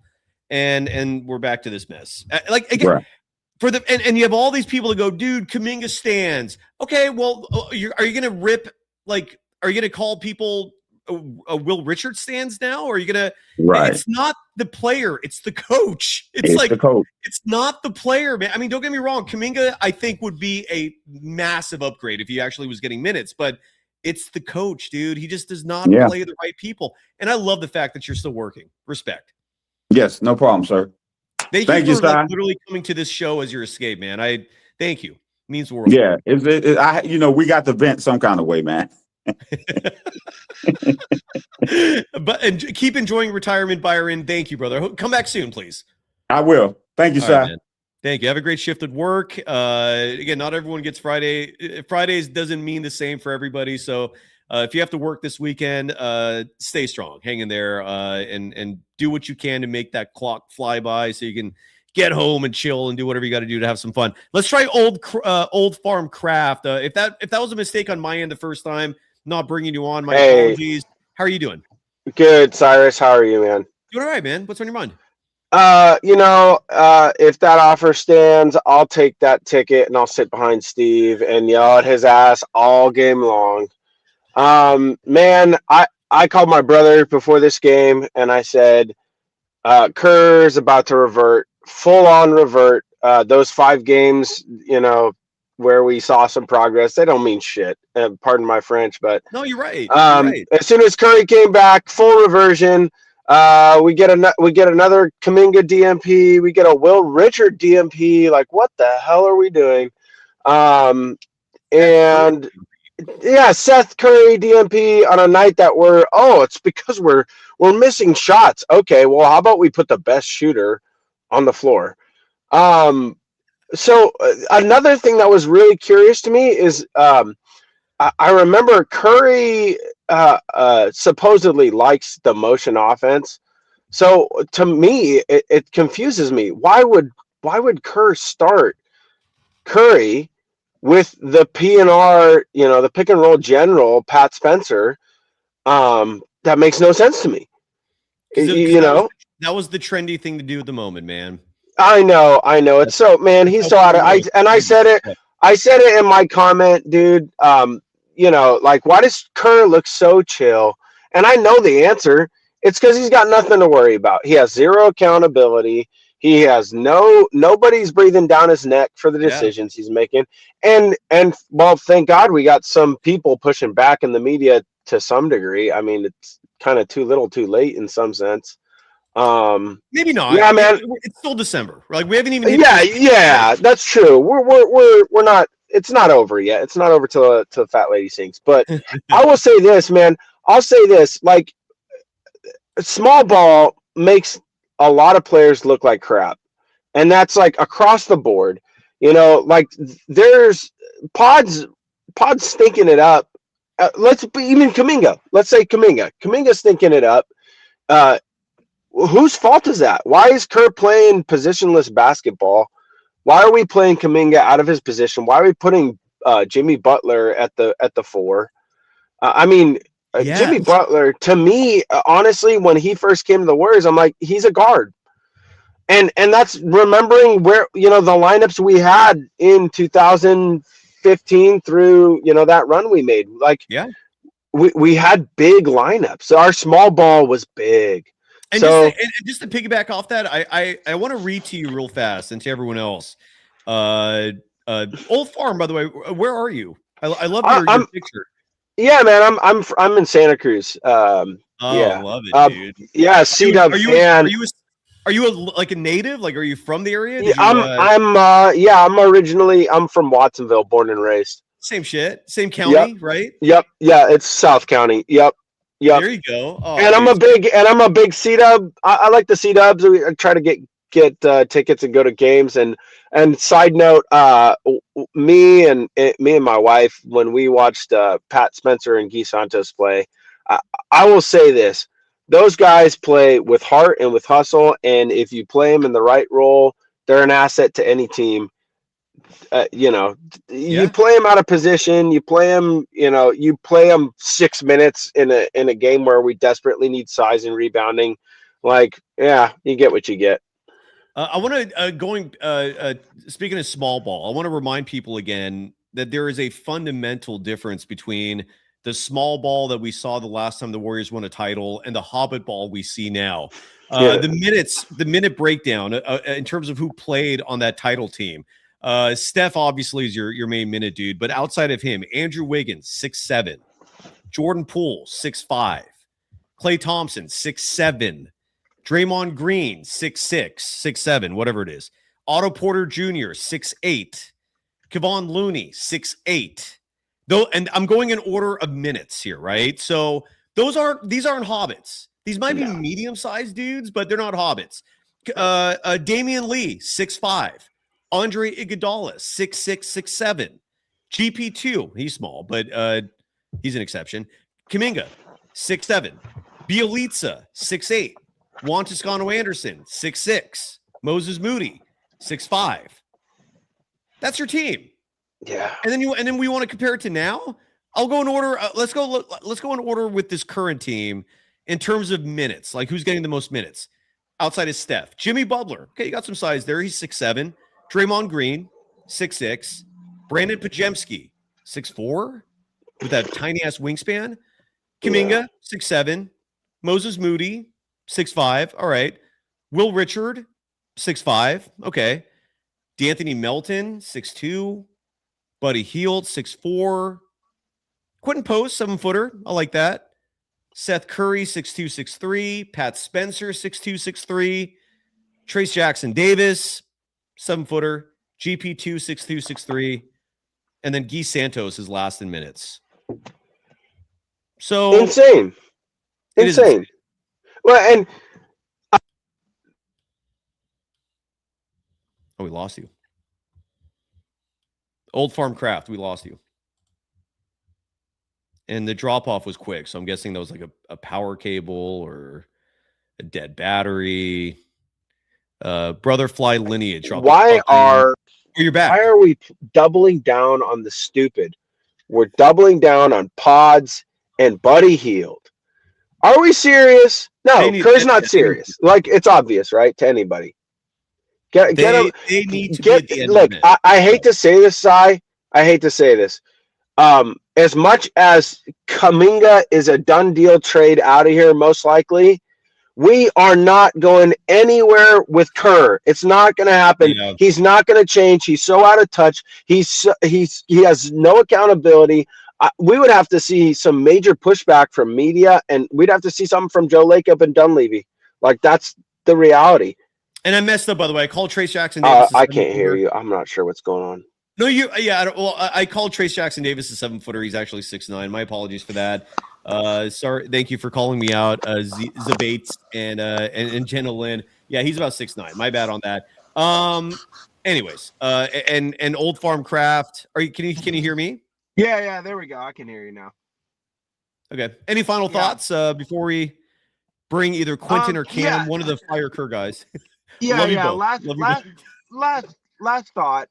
And we're back to this mess. Like again, Right. and you have all these people that go, dude, Kuminga stands. Okay, well, are you going to rip? Like, are you going to call people Will Richard stands now? Or are you going to? Right. It's not the player; it's the coach. It's like the coach. it's not the player, man. I mean, don't get me wrong. Kuminga, I think, would be a massive upgrade if he actually was getting minutes, but it's the coach, dude. He just does not play the right people. And I love the fact that you're still working. Respect. Yes, no problem, sir. Thank you for Stein. literally coming to this show as your escape, man. I thank you. It means the world. Yeah, we got to vent some kind of way, man. And keep enjoying retirement, Byron. Thank you, brother. Come back soon, please. I will. Thank you, All sir. right, man. Thank you. Have a great shift at work. Again, not everyone gets Friday. Fridays doesn't mean the same for everybody. So if you have to work this weekend, stay strong, hang in there, and do what you can to make that clock fly by so you can get home and chill and do whatever you got to do to have some fun. Let's try Old Farm Craft. If that was a mistake on my end the first time, not bringing you on, my apologies. How are you doing? Good, Cyrus. How are you, man? Doing all right, man. What's on your mind? If that offer stands, I'll take that ticket and I'll sit behind Steve and yell at his ass all game long. Man, I called my brother before this game and I said, Kerr's about to revert, full on revert. Those 5 games, where we saw some progress, they don't mean shit. Pardon my French, but no, you're right. As soon as Curry came back, full reversion. We get another Kuminga DMP. We get a Will Richard DMP. Like, what the hell are we doing? And yeah, Seth Curry DMP on a night that it's because we're missing shots. Okay, well, how about we put the best shooter on the floor? So another thing that was really curious to me is I remember Curry supposedly likes the motion offense. So to me, it confuses me. Why would Kerr start Curry with the PNR, the pick and roll general, Pat Spencer? That makes no sense to me. That was the trendy thing to do at the moment, man. I know. It's so, man, he's so out of, I said it in my comment, dude. Like, why does Kerr look so chill? And I know the answer. It's because he's got nothing to worry about. He has zero accountability. He has nobody's breathing down his neck for the decisions he's making. And well, thank God we got some people pushing back in the media to some degree. I mean, it's kind of too little too late in some sense. Maybe not. Yeah, man. It's still December. Like, we haven't even. Yeah, that's true. We're not. It's not over yet. It's not over till the fat lady sings. But I will say this, man. I'll say this. Like, small ball makes a lot of players look like crap, and that's like across the board. Like there's pods stinking it up. Even Kuminga. Let's say Kuminga's stinking it up. Whose fault is that? Why is Kerr playing positionless basketball? Why are we playing Kuminga out of his position? Why are we putting Jimmy Butler at the 4? Jimmy Butler, to me, honestly, when he first came to the Warriors, I'm like, he's a guard. And that's remembering where, the lineups we had in 2015 through, that run we made. Like, we had big lineups. So our small ball was big. And so just to piggyback off that, I want to read to you real fast and to everyone else. Old Farm, by the way, where are you? I love your picture. Yeah, man, I'm in Santa Cruz. Love it, dude. Yeah, C-Dub fan. Are you like a native? Like, are you from the area? I'm originally from Watsonville, born and raised. Same shit, same county, right? Yep, yeah, it's South County. Yep. There you go. Oh, and I'm a big C-Dub. I like the C-Dubs. I try to get get tickets and go to games. And side note, me and my wife, when we watched Pat Spencer and Guy Santos play, I will say this: those guys play with heart and with hustle, and if you play them in the right role, they're an asset to any team. You play them out of position, you play them, you play them 6 minutes in a game where we desperately need size and rebounding. Like, yeah, you get what you get. I want to speaking of small ball, I want to remind people again that there is a fundamental difference between the small ball that we saw the last time the Warriors won a title and the Hobbit ball we see now. The minute breakdown in terms of who played on that title team. Steph obviously is your main minute dude, but outside of him, Andrew Wiggins 6'7", Jordan Poole 6'5", Klay Thompson 6'7", Draymond Green 6'6", 6'7", whatever it is, Otto Porter Jr. 6'8", Kevon Looney 6'8". Though, and I'm going in order of minutes here, right? So these aren't hobbits. These might be medium-sized dudes, but they're not hobbits. Damian Lee 6'5". Andre Iguodala, 6'6", 6'7". GP2, he's small, but he's an exception. Kuminga, 6'7". Bielitsa, 6'8". Juan Toscano Anderson, 6'6". Moses Moody, 6'5". That's your team. Yeah. And then we want to compare it to now. I'll go in order. Let's go in order with this current team in terms of minutes. Like who's getting the most minutes outside of Steph? Jimmy Butler. Okay, you got some size there. He's 6'7". Draymond Green, 6'6". Brandon Pajemski, 6'4", with that tiny-ass wingspan. Kuminga, 6'7". Moses Moody, 6'5". All right. Will Richard, 6'5". Okay. D'Anthony Melton, 6'2". Buddy Hield, 6'4". Quentin Post, 7-footer. I like that. Seth Curry, 6'2", 6'3". Pat Spencer, 6'2", 6'3". Trace Jackson Davis, 7-footer. GP2, 6'2", 6'3". And then Guy Santos is last in minutes. So insane. Well, and we lost you. Old Farm Craft, we lost you. And the drop-off was quick, so I'm guessing that was like a power cable or a dead battery. Brother Fly Lineage. Why are you're back? Why are we doubling down on the stupid? We're doubling down on Pods and Buddy Hield. Are we serious? No, Kerr's not serious. Like, it's obvious, right, to anybody. They need to be at the end of the minute. I hate to say this, Cy. I hate to say this. As much as Kuminga is a done deal trade out of here, most likely, we are not going anywhere with Kerr. It's not going to happen. Yeah. He's not going to change. He's so out of touch. He has no accountability. We would have to see some major pushback from media, and we'd have to see something from Joe Lacob and Dunleavy. Like, that's the reality. And I messed up, by the way. I called Trace Jackson Davis. I can't hear you. I'm not sure what's going on. No, I called Trace Jackson Davis a 7-footer. He's actually 6'9". My apologies for that. Sorry. Thank you for calling me out, Zabates and Jenna Lynn. Yeah, he's about 6'9". My bad on that. Anyways, and Old Farm Craft. Can you hear me? Yeah, there we go. I can hear you now. Okay. Any final thoughts before we bring either Quentin or Cam, one of the Fire Kerr guys? Last thought.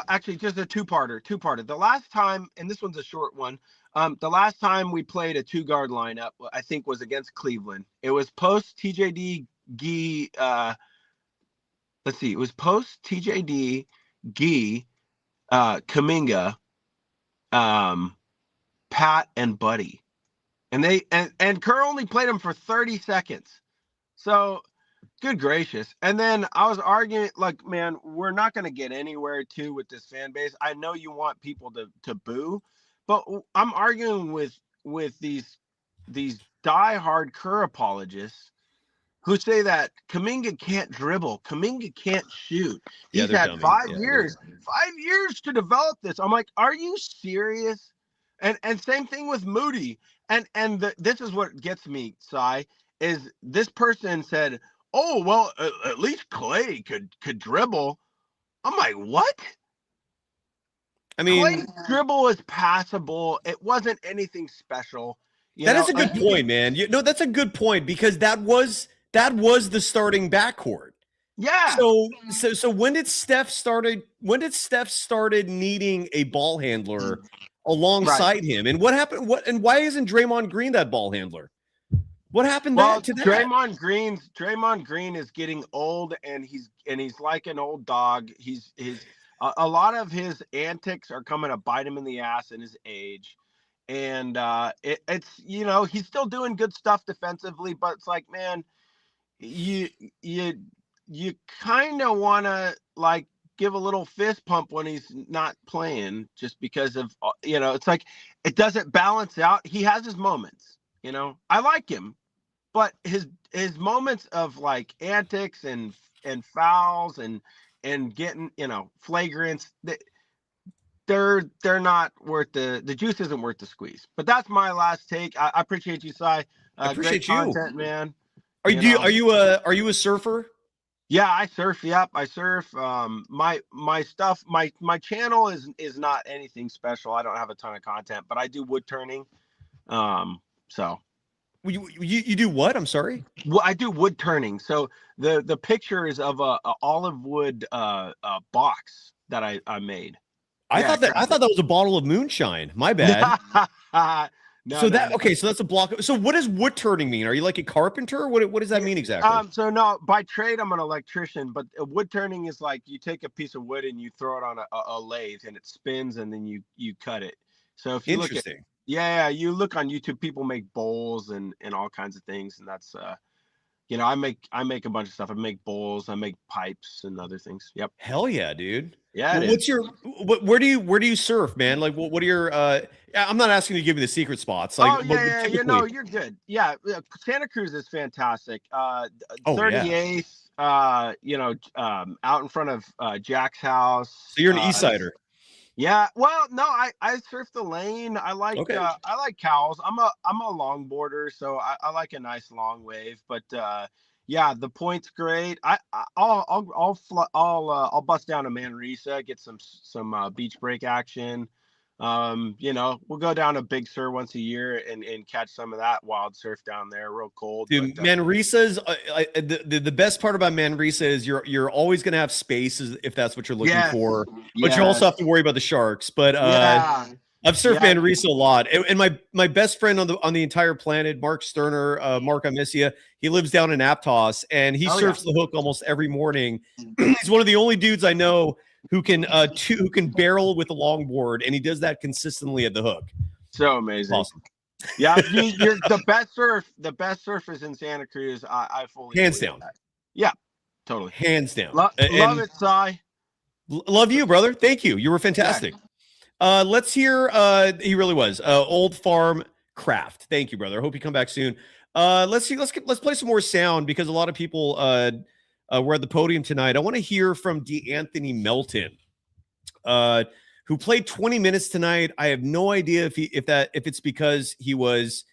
Actually, just a two-parter. The last time, and this one's a short one. The last time we played a 2-guard lineup, I think, was against Cleveland. It was post TJD Gee. Let's see. It was post TJD Gee, Kuminga, Pat, and Buddy, and Kerr only played him for 30 seconds. So. Good gracious. And then I was arguing, like, man, we're not going to get anywhere, too, with this fan base. I know you want people to boo, but I'm arguing with these diehard Kerr apologists who say that Kuminga can't dribble, Kuminga can't shoot. He's had 5 years to develop this. I'm like, are you serious? And same thing with Moody. And this is what gets me, Cy, is this person said, oh well, at least Clay could dribble. I'm like, what? I mean, Clay's dribble is passable. It wasn't anything special. That is a good point, man. No, that's a good point because that was the starting backcourt. Yeah. So when did Steph started needing a ball handler alongside him? And what happened? Why isn't Draymond Green that ball handler? What happened to that? Draymond Green is getting old, and he's like an old dog. A lot of his antics are coming to bite him in the ass in his age. And it's he's still doing good stuff defensively, but it's like, man, you kind of want to like give a little fist pump when he's not playing, just because of it's like it doesn't balance out. He has his moments, I like him, but his moments of like antics and fouls and getting flagrants, they're not worth the juice isn't worth the squeeze. But that's my last take. I appreciate you, Cy. I appreciate great content, man. Are you a surfer? Yeah, I surf. Yep, I surf. My stuff, my channel is not anything special. I don't have a ton of content, but I do wood turning. So you do what? I'm sorry. Well, I do wood turning. So the picture is of a olive wood box that I made. I thought that was a bottle of moonshine. My bad. So that's a block. So what does wood turning mean? Are you like a carpenter? What does that mean exactly? So no, by trade I'm an electrician, but wood turning is like you take a piece of wood and you throw it on a lathe and it spins and then you cut it. So if you look at you look on YouTube, people make bowls and all kinds of things, and that's I make a bunch of stuff. I make bowls, I make pipes and other things. Yep. Hell yeah, dude. Yeah. Well, where do you surf, man? Like what are your I'm not asking you to give me the secret spots. Like you're good. Yeah, Santa Cruz is fantastic. 38th, out in front of Jack's house. So you're an East Sider. Yeah, well, no, I surf the lane. I like cows. I'm a longboarder, so I like a nice long wave. But yeah, the point's great. I'll bust down to Manresa, get some beach break action. We'll go down to Big Sur once a year and catch some of that wild surf down there, real cold. Dude, Manresa's the best part about Manresa is you're always gonna have spaces if that's what you're looking for, but you also have to worry about the sharks. But I've surfed Manresa a lot, and my best friend on the entire planet, Mark Sterner, Mark, I miss you. He lives down in Aptos, and he surfs the hook almost every morning. He's one of the only dudes I know who can barrel with a longboard, and he does that consistently at the hook. So amazing. Awesome. Yeah, you're the best surfers in Santa Cruz. I fully hands down. That. Yeah, totally. Hands down. Love it, Cy. Love you, brother. Thank you. You were fantastic. Let's hear he really was Old Farm Craft. Thank you, brother. I hope you come back soon. Let's play some more sound because a lot of people were at the podium tonight. I want to hear from D'Anthony Melton, who played 20 minutes tonight. I have no idea if it's because he was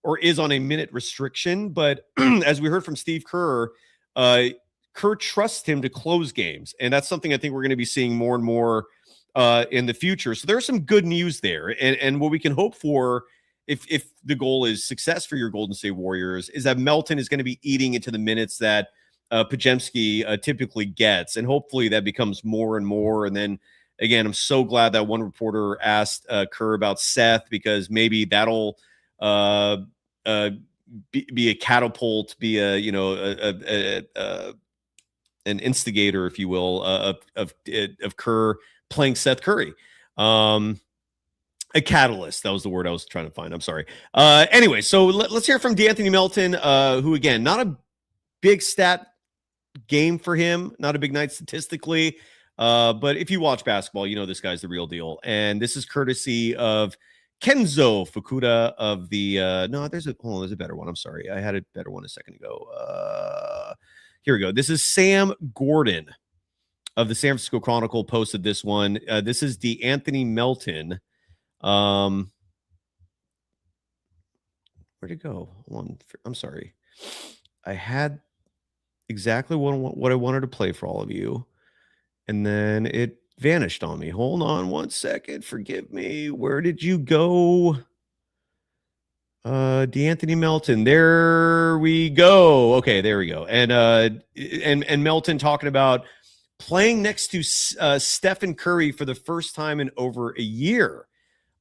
or is on a minute restriction, but as we heard from Steve Kerr, Kerr trusts him to close games, and that's something I think we're going to be seeing more and more in the future. So there's some good news there, and what we can hope for if the goal is success for your Golden State Warriors is that Melton is going to be eating into the minutes that Podziemski typically gets, and hopefully that becomes more and more. And then again, I'm so glad that one reporter asked Kerr about Seth, because maybe that'll be a catapult, be an instigator, if you will, of Kerr playing Seth Curry. A catalyst. That was the word I was trying to find. I'm sorry. Anyway, so let's hear from D'Anthony Melton, who, again, not a big stat game for him, not a big night statistically. But if you watch basketball, you know this guy's the real deal. And this is courtesy of Kenzo Fukuda of the there's a better one. I'm sorry. I had a better one a second ago. Here we go. This is Sam Gordon of the San Francisco Chronicle posted this one. This is D'Anthony Melton. Where'd it go? Hold on. I'm sorry. I had exactly what I wanted to play for all of you. And then it vanished on me. Hold on one second. Forgive me. Where did you go? D'Anthony Melton. There we go. Okay, there we go. And Melton talking about playing next to Stephen Curry for the first time in over a year.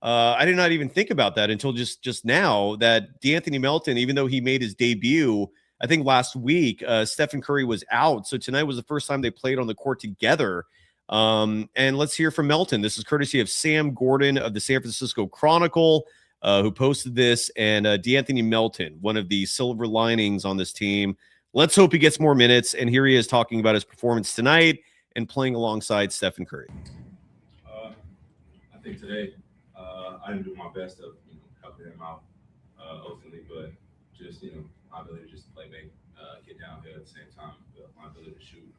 I did not even think about that until just now that D'Anthony Melton, even though he made his debut, I think last week, Stephen Curry was out. So tonight was the first time they played on the court together. And let's hear from Melton. This is courtesy of Sam Gordon of the San Francisco Chronicle, who posted this, and D'Anthony Melton, one of the silver linings on this team. Let's hope he gets more minutes. And here he is talking about his performance tonight and playing alongside Stephen Curry. I think today I didn't do my best of helping him out ultimately, but just my ability to just play make, get downhill at the same time, my ability to shoot.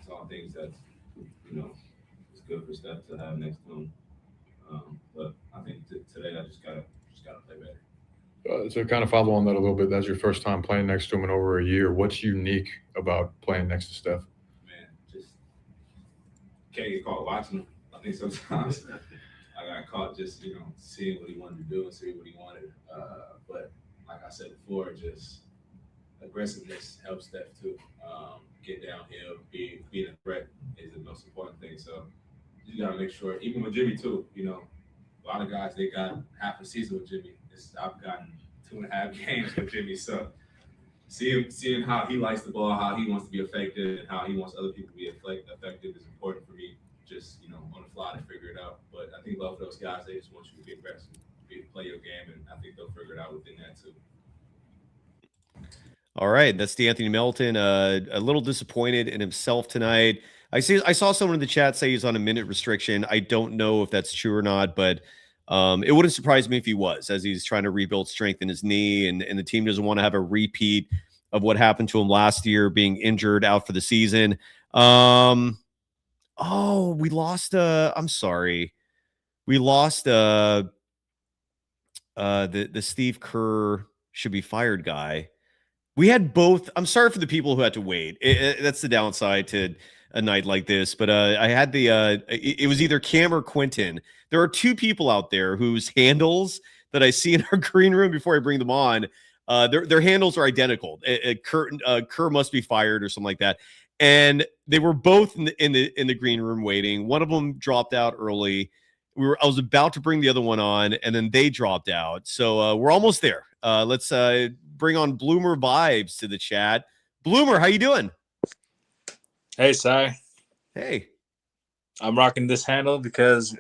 It's all things that it's good for Steph to have next to him. But I think today I just gotta play better. To kind of follow on that a little bit, that's your first time playing next to him in over a year. What's unique about playing next to Steph? Man, just can't get caught watching him. I think sometimes I got caught just seeing what he wanted to do and seeing what he wanted. But like I said before, just aggressiveness helps Steph too. Get downhill, being a threat is the most important thing. So you gotta make sure, even with Jimmy too, a lot of guys, they got half a season with Jimmy. I've gotten 2.5 games with Jimmy. So seeing how he likes the ball, how he wants to be effective, and how he wants other people to be effective is important for me. Just on the fly to figure it out. But I think both of those guys, they just want you to be aggressive, play your game, and I think they'll figure it out within that too. All right, that's D'Anthony Melton. A little disappointed in himself tonight. I saw someone in the chat say he's on a minute restriction. I don't know if that's true or not, but it wouldn't surprise me if he was, as he's trying to rebuild strength in his knee, and the team doesn't want to have a repeat of what happened to him last year, being injured out for the season. Oh, we lost. I'm sorry, we lost. The Steve Kerr should be fired guy. We had both. I'm sorry for the people who had to wait. That's the downside to a night like this. But I had it was either Cam or Quentin. There are two people out there whose handles that I see in our green room before I bring them on. Their handles are identical. Kerr must be fired or something like that. And they were both in the green room waiting. One of them dropped out early. I was about to bring the other one on, and then they dropped out. So we're almost there. Let's bring on Bloomer Vibes to the chat. Bloomer, how you doing? Hey, Cy. Hey. I'm rocking this handle because,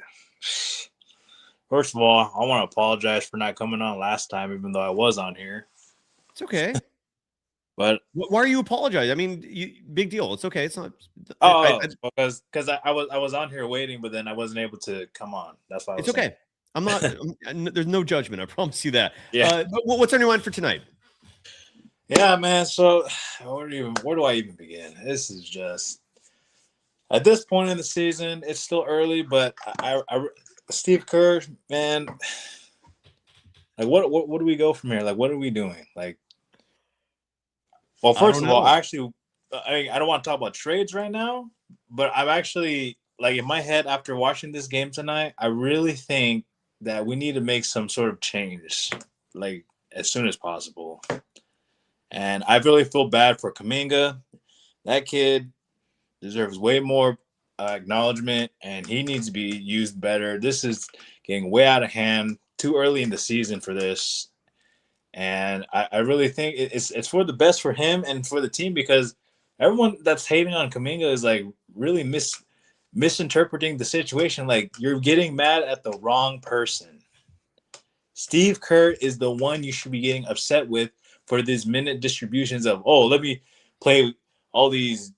first of all, I want to apologize for not coming on last time, even though I was on here. It's okay. But why are you apologizing? I mean, big deal. It's okay. It's not. Because I was on here waiting, but then I wasn't able to come on. That's why. It's okay. I'm not. There's no judgment. I promise you that. Yeah. But what's on your mind for tonight? Yeah, man. So where do I even begin? This is just at this point in the season. It's still early, but I Steve Kerr, man. Like, what do we go from here? Like, what are we doing? Like. Well, first of all, I don't want to talk about trades right now, but I'm actually, like, in my head after watching this game tonight, I really think that we need to make some sort of change, like, as soon as possible. And I really feel bad for Kuminga. That kid deserves way more acknowledgement, and he needs to be used better. This is getting way out of hand, too early in the season for this. And I really think it's for the best for him and for the team, because everyone that's hating on Kuminga is like really misinterpreting the situation. Like, you're getting mad at the wrong person. Steve Kerr is the one you should be getting upset with for these minute distributions of, oh, let me play all these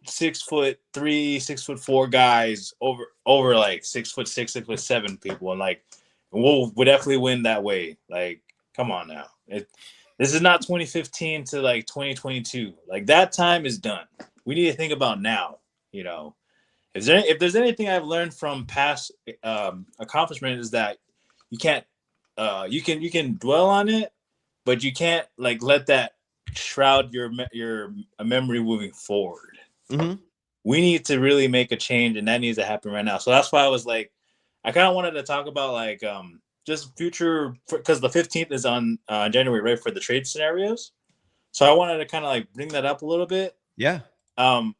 6'3", 6'4" guys over like 6'6", 6'7" people, and like we'll definitely win that way. Like, come on now. This is not 2015 to like 2022. Like, that time is done. We need to think about now. If there's anything I've learned from past accomplishment is that you can't you can dwell on it, but you can't like let that shroud your memory moving forward. Mm-hmm. We need to really make a change, and that needs to happen right now. So that's why I was like, I kind of wanted to talk about like just future, because the 15th is on January, right, for the trade scenarios. So I wanted to kind of like bring that up a little bit. Yeah.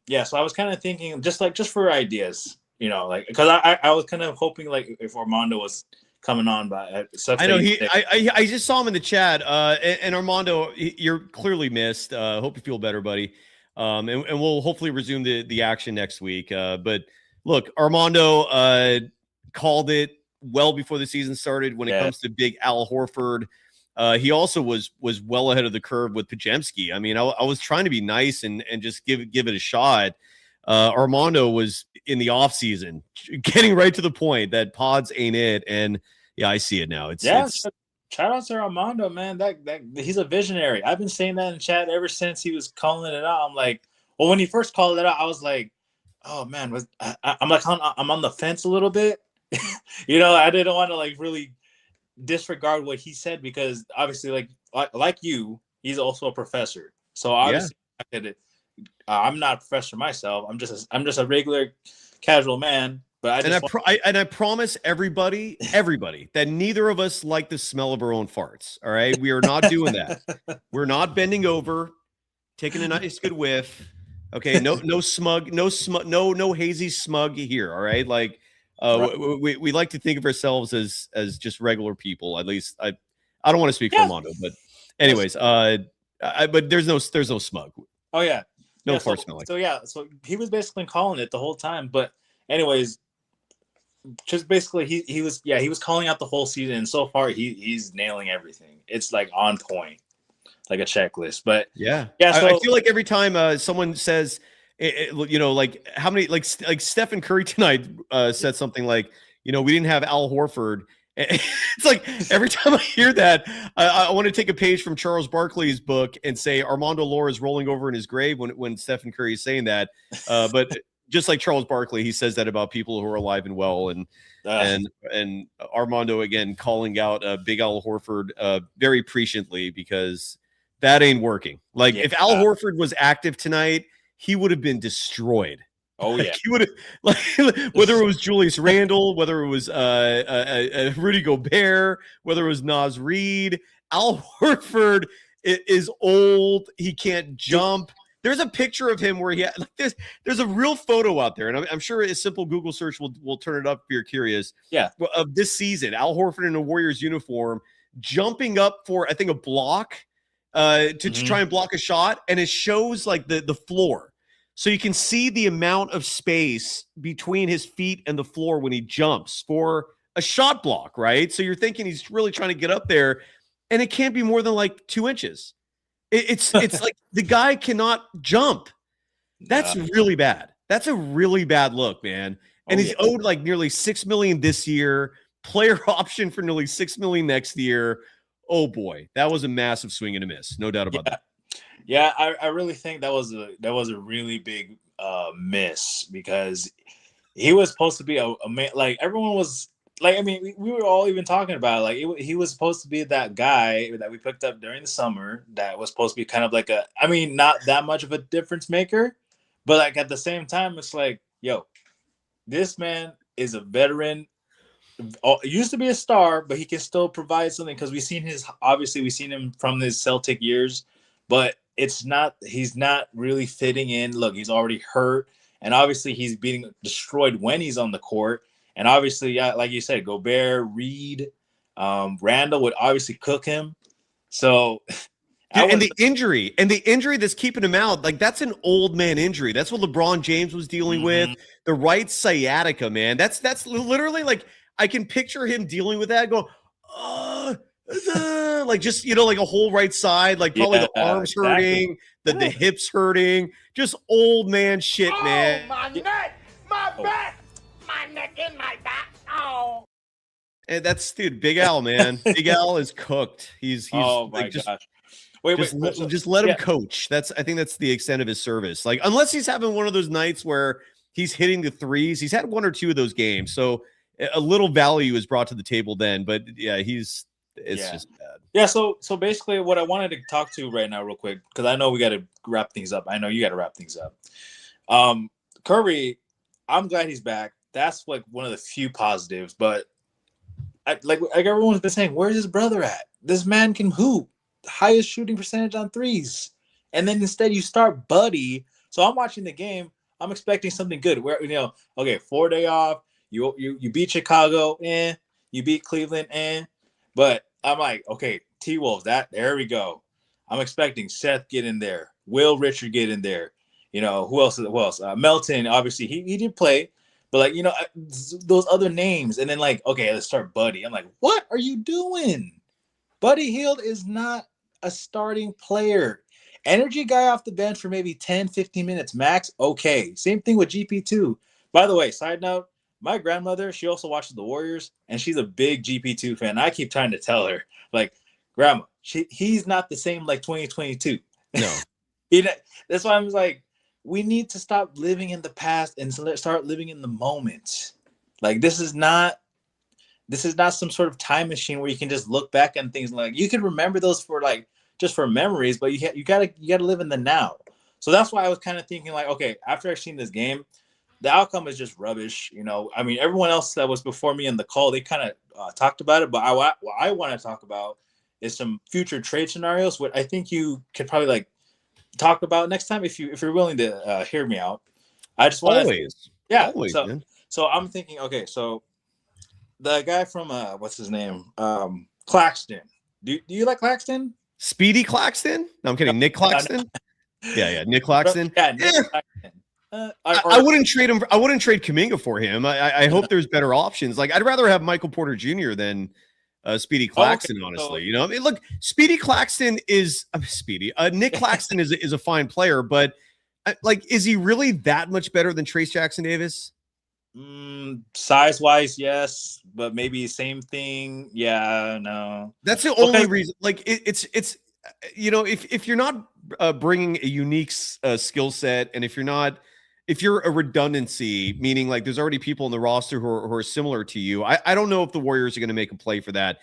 Yeah. So I was kind of thinking just for ideas, like, because I was kind of hoping like if Armando was coming on, but I know I just saw him in the chat. And Armando, you're clearly missed. Hope you feel better, buddy. And we'll hopefully resume the action next week. But look, Armando called it well before the season started when it comes to big Al Horford. He also was well ahead of the curve with Podziemski. I mean, I was trying to be nice and just give it a shot. Armando was in the offseason getting right to the point that pods ain't it. And yeah, I see it now. It's shout out to Armando, man. That he's a visionary. I've been saying that in chat ever since he was calling it out. I'm like, well, when he first called it out, I was like, oh man, I'm on the fence a little bit. I didn't want to like really disregard what he said, because obviously like you, he's also a professor. So obviously I'm not a professor myself. I'm just a regular casual man. But I promise everybody that neither of us like the smell of our own farts. All right, we are not doing that. We're not bending over, taking a nice good whiff. Okay, no hazy smug here. All right, like we like to think of ourselves as just regular people. At least I don't want to speak for Armando, but anyways, but there's no smug. Oh yeah, no fart smelling. So he was basically calling it the whole time. But anyways, just basically he was calling out the whole season, and so far he's nailing everything. It's like on point, like a checklist. But yeah. So I feel like every time someone says, like how many like Stephen Curry tonight said something like, we didn't have Al Horford. It's like every time I hear that, I want to take a page from Charles Barkley's book and say Armando Lora is rolling over in his grave when Stephen Curry is saying that. But just like Charles Barkley, he says that about people who are alive and well, and Armando again calling out Big Al Horford very presciently, because that ain't working. Like if Al Horford was active tonight, he would have been destroyed. Oh yeah, he would have, whether it was Julius Randle, whether it was Rudy Gobert, whether it was Naz Reid. Al Horford is old. He can't jump. There's a picture of him where there's a real photo out there, and I'm sure a simple Google search will turn it up if you're curious. Yeah, of this season, Al Horford in a Warriors uniform jumping up for I think a block to try and block a shot, and it shows like the floor, so you can see the amount of space between his feet and the floor when he jumps for a shot block, right? So you're thinking he's really trying to get up there, and it can't be more than like 2 inches. It's like the guy cannot jump. That's really bad. That's a really bad look, man. And he's owed like nearly $6 million this year. Player option for nearly $6 million next year. Oh boy, that was a massive swing and a miss. No doubt about that. Yeah, I really think that was a really big miss, because he was supposed to be a man. Like everyone was. Like, I mean, we were all even talking about it. Like he was supposed to be that guy that we picked up during the summer that was supposed to be kind of like not that much of a difference maker, but like at the same time, it's like, yo, this man is a veteran. Used to be a star, but he can still provide something, because we've seen him from his Celtic years, but he's not really fitting in. Look, he's already hurt, and obviously he's being destroyed when he's on the court. And obviously, like you said, Gobert, Reed, Randall would obviously cook him. So, and the injury that's keeping him out, like that's an old man injury. That's what LeBron James was dealing with. The right sciatica, man. That's literally like I can picture him dealing with that. Go, like just like a whole right side, like probably the arms hurting, the hips hurting, just old man shit, man. My neck, my back. My neck and my back. Oh. And that's Big Al, man. Big Al is cooked. He's oh my like, gosh. Just let him coach. I think that's the extent of his service. Like unless he's having one of those nights where he's hitting the threes. He's had one or two of those games, so a little value is brought to the table then. But yeah, It's Yeah. just bad. Yeah, so basically what I wanted to talk to right now real quick, because I know we got to wrap things up. I know you got to wrap things up. Curry, I'm glad he's back. That's like one of the few positives, but like everyone's been saying, where's his brother at? This man can hoop. Highest shooting percentage on threes. And then instead you start Buddy. So I'm watching the game. I'm expecting something good. Where, okay, 4-day off. You beat Chicago, you beat Cleveland, But I'm like, okay, T-Wolves, there we go. I'm expecting Seth get in there, Will Richard get in there. Who else? Melton, obviously, he did play, but like, those other names. And then like, okay, let's start Buddy. I'm like, what are you doing? Buddy Hield is not a starting player. Energy guy off the bench for maybe 10, 15 minutes max. Okay. Same thing with GP2. By the way, side note, my grandmother, she also watches the Warriors, and she's a big GP2 fan. I keep trying to tell her, like, Grandma, he's not the same like 2022. No. That's why I'm like, we need to stop living in the past and start living in the moment. Like, this is not some sort of time machine where you can just look back on things. Like, you can remember those for like just for memories, but you gotta live in the now. So that's why I was kind of thinking like, okay, after I've seen this game, the outcome is just rubbish. I mean, everyone else that was before me in the call, they kind of talked about it, but what I want to talk about is some future trade scenarios. What I think you could probably like talk about next time if you're willing to hear me out. I just want always, man. So I'm thinking, okay, so the guy from what's his name, Claxton. Do you like Claxton? Speedy Claxton? No, I'm kidding. Nick Claxton? Yeah, Nick Claxton. Yeah, Nick Claxton. I wouldn't trade him. I wouldn't trade Kuminga for him. I hope there's better options. Like, I'd rather have Michael Porter Jr. than Speedy Claxton. Okay, honestly, I mean, look, Speedy Claxton is Speedy. Nick Claxton is a fine player, but like, is he really that much better than Trace Jackson Davis? Size wise, yes, but maybe same thing. Yeah, no. That's the only reason. Like, it's if you're not bringing a unique skill set, and if you're a redundancy, meaning like there's already people in the roster who are similar to you, I don't know if the Warriors are going to make a play for that.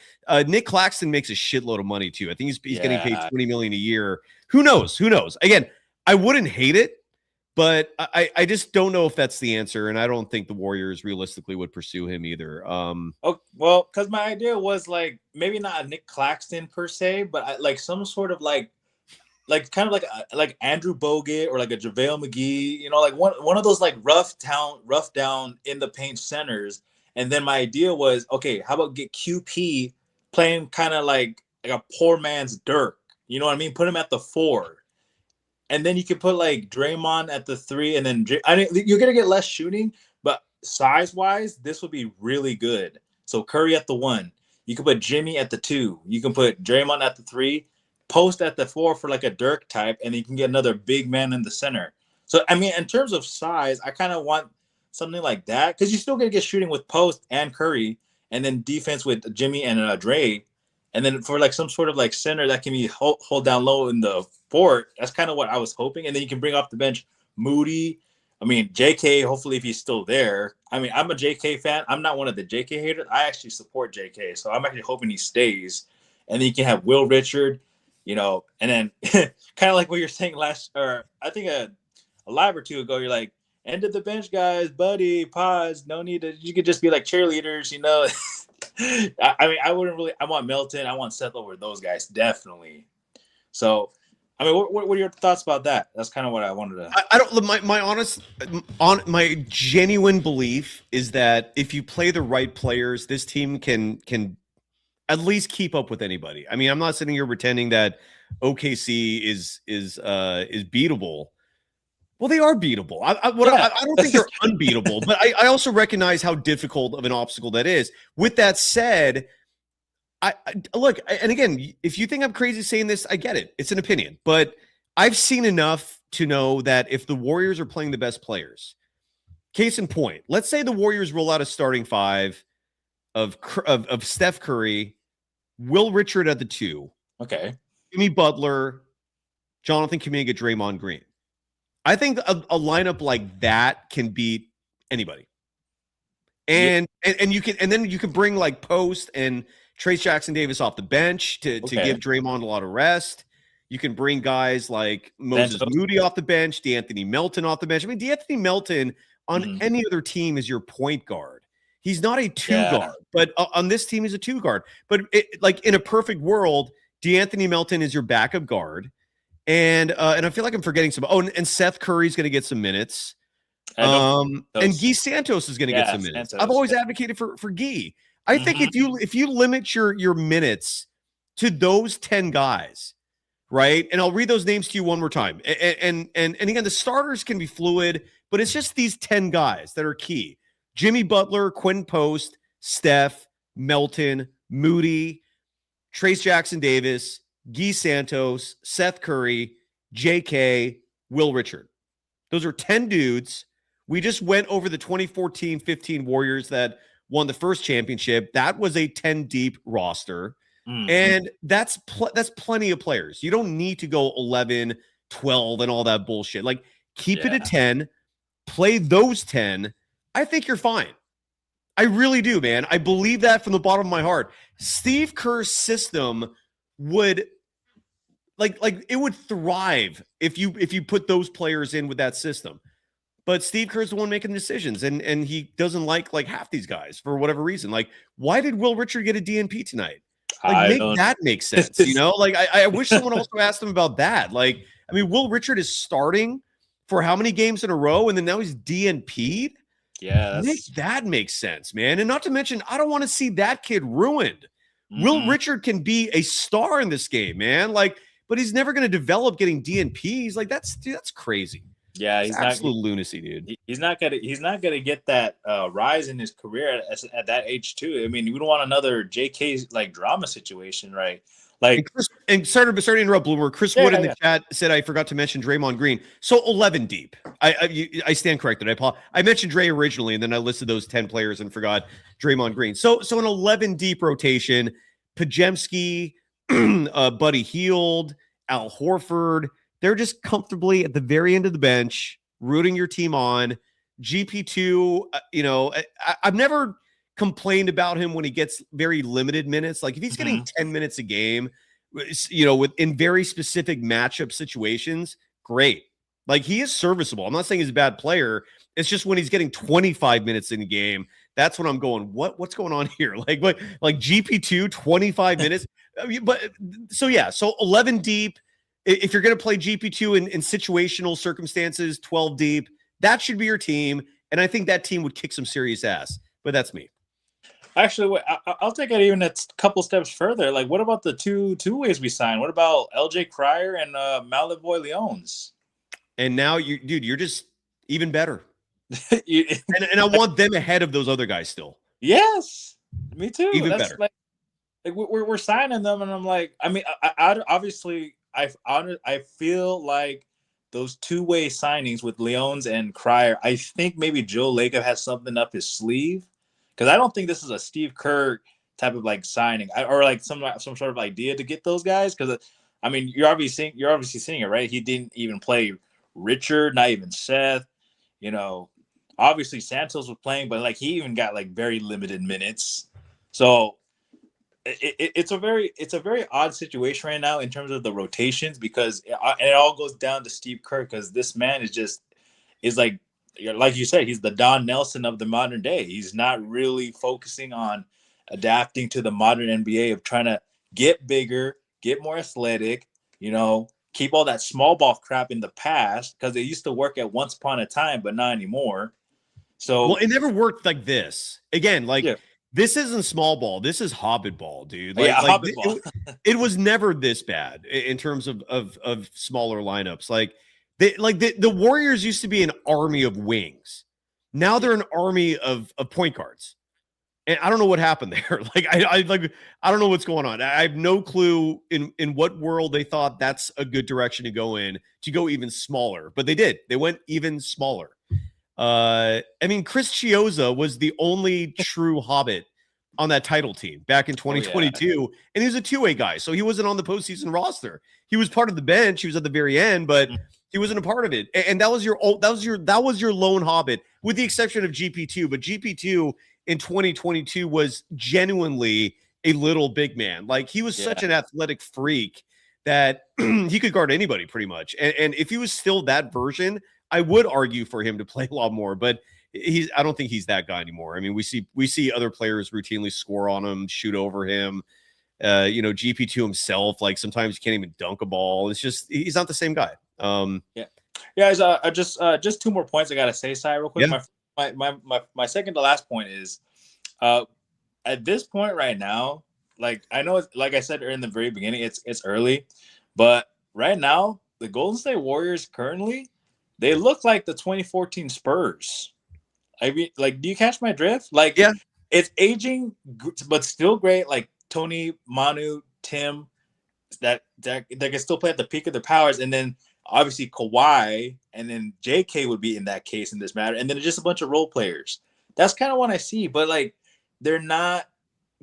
Nick Claxton makes a shitload of money too. I think he's getting paid $20 million a year. Who knows? Again, I wouldn't hate it, but I just don't know if that's the answer, and I don't think the Warriors realistically would pursue him either. Oh, well, because my idea was like maybe not a Nick Claxton per se, but like some sort of like kind of like Andrew Bogut or like a JaVale McGee, like one of those like rough down in the paint centers. And then my idea was, okay, how about get QP playing kind of like a poor man's Dirk? You know what I mean? Put him at the 4. And then you could put like Draymond at the 3, and then you're gonna get less shooting, but size-wise, this would be really good. So Curry at the 1, you could put Jimmy at the 2, you can put Draymond at the 3, Post at the 4 for like a Dirk type, and you can get another big man in the center. So I mean, in terms of size, I kind of want something like that because you're still gonna get shooting with Post and Curry, and then defense with Jimmy and Dre. And then for like some sort of like center that can be hold down low in the fort, that's kind of what I was hoping. And then you can bring off the bench Moody. I mean, JK, hopefully if he's still there. I mean, I'm a JK fan. I'm not one of the JK haters. I actually support JK. So I'm actually hoping he stays. And then you can have Will Richard, and then kind of like what you're saying I think a live or two ago, you're like, end of the bench, guys, buddy, pause. No need to, you could just be like cheerleaders, I mean, I want Melton. I want Seth over those guys, definitely. So, I mean, what are your thoughts about that? That's kind of what I wanted to. I don't. My genuine belief is that if you play the right players, this team can at least keep up with anybody. I mean, I'm not sitting here pretending that OKC is beatable. Well, they are beatable. I don't think they're unbeatable, but I also recognize how difficult of an obstacle that is. With that said, I look, and again, if you think I'm crazy saying this, I get it. It's an opinion, but I've seen enough to know that if the Warriors are playing the best players, case in point, let's say the Warriors roll out a starting 5 of Steph Curry, Will Richard at the 2, okay, Jimmy Butler, Jonathan Kuminga, Draymond Green. I think a lineup like that can beat anybody. And you can, and then you can bring like Post and Trace Jackson Davis off the bench to give Draymond a lot of rest. You can bring guys like Moses Moody off the bench, DeAnthony Melton off the bench. I mean, DeAnthony Melton on any other team is your point guard. He's not a two guard, but on this team, he's a two guard. But like in a perfect world, DeAnthony Melton is your backup guard. And I feel like I'm forgetting some. Oh, and Seth Curry's going to get some minutes. And Guy Santos is going to get some minutes. I've always advocated for Guy. I think if you limit your minutes to those 10 guys, right? And I'll read those names to you one more time. And again, the starters can be fluid, but it's just these 10 guys that are key. Jimmy Butler, Quinn Post, Steph, Melton, Moody, Trace Jackson Davis, Guy Santos, Seth Curry, JK, Will Richard. Those are 10 dudes. We just went over the 2014-15 Warriors that won the first championship. That was a 10 deep roster. And that's plenty of players. You don't need to go 11, 12 and all that bullshit. Like keep it at 10, play those 10. I think you're fine. I really do, man. I believe that from the bottom of my heart. Steve Kerr's system would like it would thrive if you put those players in with that system. But Steve Kerr's the one making decisions, and he doesn't like half these guys for whatever reason. Like, why did Will Richard get a DNP tonight? Like, make that make sense, you know? Like, I wish someone also asked him about that. Like, I mean, Will Richard is starting for how many games in a row, and then now he's DNP'd? Yeah. Make that make sense, man. And not to mention, I don't want to see that kid ruined. Will Richard can be a star in this game, man. Like, but he's never going to develop getting DNPs. Like, that's crazy. Yeah, he's absolute lunacy, dude. He's not gonna get that rise in his career at that age too. I mean, we don't want another JK like drama situation, right? Like, sorry to interrupt, Bloomer. Chris Wood in the chat said I forgot to mention Draymond Green. So 11 deep. I stand corrected. I mentioned Dre originally, and then I listed those 10 players and forgot Draymond Green. So an 11 deep rotation: Pajemski, Buddy Hield, Al Horford. They're just comfortably at the very end of the bench, rooting your team on. GP2, you know, I've never complained about him when he gets very limited minutes. Like if he's getting 10 minutes a game, you know, in very specific matchup situations, great. Like he is serviceable. I'm not saying he's a bad player. It's just when he's getting 25 minutes in the game, that's when I'm going, what's going on here? Like GP2, 25 minutes. But so 11 deep. If you're going to play GP2 in situational circumstances, 12 deep, that should be your team. And I think that team would kick some serious ass. But that's me. Actually, I'll take it even a couple steps further. Like, what about the two ways we signed? What about LJ Cryer and Malavoy Leones? And now you're just even better. and I want them ahead of those other guys still. Yes, me too. Even That's better. Like we're signing them, and I'm like, I mean, I obviously. I feel like those two-way signings with Leones and Cryer, I think maybe Joe Lacob has something up his sleeve, because I don't think this is a Steve Kerr type of like signing or like some sort of idea to get those guys. Because I mean, you're obviously seeing it, right? He didn't even play Richard, not even Seth. You know, obviously Santos was playing, but like he even got like very limited minutes. So. It's a very odd situation right now in terms of the rotations, because it all goes down to Steve Kerr, because this man is like you said, he's the Don Nelson of the modern day. He's not really focusing on adapting to the modern NBA of trying to get bigger, get more athletic, you know, keep all that small ball crap in the past, because it used to work at once upon a time, but not anymore. So it never worked like this. Again, this isn't small ball. This is Hobbit ball, dude. Hobbit ball. It was never this bad in terms of smaller lineups. The Warriors used to be an army of wings. Now they're an army of point guards. And I don't know what happened there. I don't know what's going on. I have no clue in what world they thought that's a good direction to go in, to go even smaller. But they did. They went even smaller. I mean, Chris Chiozza was the only true Hobbit on that title team back in 2022, and he was a two-way guy, so he wasn't on the postseason roster. He was part of the bench. He was at the very end, but he wasn't a part of it. And that was your lone Hobbit, with the exception of GP2. But GP2 in 2022 was genuinely a little big man. Like he was such an athletic freak that he could guard anybody pretty much. And if he was still that version, I would argue for him to play a lot more, but I don't think he's that guy anymore. I mean, we see other players routinely score on him, shoot over him. GP2 himself, like sometimes he can't even dunk a ball. It's just he's not the same guy. Guys, just 2 more points I gotta say, Cy, real quick. My second to last point is at this point right now, like I know it's, like I said in the very beginning, it's early, but right now the Golden State Warriors currently they look like the 2014 Spurs. I mean, like, do you catch my drift? Like, it's aging, but still great. Like Tony, Manu, Tim, that can still play at the peak of their powers, and then obviously Kawhi, and then JK would be in that case in this matter, and then just a bunch of role players. That's kind of what I see, but like they're not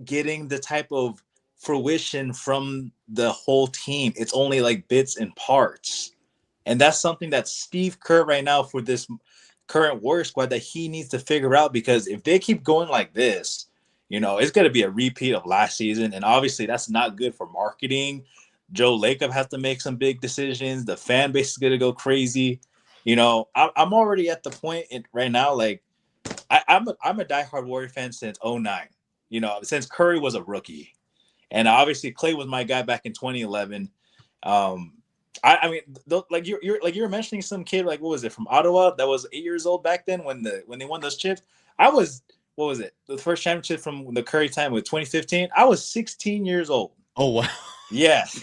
getting the type of fruition from the whole team. It's only like bits and parts, and that's something that Steve Kerr right now for this current Warrior squad that he needs to figure out, because if they keep going like this, it's going to be a repeat of last season, and obviously that's not good for marketing. Joe Lacob has to make some big decisions. The fan base is going to go crazy. I'm already at the point right now, like I'm a diehard Warrior fan since 2009. Since Curry was a rookie, and obviously Clay was my guy back in 2011. I mean, like you were mentioning some kid, like what was it, from Ottawa that was 8 years old back then when they won those chips. I was, what was it, the first championship from the Curry time with 2015. I was 16 years old. Oh wow. Yes.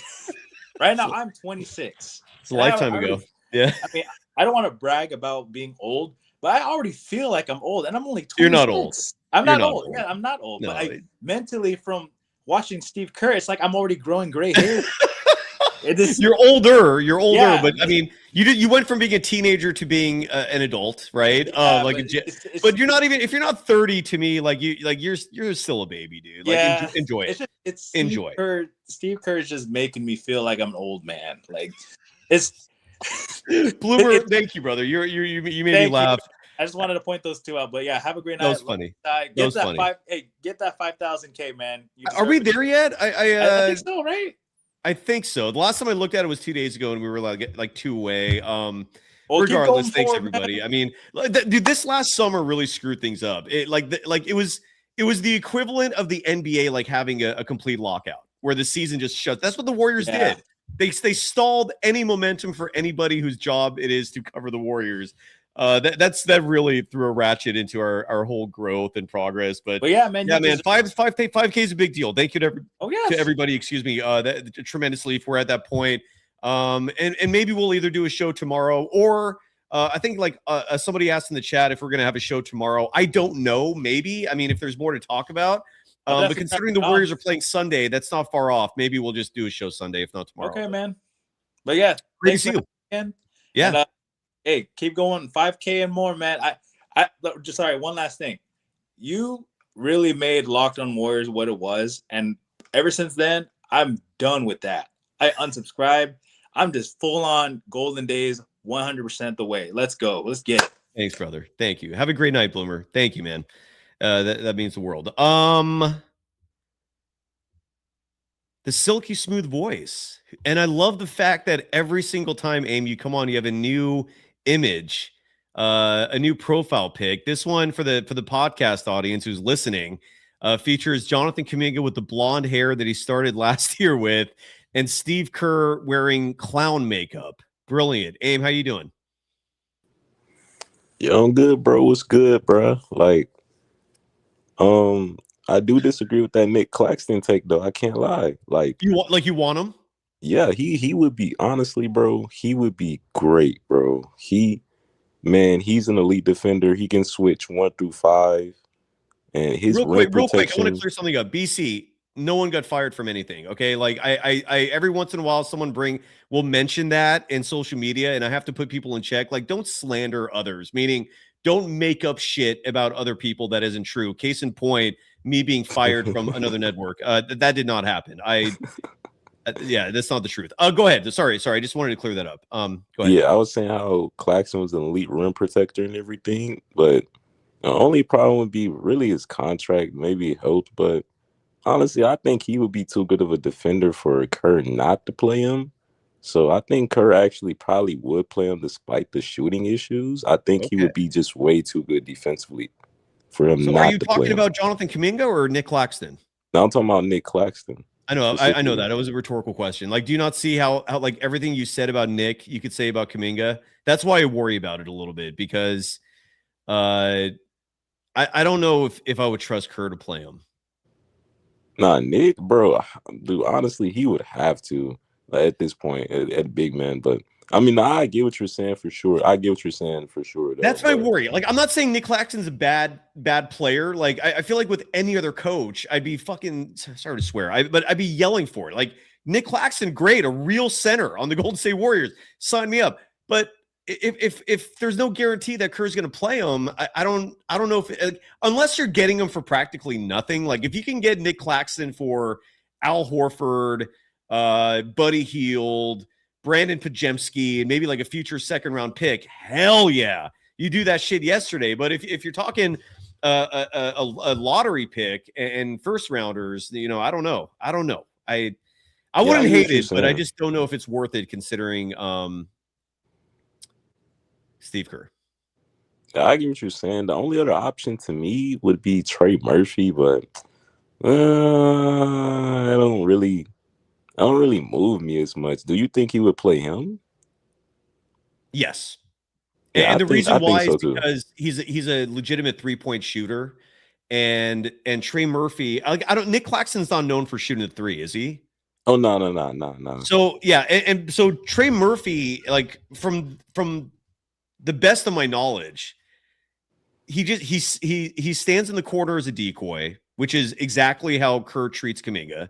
Right now I'm 26. It's a lifetime ago. Yeah. I mean, I don't want to brag about being old, but I already feel like I'm old, and I'm only 26. You're not old. I'm not old. Yeah, I'm not old. No, but mentally, from watching Steve Kerr, it's like I'm already growing gray hair. You're older, Yeah. but I mean, you went from being a teenager to being an adult, right? But you're not even, if you're not 30 to me, you're still a baby, dude. Like enjoy it. Enjoy. Steve Kerr is just making me feel like I'm an old man. Like it's Bloomer. Thank you, brother. You made me laugh. I just wanted to point those 2 out, but yeah, have a great night. That was funny. Get that 5,000K, man. Are we there yet? I think so, right? I think so. The last time I looked at it was 2 days ago, and we were like 2 away. Well, regardless, thanks forward, everybody. Man. I mean, dude, this last summer really screwed things up. It was the equivalent of the NBA like having a complete lockout where the season just shuts. That's what the Warriors did. They stalled any momentum for anybody whose job it is to cover the Warriors. That really threw a ratchet into our whole growth and progress. But yeah, man. 5K is a big deal. Thank you to everybody. Excuse me. Tremendously if we're at that point. And maybe we'll either do a show tomorrow or I think somebody asked in the chat if we're gonna have a show tomorrow. I don't know. Maybe. I mean, if there's more to talk about. But considering the Warriors are playing Sunday, that's not far off. Maybe we'll just do a show Sunday, if not tomorrow. Okay, man. But yeah, great to see you. Again. Yeah. And, hey, keep going, 5K and more, man. Sorry, one last thing. You really made Locked On Warriors what it was, and ever since then, I'm done with that. I unsubscribed. I'm just full on Golden Days, 100% the way. Let's go. Let's get it. Thanks, brother. Thank you. Have a great night, Bloomer. Thank you, man. That means the world. The silky smooth voice, and I love the fact that every single time, Aim, you come on, you have a new image, a new profile pic. This one for the podcast audience who's listening features Jonathan Kuminga with the blonde hair that he started last year with, and Steve Kerr wearing clown makeup. Brilliant. Aim, how you doing? Yo, I'm good, bro. What's good, bro? I do disagree with that Nick Claxton take, though. I can't lie. You want him? Yeah, he would be, honestly, bro. He would be great, bro. He's an elite defender. He can switch 1 through 5, and his real quick, I want to clear something up. BC, no one got fired from anything. Okay, I every once in a while someone will mention that in social media, and I have to put people in check. Don't slander others, meaning don't make up shit about other people that isn't true. Case in point, me being fired from another network. That did not happen. That's not the truth. Go ahead. Sorry. I just wanted to clear that up. Go ahead. Yeah, I was saying how Claxton was an elite rim protector and everything, but The only problem would be really his contract. Maybe it helped, but honestly, I think he would be too good of a defender for Kerr not to play him. So I think Kerr actually probably would play him despite the shooting issues. I think he Okay. would be just way too good defensively for him So are not you to play talking him. about Jonathan Kuminga or Nick Claxton? Now I'm talking about Nick Claxton. I know specifically. that. It was a rhetorical question. Like, do you not see how like everything you said about Nick, you could say about Kuminga? That's why I worry about it a little bit because I don't know if I would trust Kerr to play him. Nah, Nick, bro, dude, honestly, he would have to at this point at big man. But I mean, I get what you're saying for sure. I get what you're saying for sure. Though, That's my but worry. Like, I'm not saying Nick Claxton's a bad player. Like, I feel like with any other coach, I'd be fucking sorry to swear, but I'd be yelling for it. Like, Nick Claxton, great, a real center on the Golden State Warriors. Sign me up. But if there's no guarantee that Kerr's going to play him, I don't know if unless you're getting him for practically nothing. Like, if you can get Nick Claxton for Al Horford, Buddy Hield, Brandon Pajemski, and maybe like a future second round pick, hell yeah, you do that shit yesterday. But if you're talking a lottery pick and first rounders, you know, I don't know. I wouldn't hate it, but I just don't know if it's worth it considering Steve Kerr. I get what you're saying. The only other option to me would be Trey Murphy, but I don't really move me as much. Do you think he would play him? Yes. Yeah, And the reason why so is too. because he's a legitimate 3-point shooter, and Trey Murphy. Nick Claxton's not known for shooting the three, is he? Oh no. So yeah, and so Trey Murphy, like from the best of my knowledge, he stands in the corner as a decoy, which is exactly how Kerr treats Kuminga,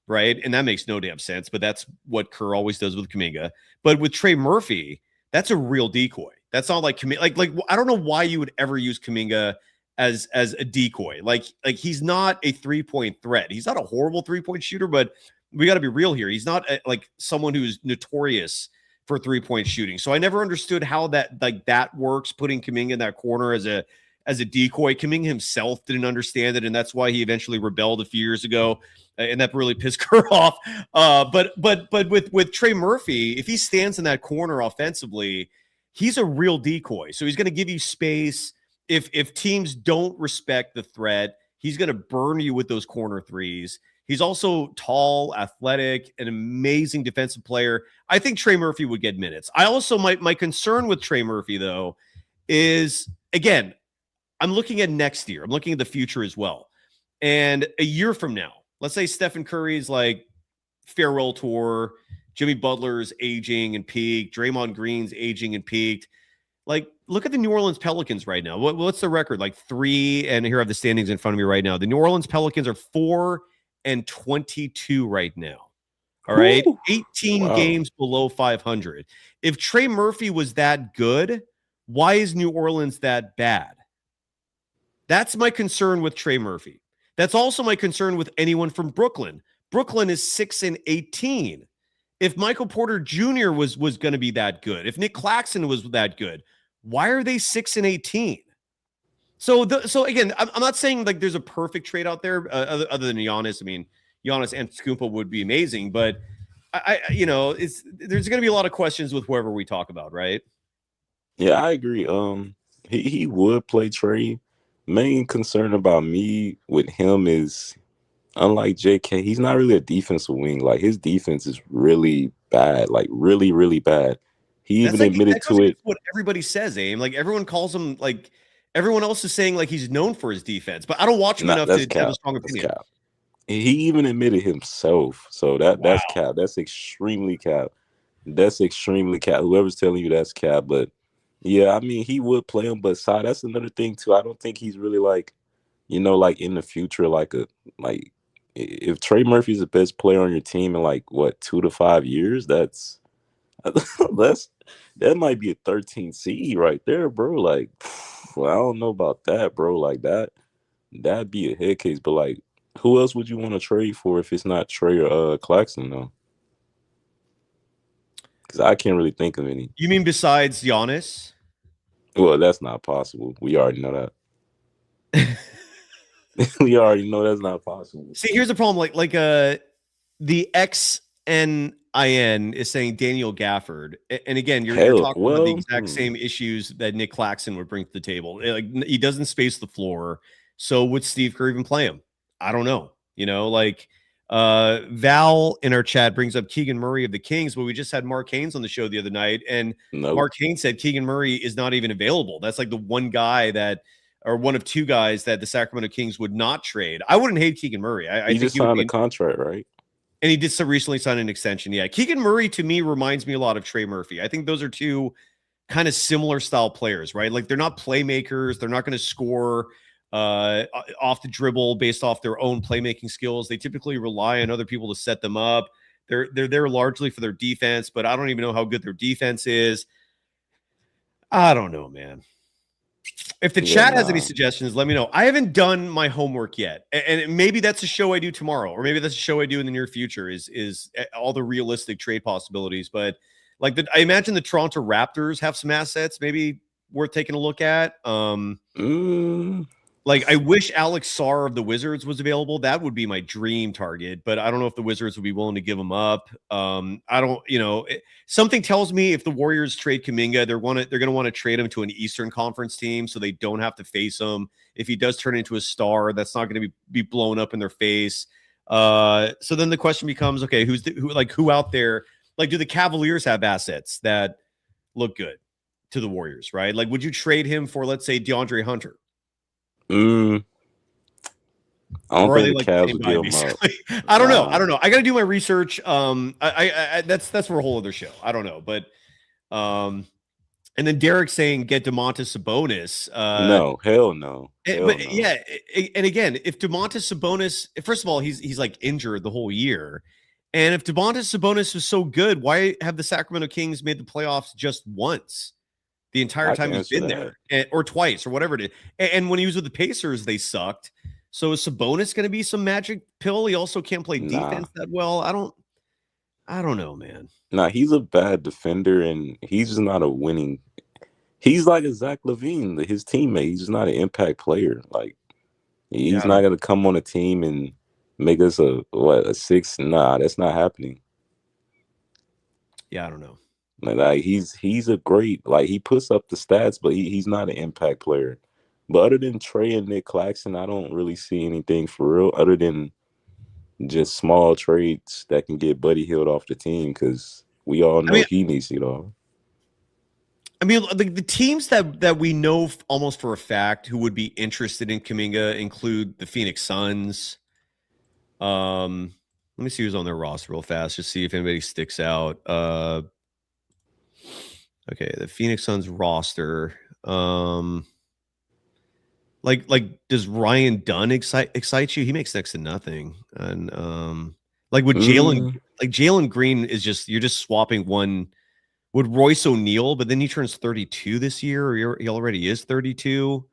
right? And that makes no damn sense, but that's what Kerr always does with Kuminga. But with Trey Murphy, that's a real decoy. That's not like like I don't know why you would ever use Kuminga as a decoy. Like he's not a 3-point threat. He's not a horrible 3-point shooter, but we got to be real here. He's not like someone who's notorious for 3-point shooting. So I never understood how that works, putting Kuminga in that corner as a decoy. Kuminga himself didn't understand it, and that's why he eventually rebelled a few years ago, and that really pissed Kerr off. But with Trey Murphy, if he stands in that corner offensively, he's a real decoy. So he's going to give you space. If teams don't respect the threat, he's going to burn you with those corner threes. He's also tall, athletic, an amazing defensive player. I think Trey Murphy would get minutes. I also, my concern with Trey Murphy, though, is, again, I'm looking at next year. I'm looking at the future as well. And a year from now, let's say Stephen Curry's like farewell tour, Jimmy Butler's aging and peaked, Draymond Green's aging and peaked. Like, look at the New Orleans Pelicans right now. What's the record? Like 3, and here I have the standings in front of me right now. The New Orleans Pelicans are 4-22 right now. All right. 18 games below 500. If Trey Murphy was that good, why is New Orleans that bad? That's my concern with Trey Murphy. That's also my concern with anyone from Brooklyn. Brooklyn is 6-18. If Michael Porter Jr. was going to be that good, if Nick Claxton was that good, why are they 6-18? So again, I'm not saying like there's a perfect trade out there other than Giannis. I mean, Giannis and Scoompa would be amazing, but there's going to be a lot of questions with whoever we talk about, right? Yeah, I agree. He would play Trey. Main concern about me with him is, unlike JK, he's not really a defensive wing. Like, his defense is really bad, like really, really bad. He even admitted to it. What everybody says, Aim. Like, everyone calls him, like, everyone else is saying like he's known for his defense, but I don't watch him enough to have a strong opinion. He even admitted himself. So that's cap. That's extremely cap. That's extremely cap. Whoever's telling you that's cap, but yeah, I mean, he would play him, but that's another thing too. I don't think he's really like, like in the future, like if Trey Murphy's the best player on your team in like what 2 to 5 years, that might be a 13 seed right there, bro. Like, well, I don't know about that, bro. Like that'd be a head case. But like, who else would you want to trade for if it's not Trey or Claxton though? Because I can't really think of any. You mean besides Giannis? Well, that's not possible. We already know that. We already know that's not possible. See, here's the problem. The XNIN is saying Daniel Gafford, and again, you're talking about the exact same issues that Nick Claxton would bring to the table. Like, he doesn't space the floor, so would Steve Kerr even play him? I don't know. Val in our chat brings up Keegan Murray of the Kings, but we just had Mark Haynes on the show the other night, and Mark Haynes said Keegan Murray is not even available. That's like the one guy or one of two guys that the Sacramento Kings would not trade. I wouldn't hate Keegan Murray. I think just signed a contract, right? And he did recently sign an extension. Yeah. Keegan Murray to me reminds me a lot of Trey Murphy. I think those are two kind of similar style players, right? Like, they're not playmakers. They're not going to score off the dribble based off their own playmaking skills. They typically rely on other people to set them up. They're there largely for their defense, but I don't even know how good their defense is. I don't know, man. If the chat has any suggestions, let me know. I haven't done my homework yet, and maybe that's a show I do tomorrow, or maybe that's a show I do in the near future. Is all the realistic trade possibilities? But I imagine the Toronto Raptors have some assets, maybe worth taking a look at. I wish Alex Sarr of the Wizards was available. That would be my dream target, but I don't know if the Wizards would be willing to give him up. Something tells me if the Warriors trade Kuminga, they're going to want to trade him to an Eastern Conference team so they don't have to face him. If he does turn into a star, that's not going to be blown up in their face. So then the question becomes, okay, who out there? Like, do the Cavaliers have assets that look good to the Warriors, right? Like, would you trade him for, let's say, DeAndre Hunter? I don't think the Cavs would give him up. I don't know. I got to do my research. That's for a whole other show. I don't know, but and then Derrick saying get Domantas Sabonis. No, hell no. Yeah, and again, if Domantas Sabonis, first of all, he's like injured the whole year, and if Domantas Sabonis was so good, why have the Sacramento Kings made the playoffs just once? The entire time he's been there, or twice, or whatever it is. And when he was with the Pacers, they sucked. So is Sabonis going to be some magic pill? He also can't play defense that well. I don't know, man. Nah, he's a bad defender, and he's just not a winning. He's like a Zach LaVine, his teammate. He's just not an impact player. Like, he's not going to come on a team and make us a 6. Nah, that's not happening. Yeah, I don't know. Like he's a great, he puts up the stats, but he's not an impact player. But other than Trey and Nick Claxton, I don't really see anything for real other than just small trades that can get Buddy Hield off the team, because we all know he needs it all. I mean, the teams that we know almost for a fact who would be interested in Kuminga include the Phoenix Suns. Let me see who's on their roster real fast, just see if anybody sticks out. Okay, the Phoenix Suns roster. Does Ryan Dunn excite you? He makes next to nothing. And with Jalen Green is you're just swapping one with Royce O'Neal, but then he turns 32 this year, or he already is 32.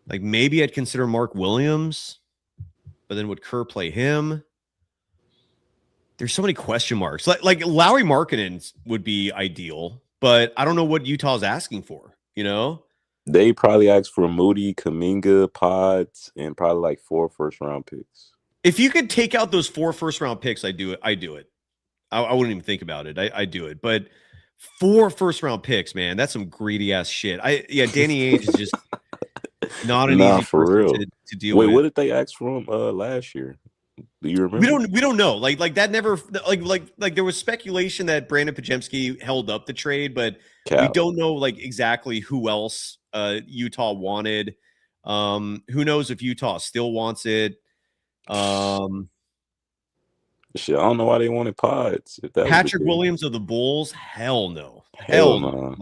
Like, maybe I'd consider Mark Williams, but then would Kerr play him? There's so many question marks. Like Lauri Markkanen would be ideal, but I don't know what Utah's asking for, They probably asked for Moody, Kuminga, Pods, and probably 4 first-round picks. If you could take out those 4 first-round picks, I do it. I wouldn't even think about it. I do it. But 4 first-round picks, man, that's some greedy-ass shit. Danny Ainge is just not an easy for real to deal with. Wait, what did they ask for him last year? Do you remember? We don't know. Like that never like there was speculation that Brandon Podziemski held up the trade, but we don't know exactly who else Utah wanted. Who knows if Utah still wants it? Shit, I don't know why they wanted Pods. If that Patrick Williams of the Bulls, hell no. Hell no.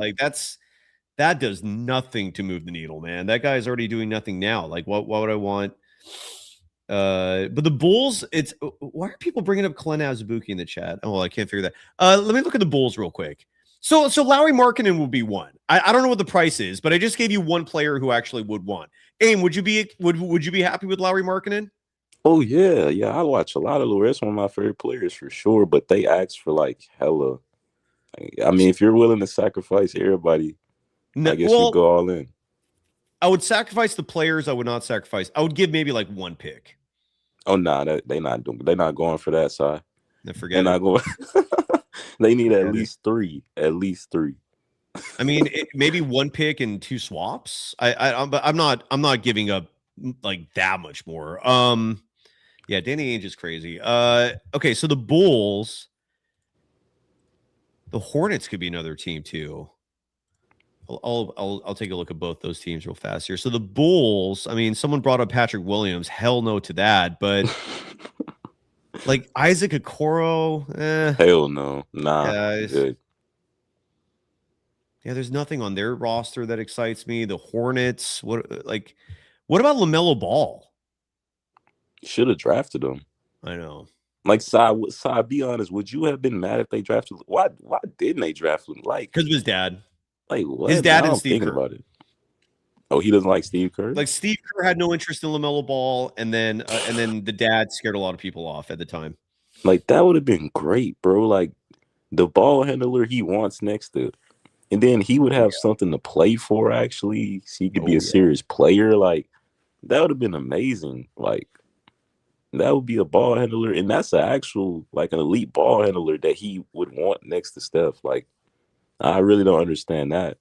That does nothing to move the needle, man. That guy's already doing nothing now. Like, what would I want? But the Bulls, why are people bringing up Glenn Azubuike in the chat? Oh, well, I can't figure that. Let me look at the Bulls real quick. So Lauri Markkanen will be one. I don't know what the price is, but I just gave you one player who actually would want. Aim, would you be happy with Lauri Markkanen? Oh yeah. I watch a lot of Lauri. That's one of my favorite players for sure. But they asked for hella. I mean, if you're willing to sacrifice everybody, I guess you go all in. I would sacrifice the players. I would not sacrifice. I would give maybe like one pick. Oh no, they're not going for that side. Then They're forget not it. going. They need at Forget it. least three. At least three. I mean, maybe one pick and two swaps. But I'm not giving up like that much more. Yeah, Danny Ainge is crazy. Okay, so the Bulls, the Hornets could be another team too. I'll take a look at both those teams real fast here. So the Bulls, I mean, someone brought up Patrick Williams. Hell no to that, but like Isaac Okoro, Hell no. Nah. yeah, Good. yeah, there's nothing on their roster that excites me. The Hornets, what about LaMelo Ball? Should have drafted him. I know. Like, Sai, be honest. Would you have been mad if they drafted? Why didn't they draft him? Like, Because of his dad. Like what? His dad Now and I'm Steve thinking Kerr. about it. Oh, he doesn't like Steve Curry. Like Steve Kerr had no interest in LaMelo Ball, and then the dad scared a lot of people off at the time. Like that would have been great, bro. Like the ball handler he wants next to, and then he would have something to play for. Actually, so he could be a serious player. Like that would have been amazing. Like that would be a ball handler, and that's an actual like an elite ball handler that he would want next to Steph. Like I really don't understand that.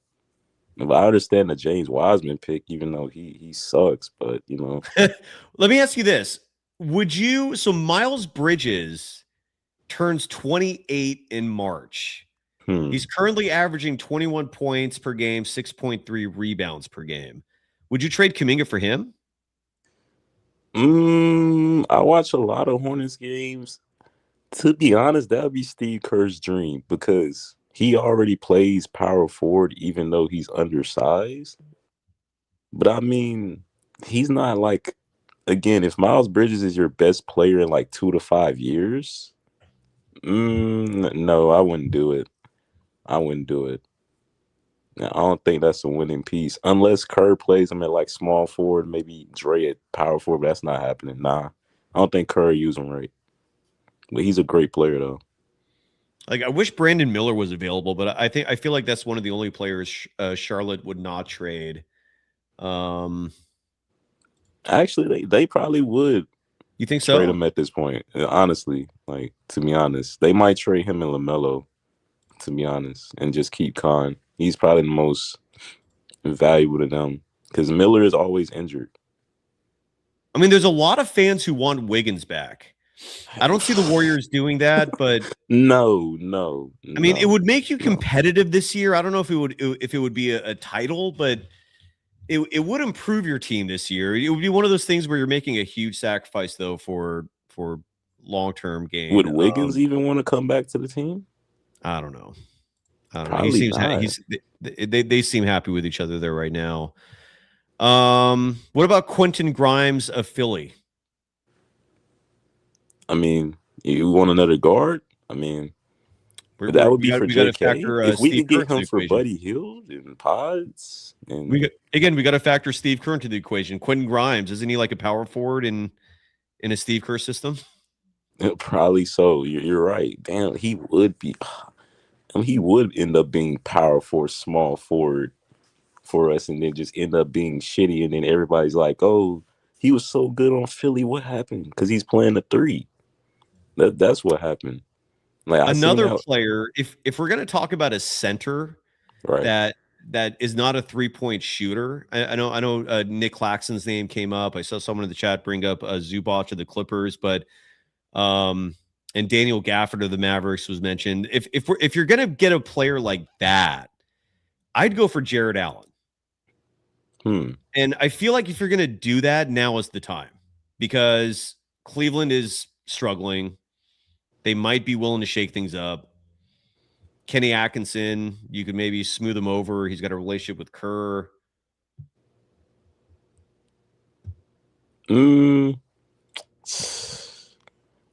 But I understand the James Wiseman pick, even though he sucks. But you know, Let me ask you this: so Miles Bridges turns 28 in March. He's currently averaging 21 points per game, 6.3 rebounds per game. Would you trade Kuminga for him? I watch a lot of Hornets games. To be honest, that would be Steve Kerr's dream because he already plays power forward, even though he's undersized. But I mean, he's not like, again, if Miles Bridges is your best player in like 2 to 5 years, no, I wouldn't do it. I don't think that's a winning piece unless Kerr plays him at like small forward, maybe Dre at power forward. But that's not happening. Nah, I don't think Kerr use him right. But he's a great player though. Like I wish Brandon Miller was available, but I feel like that's one of the only players Charlotte would not trade. Actually, they probably would. You think so? Trade him at this point. Honestly, like to be honest, they might trade him and LaMelo. To be honest, and just keep Khan. He's probably the most valuable to them because Miller is always injured. I mean, there's a lot of fans who want Wiggins back. I don't see the Warriors doing that, but no. I mean, it would make you competitive this year. I don't know if it would be a title, but it would improve your team this year. It would be one of those things where you're making a huge sacrifice though for long-term gain. Would Wiggins even want to come back to the team? I don't know. Probably He seems not. they seem happy with each other there right now. What about Quentin Grimes of Philly? I mean, you want another guard? I mean, that would be for JK. If we could get him for Buddy Hield and Pods, and we got to factor Steve Kerr into the equation. Quentin Grimes, isn't he like a power forward in a Steve Kerr system? Probably so. You're right. Damn, he would be. I mean, he would end up being power forward, small forward for us, and then just end up being shitty. And then everybody's like, "Oh, he was so good on Philly. What happened?" Because he's playing the 3. That's what happened. Like another player. If we're gonna talk about a center, right, that is not a 3-point shooter. I know Nick Claxton's name came up. I saw someone in the chat bring up Zubac of the Clippers, but and Daniel Gafford of the Mavericks was mentioned. If you're gonna get a player like that, I'd go for Jared Allen. And I feel like if you're gonna do that, now is the time because Cleveland is struggling. They might be willing to shake things up. Kenny Atkinson, you could maybe smooth him over. He's got a relationship with Kerr. Man,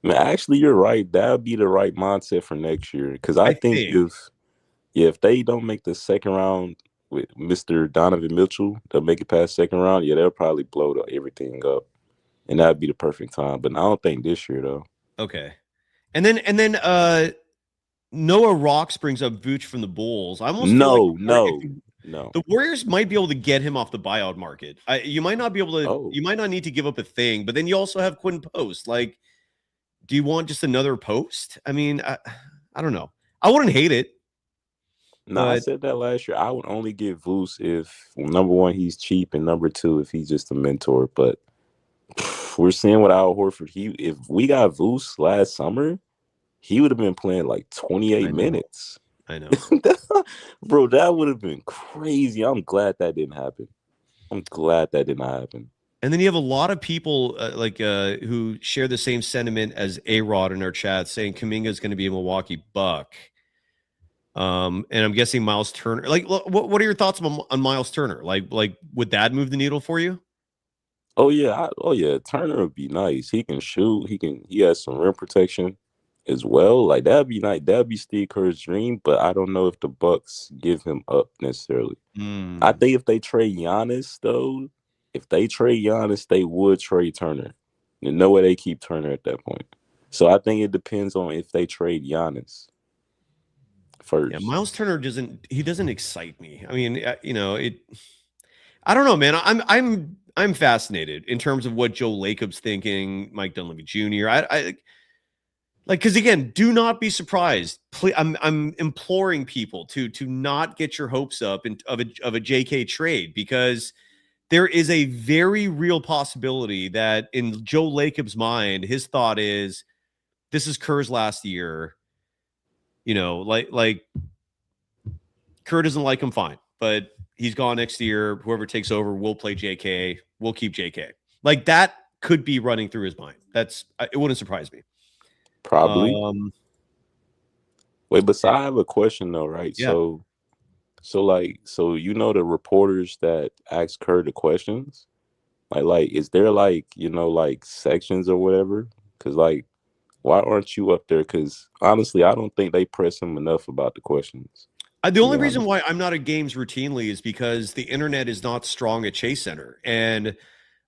actually, you're right. That would be the right mindset for next year. Because I think if they don't make the second round with Mr. Donovan Mitchell, they'll make it past second round. Yeah, they'll probably blow everything up, and that'd be the perfect time. But I don't think this year though. Okay, and then Noah Rocks brings up Vooch from the Bulls. I almost no. No. The Warriors might be able to get him off the buyout market. You might not be able to. Oh. You might not need to give up a thing, but then you also have Quinn Post. Like, do you want just another Post? I mean, I don't know. I wouldn't hate it. No, I But said that last year. I would only get Vooch if, number one, he's cheap, and number two, if he's just a mentor. But we're seeing with Al Horford. If we got Vooch last summer, he would have been playing like 28 minutes. I know. Bro, that would have been crazy. I'm glad that didn't happen. I'm glad that did not happen. And then you have a lot of people who share the same sentiment as A-Rod in our chat, saying Kuminga is going to be a Milwaukee Buck. And I'm guessing Miles Turner. Like, what are your thoughts on Miles Turner? Like, would that move the needle for you? Oh yeah, Turner would be nice. He can shoot. He has some rim protection as well. Like that'd be nice. That'd be Steve Kerr's dream. But I don't know if the Bucks give him up necessarily. I think if they trade Giannis, though, they would trade Turner. There's no way they keep Turner at that point. So I think it depends on if they trade Giannis first. Yeah, Miles Turner doesn't excite me. I mean, I don't know, man. I'm fascinated in terms of what Joe Lacob's thinking, Mike Dunleavy Jr. Because again, do not be surprised. I'm imploring people to not get your hopes up of a JK trade, because there is a very real possibility that in Joe Lacob's mind, his thought is, this is Kerr's last year. Like Kerr doesn't like him, fine, but he's gone next year. Whoever takes over, we'll play JK. We'll keep JK. Like that could be running through his mind. It wouldn't surprise me. Probably. Wait, but so I have a question though, right? Yeah. So you know the reporters that ask Kerr the questions, like is there like sections or whatever? Because like, why aren't you up there? Because honestly, I don't think they press him enough about the questions. The only reason why I'm not at games routinely is because the internet is not strong at Chase Center. And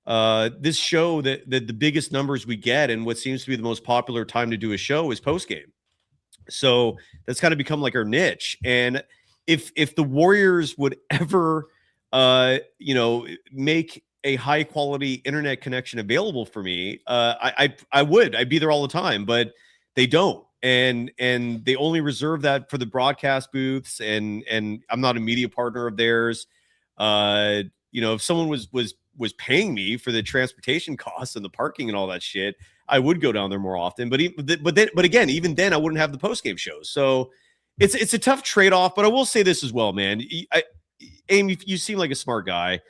this show, that the biggest numbers we get and what seems to be the most popular time to do a show is postgame. So that's kind of become like our niche. And if the Warriors would ever, make a high quality internet connection available for me, I'd be there all the time, but they don't. And they only reserve that for the broadcast booths, and I'm not a media partner of theirs. If someone was paying me for the transportation costs and the parking and all that shit, I would go down there more often. But again, even then, I wouldn't have the post game shows. So it's a tough trade off. But I will say this as well, man. Aim, you seem like a smart guy.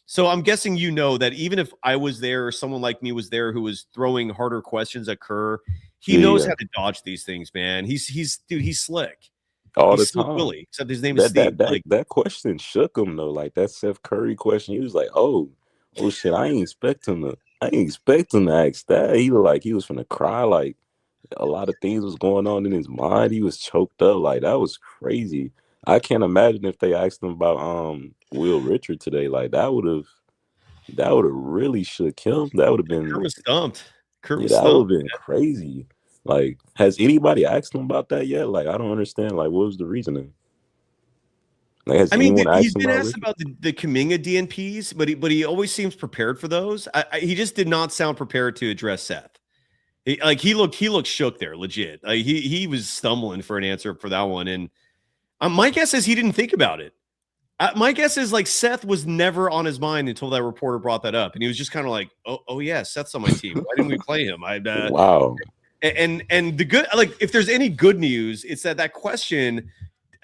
So I'm guessing that even if I was there or someone like me was there who was throwing harder questions at Kerr, he knows how to dodge these things, man. He's slick. All He's the time. Willie, except his name is Steve. That question shook him though. Like that Steph Curry question, he was like, "Oh shit, I ain't expect him to ask that." He looked like he was finna cry. Like a lot of things was going on in his mind. He was choked up. Like that was crazy. I can't imagine if they asked him about Will Richard today. Like that would have really shook him. That would have been. Kerr was stumped. That would have been crazy. Like, has anybody asked him about that yet? Like, I don't understand. Like, what was the reasoning? Like, has anyone he's been asked about the Kuminga DNPs, but he always seems prepared for those. He just did not sound prepared to address Seth. He looked shook there, legit. He was stumbling for an answer for that one, and my guess is he didn't think about it. My guess is like Seth was never on his mind until that reporter brought that up, and he was just kind of like, "Oh yeah, Seth's on my team. Why didn't we play him?" Wow. And the good, like, if there's any good news, it's that question.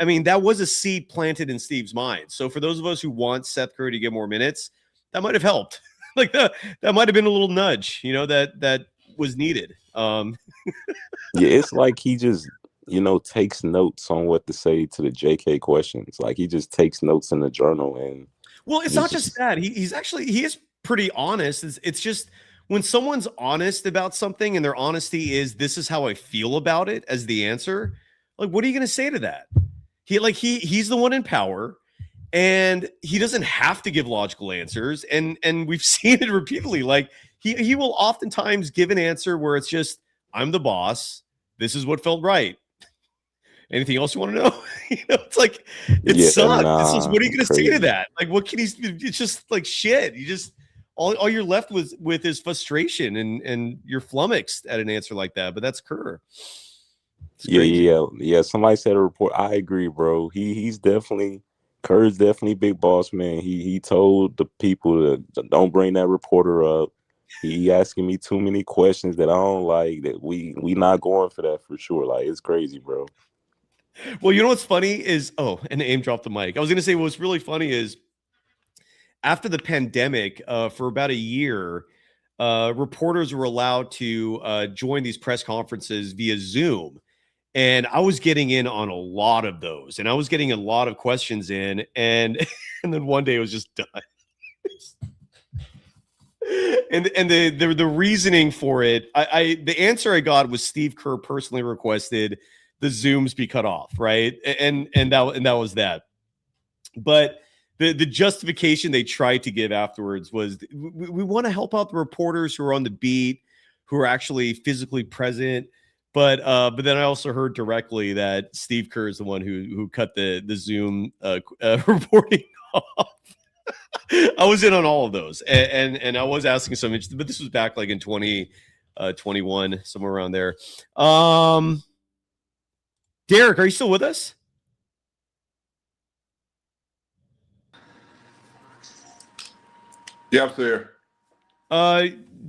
I mean, that was a seed planted in Steve's mind. So for those of us who want Seth Curry to get more minutes, that might have helped. Like that might have been a little nudge, that was needed. Yeah, it's like he just takes notes on what to say to the JK questions. Like he just takes notes in the journal. And well, it's not just that. He is pretty honest. It's just when someone's honest about something and their honesty is, this is how I feel about it as the answer. Like, what are you going to say to that? He's the one in power, and he doesn't have to give logical answers. And we've seen it repeatedly. Like he will oftentimes give an answer where it's just, I'm the boss. This is what felt right. Anything else you want to know? It's like it Yeah, sucks. nah, What are you gonna say to crazy. that? Like, what can he? It's just like shit. You just all you're left with is frustration, and you're flummoxed at an answer like that. But that's Kerr. It's crazy. Yeah. Somebody said a report. I agree, bro. He's definitely Kerr's definitely big boss man. He told the people to don't bring that reporter up. He asking me too many questions that I don't like. That we not going for that for sure. Like it's crazy, bro. Well, you know what's funny is and Aim dropped the mic. I was gonna say what's really funny is after the pandemic, for about a year, reporters were allowed to join these press conferences via Zoom. And I was getting in on a lot of those, and I was getting a lot of questions in, and then one day it was just done. and the reasoning for it, the answer I got was Steve Kerr personally requested the Zooms be cut off, right? And that was that. But the justification they tried to give afterwards was we want to help out the reporters who are on the beat, who are actually physically present. But then I also heard directly that Steve Kerr is the one who cut the Zoom reporting off. I was in on all of those, and I was asking some interesting, but this was back like in 2021, somewhere around there. Derrick, are you still with us? Yeah, I'm still here.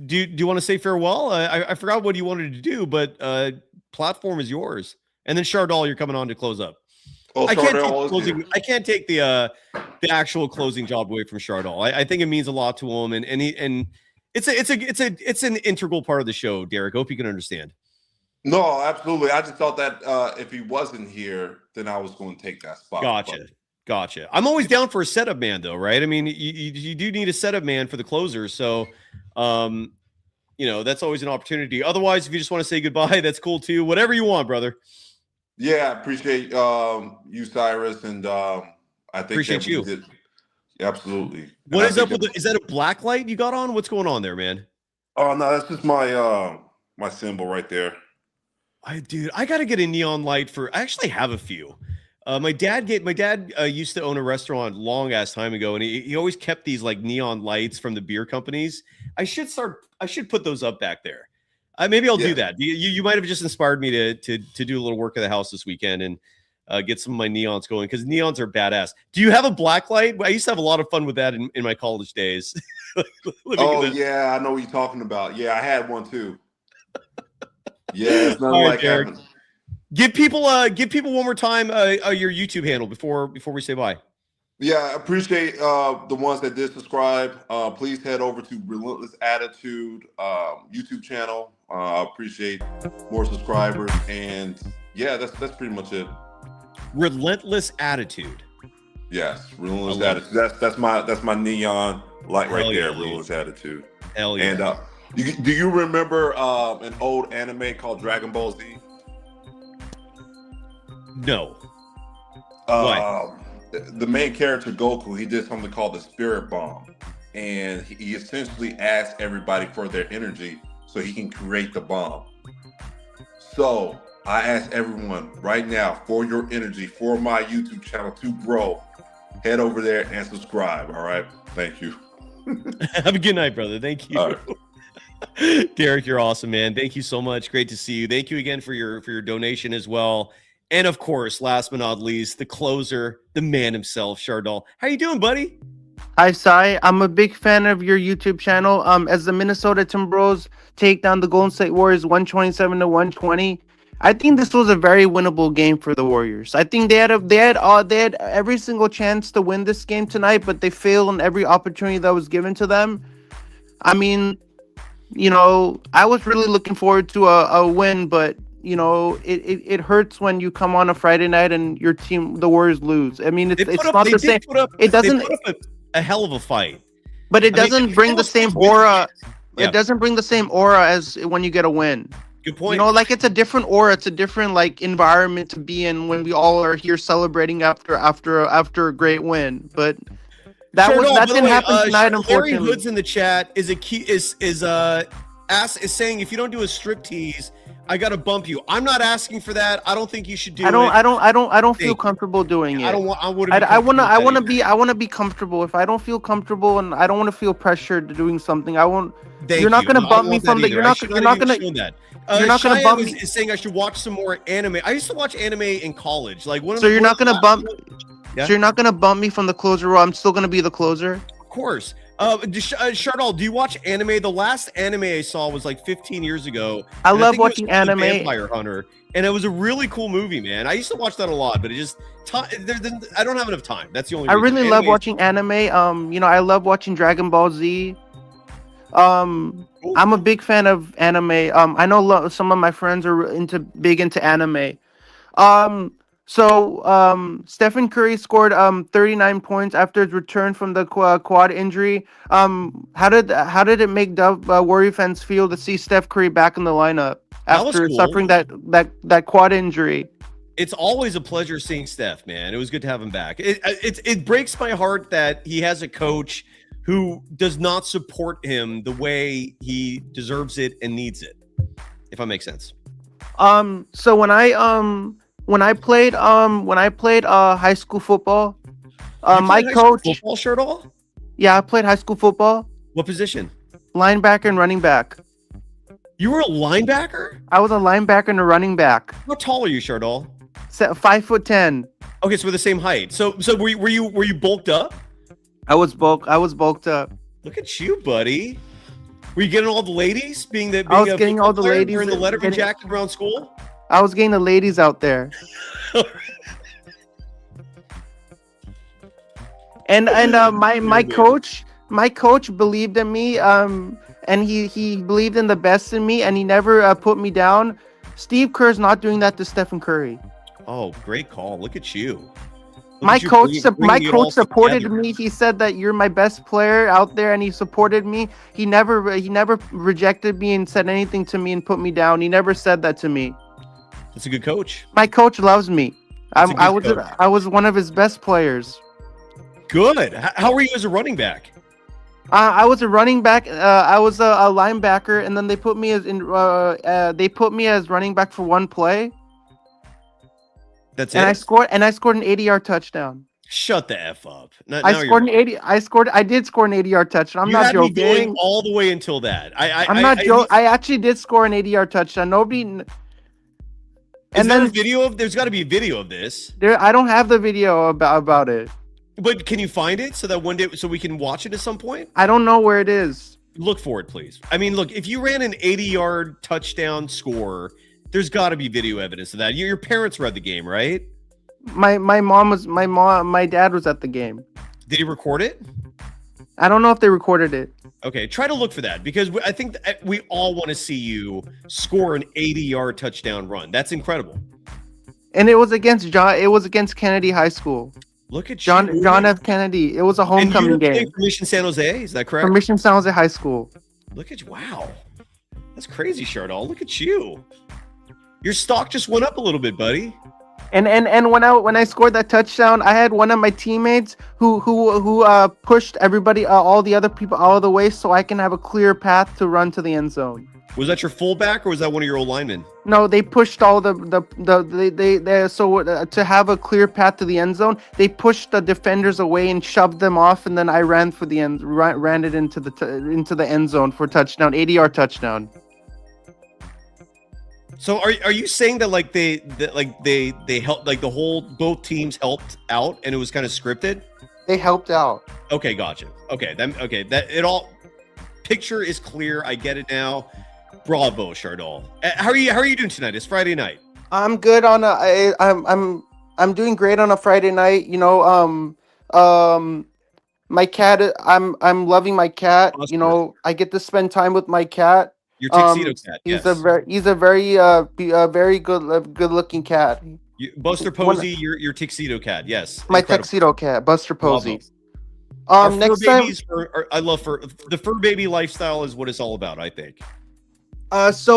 Do you want to say farewell? I forgot what you wanted to do, but platform is yours. And then Chardal, you're coming on to close up. Oh, I Chardal can't take the actual closing job away from Chardal. I think it means a lot to him, and it's an integral part of the show. Derrick, hope you can understand. No, absolutely. I just thought that if he wasn't here, then I was going to take that spot. Gotcha. I'm always down for a setup man, though, right? I mean, you do need a setup man for the closer, so that's always an opportunity. Otherwise, if you just want to say goodbye, that's cool too. Whatever you want, brother. Yeah, I appreciate you, Cyrus, and I think Appreciate that we you. did. Absolutely. What And is I up think with is that a black light you got on? What's going on there, man? Oh no, that's just my my symbol right there. I got to get a neon light for. I actually have a few. My dad used to own a restaurant long ass time ago, and he always kept these like neon lights from the beer companies. I should put those up back there. Maybe I'll do that. You might have just inspired me to do a little work at the house this weekend and get some of my neons going, because neons are badass. Do you have a black light? I used to have a lot of fun with that in my college days. Yeah, I know what you're talking about. Yeah, I had one too. Yeah, it's nothing like Derrick. having. Give people one more time your YouTube handle before we say bye. Yeah, I appreciate the ones that did subscribe. Please head over to Relentless Attitude YouTube channel. I appreciate more subscribers, and yeah, that's pretty much it. Relentless Attitude. Yes, Relentless Attitude. That's my neon light right there. Relentless Attitude. Hell yeah. And do you remember an old anime called Dragon Ball Z? No. The main character Goku, he did something called the Spirit Bomb, and he essentially asked everybody for their energy so he can create the bomb. So I ask everyone right now for your energy for my YouTube channel to grow. Head over there and subscribe. All right. Thank you. Have a good night, brother. Thank you. All right. Derrick, you're awesome, man. Thank you so much. Great to see you. Thank you again for your donation as well. And of course, last but not least, the closer, the man himself, Chardal. How you doing, buddy? Hi, Cy. I'm a big fan of your YouTube channel. As the Minnesota Timberwolves take down the Golden State Warriors 127-120, I think this was a very winnable game for the Warriors. I think they had every single chance to win this game tonight, but they failed on every opportunity that was given to them. I mean, I was really looking forward to a win, but it hurts when you come on a Friday night and your team, the Warriors, lose. I mean, it's not the same. It doesn't. They put up a hell of a fight, but it doesn't bring the same aura. It doesn't bring the same aura as when you get a win. Good point. Like it's a different aura. It's a different environment to be in when we all are here celebrating after a great win. But that didn't happen tonight, unfortunately. Larry Hood's in the chat. is saying if you don't do a strip tease, I gotta bump you. I'm not asking for that. I don't think you should do it. I don't feel comfortable doing it. I don't want. I wouldn't. I want to be comfortable. If I don't feel comfortable and I don't want to feel pressured to doing something, I won't. You're not gonna bump me from the. You're not gonna. You're not gonna bump me. Is saying I should watch some more anime. I used to watch anime in college. Like one. So you're not gonna bump. Yeah? So you're not gonna bump me from the closer role. I'm still gonna be the closer. Of course. Shardal, do you watch anime? The last anime I saw was like 15 years ago. I love think it was watching called anime. Vampire Hunter, and it was a really cool movie, man. I used to watch that a lot, but it just I don't have enough time. That's the only. I reason. really love watching anime. I love watching Dragon Ball Z. I'm a big fan of anime. I know some of my friends are big into anime. Stephen Curry scored 39 points after his return from the quad injury. How did it make Warrior fans feel to see Steph Curry back in the lineup after suffering that quad injury? It's always a pleasure seeing Steph, man. It was good to have him back. It breaks my heart that he has a coach who does not support him the way he deserves it and needs it, if that makes sense. So when I played high school football, my coach football shirt all? Yeah, I played high school football. What position? Linebacker and running back. You were a linebacker? I was a linebacker and a running back. How tall are you, Shardal? 5'10". Okay, so we're the same height. So were you bulked up? I was bulked up. Look at you, buddy. Were you getting all the ladies? I was getting all the ladies wearing the Letterman jacket around school? I was getting the ladies out there. and my coach believed in me, and he believed in the best in me, and he never put me down. Steve Kerr's not doing that to Stephen Curry. Oh, great call. Look at you. My coach supported me. He said that you're my best player out there, and he supported me. He never rejected me and said anything to me and put me down. He never said that to me. That's a good coach. My coach loves me. I was one of his best players. Good. How were you as a running back? I was a running back. I was a linebacker, and then they put me as running back for one play. That's and it. I scored an 80-yard touchdown. Shut the F up. I did score an 80-yard touchdown. I'm not joking. Me going all the way until that. I'm not joking. I actually did score an 80-yard touchdown. Nobody. And then a video of. There's got to be a video of this. I don't have the video about it. But can you find it so that one day so we can watch it at some point? I don't know where it is. Look for it, please. I mean, look, if you ran an 80-yard touchdown score, there's got to be video evidence of that. Your parents were at the game, right? My dad was at the game. Did he record it? I don't know if they recorded it. Okay, try to look for that because I think we all want to see you score an 80-yard touchdown run. That's incredible. And it was against Kennedy High School. Look at John F. Kennedy. It was a homecoming game. For Mission San Jose, is that correct? For Mission San Jose High School. Look at you! Wow, that's crazy, Shardal. Look at you. Your stock just went up a little bit, buddy. And when I scored that touchdown, I had one of my teammates who pushed everybody, all the other people out of the way, so I can have a clear path to run to the end zone. Was that your fullback or was that one of your old linemen? No, they pushed all to have a clear path to the end zone. They pushed the defenders away and shoved them off, and then I ran for the end, ran it into the end zone for a touchdown, 80-yard touchdown. So are you saying that they helped, like both teams helped out and it was kind of scripted? They helped out. Okay, gotcha. Okay, that it all picture is clear. I get it now. Bravo, Shardal. How are you doing tonight? It's Friday night. I'm good on I'm doing great on a Friday night. You know, my cat. I'm loving my cat. Awesome. You know, I get to spend time with my cat. Your tuxedo cat. He's a very good looking cat. Buster Posey, your tuxedo cat. Yes. My tuxedo cat, Buster Posey. Next time, I love the fur baby lifestyle is what it's all about, I think. What were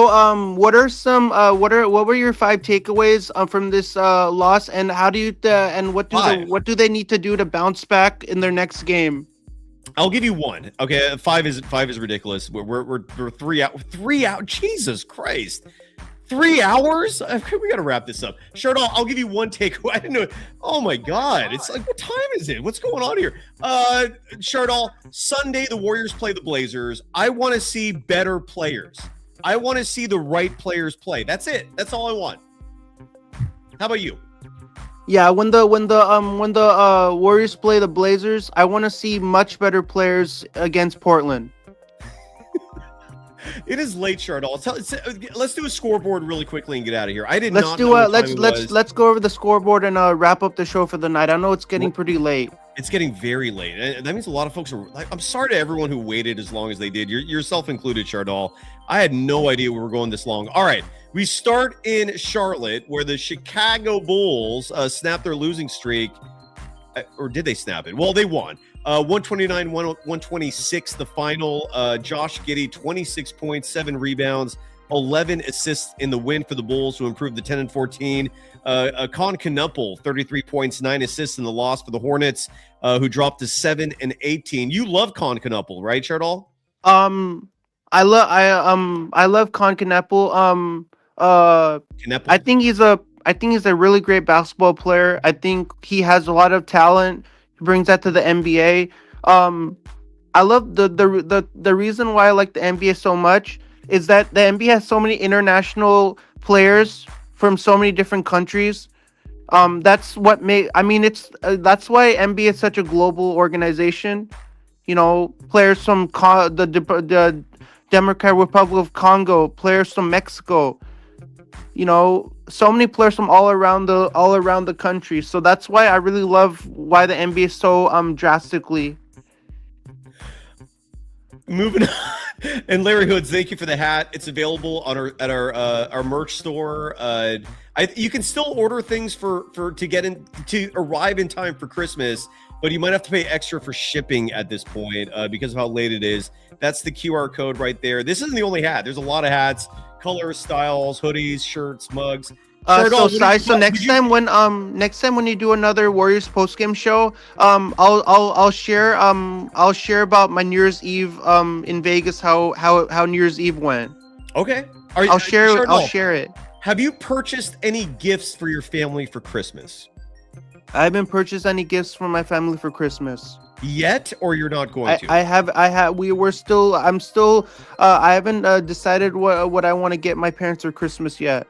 your 5 takeaways from this loss, and how do you what do they need to do to bounce back in their next game? I'll give you one. Okay, five is ridiculous. We're 3 out. 3 out. Jesus Christ. 3 hours? We got to wrap this up. Shardall, I'll give you one takeaway. I didn't know. Oh my God. It's like, what time is it? What's going on here? Shardall, Sunday, the Warriors play the Blazers. I want to see better players. I want to see the right players play. That's it. That's all I want. How about you? Yeah, when the Warriors play the Blazers, I want to see much better players against Portland. It is late, Shardall. Let's do a scoreboard really quickly and get out of here. I did Let's not do know a what time it was. let's go over the scoreboard and wrap up the show for the night. I know it's getting pretty late. It's getting very late. And that means a lot of folks are like, I'm sorry to everyone who waited as long as they did. Yourself included, Shardall. I had no idea we were going this long. All right. We start in Charlotte, where the Chicago Bulls snapped their losing streak. Or did they snap it? Well, they won. 129-126, the final. Josh Giddey, 26 points, 7 rebounds, 11 assists in the win for the Bulls, who improved to 10-14. Con Knuppel, 33 points, 9 assists in the loss for the Hornets, who dropped to 7-18. You love Con Knuppel, right, Shardall? I love Con Knuppel. I think he's a really great basketball player. I think he has a lot of talent. He brings that to the NBA. I love the reason why I like the NBA so much is that the NBA has so many international players from so many different countries. That's what that's why NBA is such a global organization. You know, players from the Democratic Republic of Congo, players from Mexico. You know, so many players from all around the country. So that's why I really love why the NBA is so drastically. Moving on. And Larry Hoods, thank you for the hat. It's available on our merch store. You can still order things to arrive in time for Christmas, but you might have to pay extra for shipping at this point because of how late it is. That's the QR code right there. This isn't the only hat. There's a lot of hats, colors, styles, hoodies, shirts, mugs. Next time when you do another Warriors postgame show, I'll share about my New Year's Eve in Vegas, how New Year's Eve went. Okay. I'll share it. Have you purchased any gifts for your family for Christmas? I haven't purchased any gifts for my family for Christmas yet, or you're not going to? I haven't decided what I want to get my parents for Christmas yet.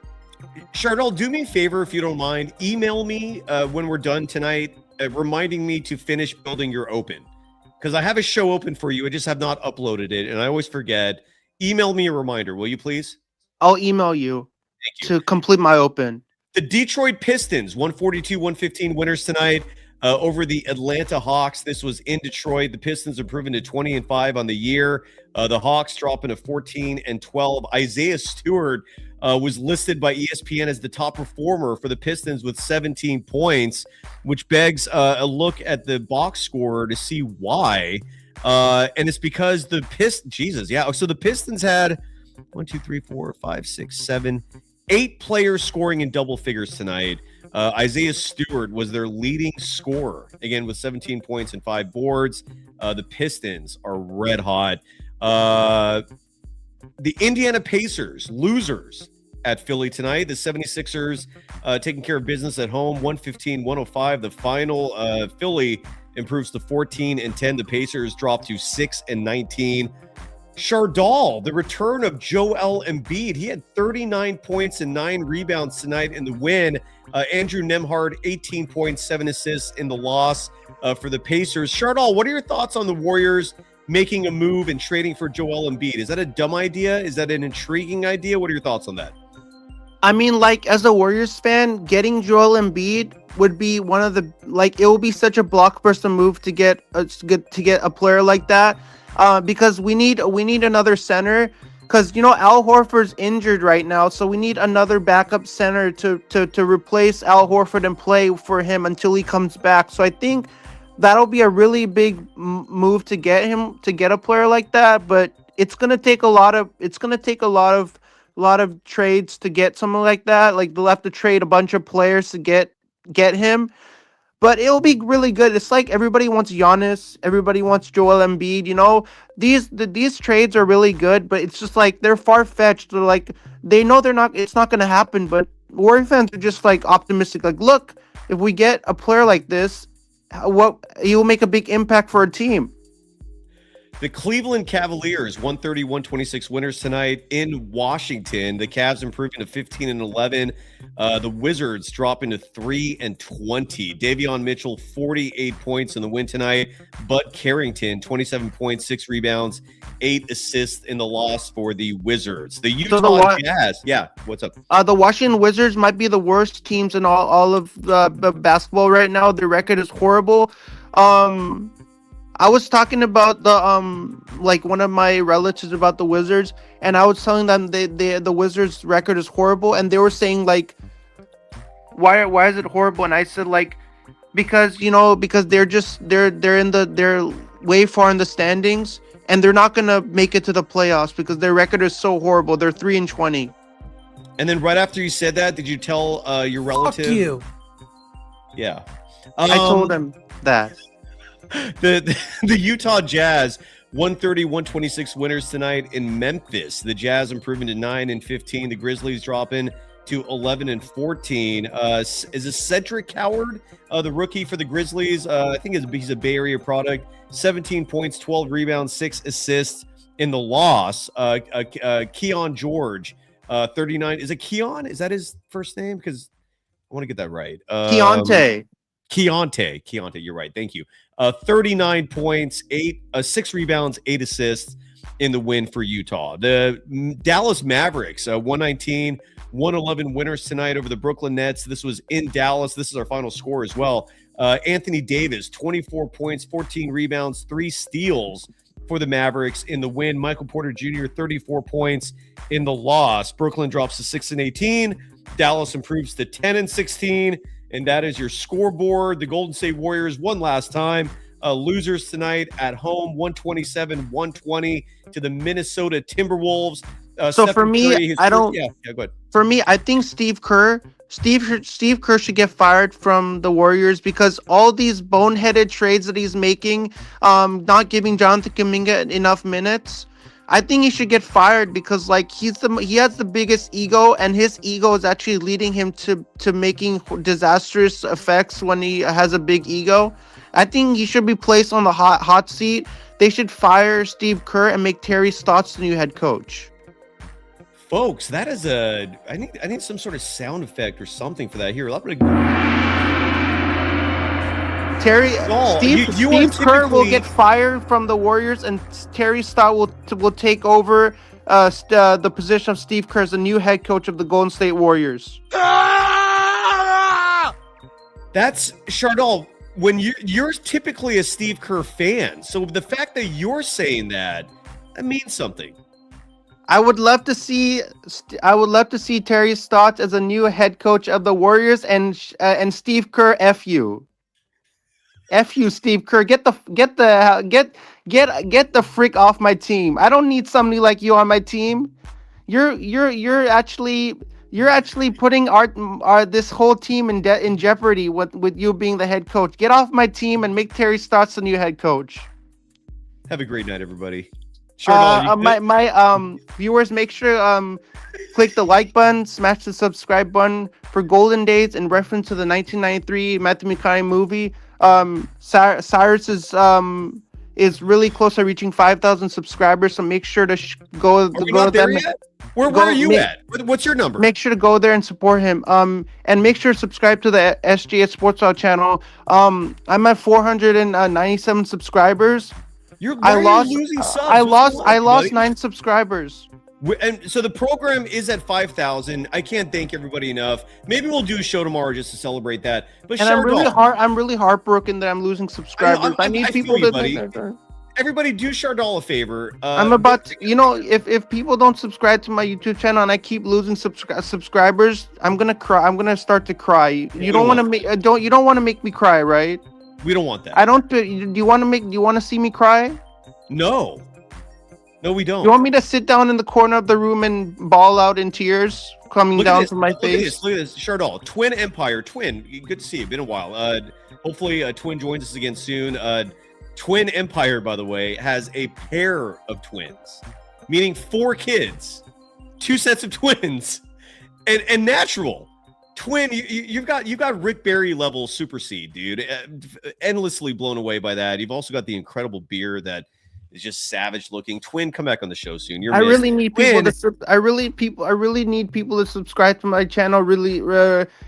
Shardall, do me a favor if you don't mind. Email me when we're done tonight, reminding me to finish building your open, because I have a show open for you. I just have not uploaded it, and I always forget. Email me a reminder, will you please? I'll email you to complete my open. The Detroit Pistons, 142-115 winners tonight over the Atlanta Hawks. This was in Detroit. The Pistons are proven to 20-5 on the year. The Hawks dropping to 14-12. Isaiah Stewart was listed by ESPN as the top performer for the Pistons with 17 points, which begs a look at the box score to see why. And it's because the Pistons, so the Pistons had 8 players scoring in double figures tonight. Isaiah Stewart was their leading scorer, again, with 17 points and 5 boards. The Pistons are red hot. The Indiana Pacers, losers at Philly tonight. The 76ers taking care of business at home, 115-105. The final, Philly improves to 14-10. The Pacers drop to 6-19. Shardall, the return of Joel Embiid. He had 39 points and 9 rebounds tonight in the win. Andrew Nembhard, 18 points, 7 assists in the loss for the Pacers. Shardall, what are your thoughts on the Warriors making a move and trading for Joel Embiid? Is that a dumb idea? Is that an intriguing idea? What are your thoughts on that? I mean, as a Warriors fan, getting Joel Embiid would be one of the it will be such a blockbuster move to get a player like that. Because we need another center, because Al Horford's injured right now, so we need another backup center to replace Al Horford and play for him until he comes back. So I think that'll be a really big move to get a player like that. But it's gonna take a lot of trades to get someone like that. Like they'll have to trade a bunch of players to get him. but it'll be really good. It's like everybody wants Giannis, everybody wants Joel Embiid. You know, these trades are really good, but it's just like they're far fetched. They're like they know it's not going to happen, but Warrior fans are just like optimistic. Like, look, if we get a player like this, he will make a big impact for a team. The Cleveland Cavaliers, 130-126 winners tonight in Washington. The Cavs improving to 15-11. The Wizards dropping to 3-20. Davion Mitchell, 48 points in the win tonight. Bud Carrington, 27 points, 6 rebounds, 8 assists in the loss for the Wizards. The Utah Jazz. Yeah, what's up? The Washington Wizards might be the worst teams in all of the basketball right now. Their record is horrible. I was talking about like one of my relatives about the Wizards, and I was telling them the Wizards record is horrible, and they were saying like, why is it horrible? And I said like, because they're way far in the standings, and they're not gonna make it to the playoffs because their record is so horrible. They're 3-20. And then right after you said that, did you tell your relative? Fuck you. Yeah, I told him that. The Utah Jazz 130-126 winners tonight in Memphis. The Jazz improving to 9-15. The Grizzlies dropping to 11-14. Is a Cedric Howard, the rookie for the Grizzlies? I think he's a Bay Area product. 17 points, 12 rebounds, 6 assists in the loss. Keon George, 39. Is it Keon? Is that his first name? Because I want to get that right. Keontae, you're right. Thank you. 39 points, 6 rebounds, 8 assists in the win for Utah. The Dallas Mavericks, 119-111 winners tonight over the Brooklyn Nets. This was in Dallas. This is our final score as well. Anthony Davis, 24 points, 14 rebounds, 3 steals for the Mavericks in the win. Michael Porter Jr., 34 points in the loss. Brooklyn drops to 6-18. Dallas improves to 10-16. And that is your scoreboard. The Golden State Warriors one last time. Losers tonight at home, 127-120 to the Minnesota Timberwolves. So for me, I don't. Yeah, go ahead. For me, I think Steve Kerr should get fired from the Warriors because all these boneheaded trades that he's making, not giving Jonathan Kuminga enough minutes. I think he should get fired because like he has the biggest ego, and his ego is actually leading him to making disastrous effects when he has a big ego. I think he should be placed on the hot seat. They should fire Steve Kerr and make Terry Stotts the new head coach. Folks, that is I need some sort of sound effect or something for that. Here, I'm gonna Steve Kerr will get fired from the Warriors, and Terry Stotts will take over the position of Steve Kerr as the new head coach of the Golden State Warriors. That's Chardal. When you're typically a Steve Kerr fan, so the fact that you're saying that means something. I would love to see Terry Stotts as a new head coach of the Warriors, and Steve Kerr, F you, Steve Kerr. Get the frick off my team. I don't need somebody like you on my team. You're actually putting this whole team in jeopardy with you being the head coach. Get off my team and make Terry Stotts the new head coach. Have a great night, everybody. My viewers, make sure click the like button, smash the subscribe button for Golden Days in reference to the 1993 Matthew McConaughey movie. Cyrus is really close to reaching 5,000 subscribers, so make sure to go to them. Where are you at? What's your number? Make sure to go there and support him. And make sure to subscribe to the SGS Sports Talk channel. I'm at 497 subscribers. I lost 9 subscribers. And so the program is at 5,000. I can't thank everybody enough. Maybe we'll do a show tomorrow just to celebrate that. But I'm really heartbroken that I'm losing subscribers. I need people to. Everybody, do Chardal a favor. I'm about to, if people don't subscribe to my YouTube channel and I keep losing subscribers, I'm gonna cry. I'm gonna start to cry. You don't want to make me cry, right? We don't want that. Do you want to see me cry? No, we don't. You want me to sit down in the corner of the room and bawl out in tears coming Look at down this. from my Look at face. this. Look at this. Shardall, Twin Empire, Twin. Good to see you. Been a while. Hopefully, Twin joins us again soon. Twin Empire, by the way, has a pair of twins, meaning 4 kids, 2 sets of twins, and natural. Twin, you've got Rick Barry level super seed, dude. Endlessly blown away by that. You've also got the incredible beer that is just savage looking. Twin, come back on the show soon. You're I missed. really need people Twin, to. I really need people to subscribe to my channel really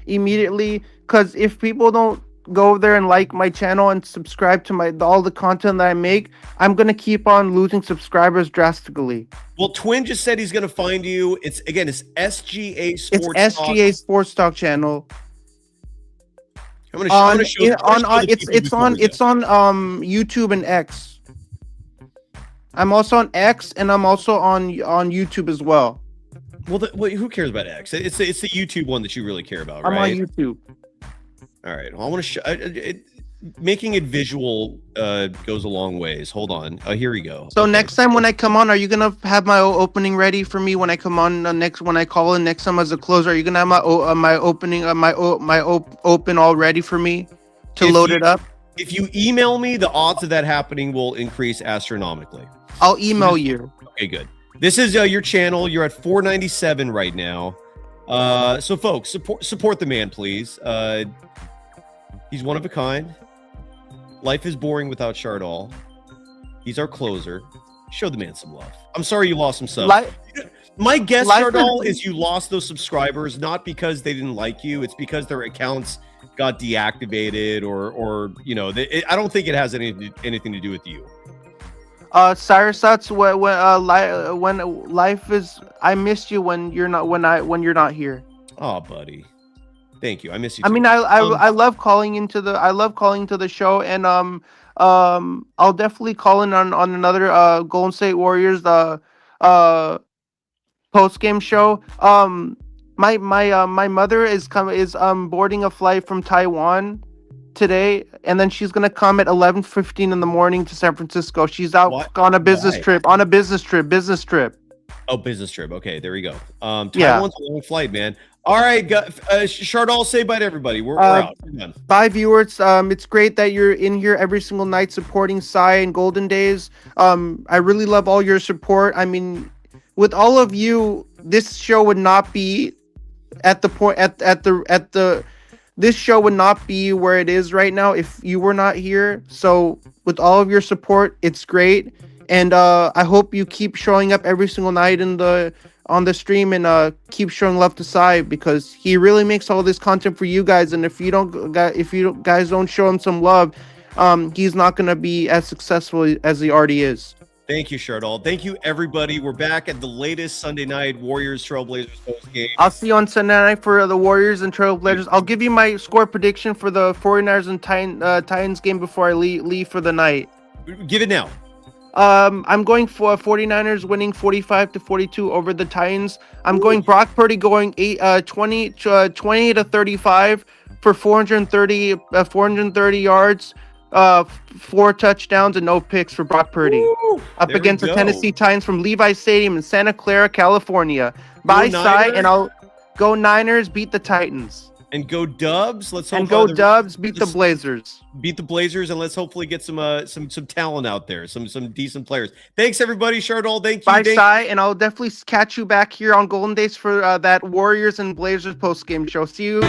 immediately. Because if people don't go there and like my channel and subscribe to all the content that I make, I'm gonna keep on losing subscribers drastically. Well, Twin just said he's gonna find you. It's SGA Sports. It's SGA Sports Talk channel. I'm gonna show it's on YouTube. YouTube and X. I'm also on X and I'm also on YouTube as well. Well, who cares about X? It's the YouTube one that you really care about, I'm right? on YouTube. All right. Well, I want to show. Making it visual goes a long ways. Hold on. Here we go. So next time when I come on, are you gonna have my opening ready for me when I come on when I call in next time as a closer? Are you gonna have my opening open all ready for me to load it up? If you email me, the odds of that happening will increase astronomically. I'll email you. Okay, good. This is your channel. You're at 497 right now. So folks, support the man, please. He's one of a kind. Life is boring without Shardall. He's our closer. Show the man some love. I'm sorry you lost some subs. My guess, Shardall, is you lost those subscribers not because they didn't like you. It's because their accounts got deactivated or I don't think it has anything to do with you. Cyrus Saatsaz, when life is, I missed you when you're not here. Oh, buddy, thank you. I miss you. I mean, I love calling into the show, and I'll definitely call in on another Golden State Warriors post game show. My mother is boarding a flight from Taiwan today, and then she's gonna come at 11:15 in the morning to San Francisco. She's out on a business trip. Oh, business trip. Okay, there we go. Taiwan's a long flight, man. All right, Shardall, say bye to everybody. We're out. We're done. Bye, viewers. It's great that you're in here every single night supporting Cy and Golden Days. I really love all your support. I mean, with all of you, this show would not be this show would not be where it is right now if you were not here. So with all of your support, it's great. And I hope you keep showing up every single night on the stream and keep showing love to Cy, because he really makes all this content for you guys. And if you guys don't show him some love, he's not going to be as successful as he already is. Thank you, Shardall. Thank you, everybody. We're back at the latest Sunday night Warriors Trailblazers post game. I'll see you on Sunday night for the Warriors and Trailblazers. I'll give you my score prediction for the 49ers and Titans game before I leave for the night. Give it now. I'm going for 49ers winning 45-42 over the Titans. I'm going Brock Purdy going 20 to 35 for 430 yards. 4 touchdowns and no picks for Brock Purdy. Up against the Tennessee Titans from Levi Stadium in Santa Clara, California. Bye, Cy, and I'll go Niners, beat the Titans. And go Dubs. Let's hope. And go Dubs, beat the Blazers. Beat the Blazers, and let's hopefully get some talent out there, some decent players. Thanks, everybody. Shardall, thank you. Bye, Cy, and I'll definitely catch you back here on Golden Days for that Warriors and Blazers post game show. See you.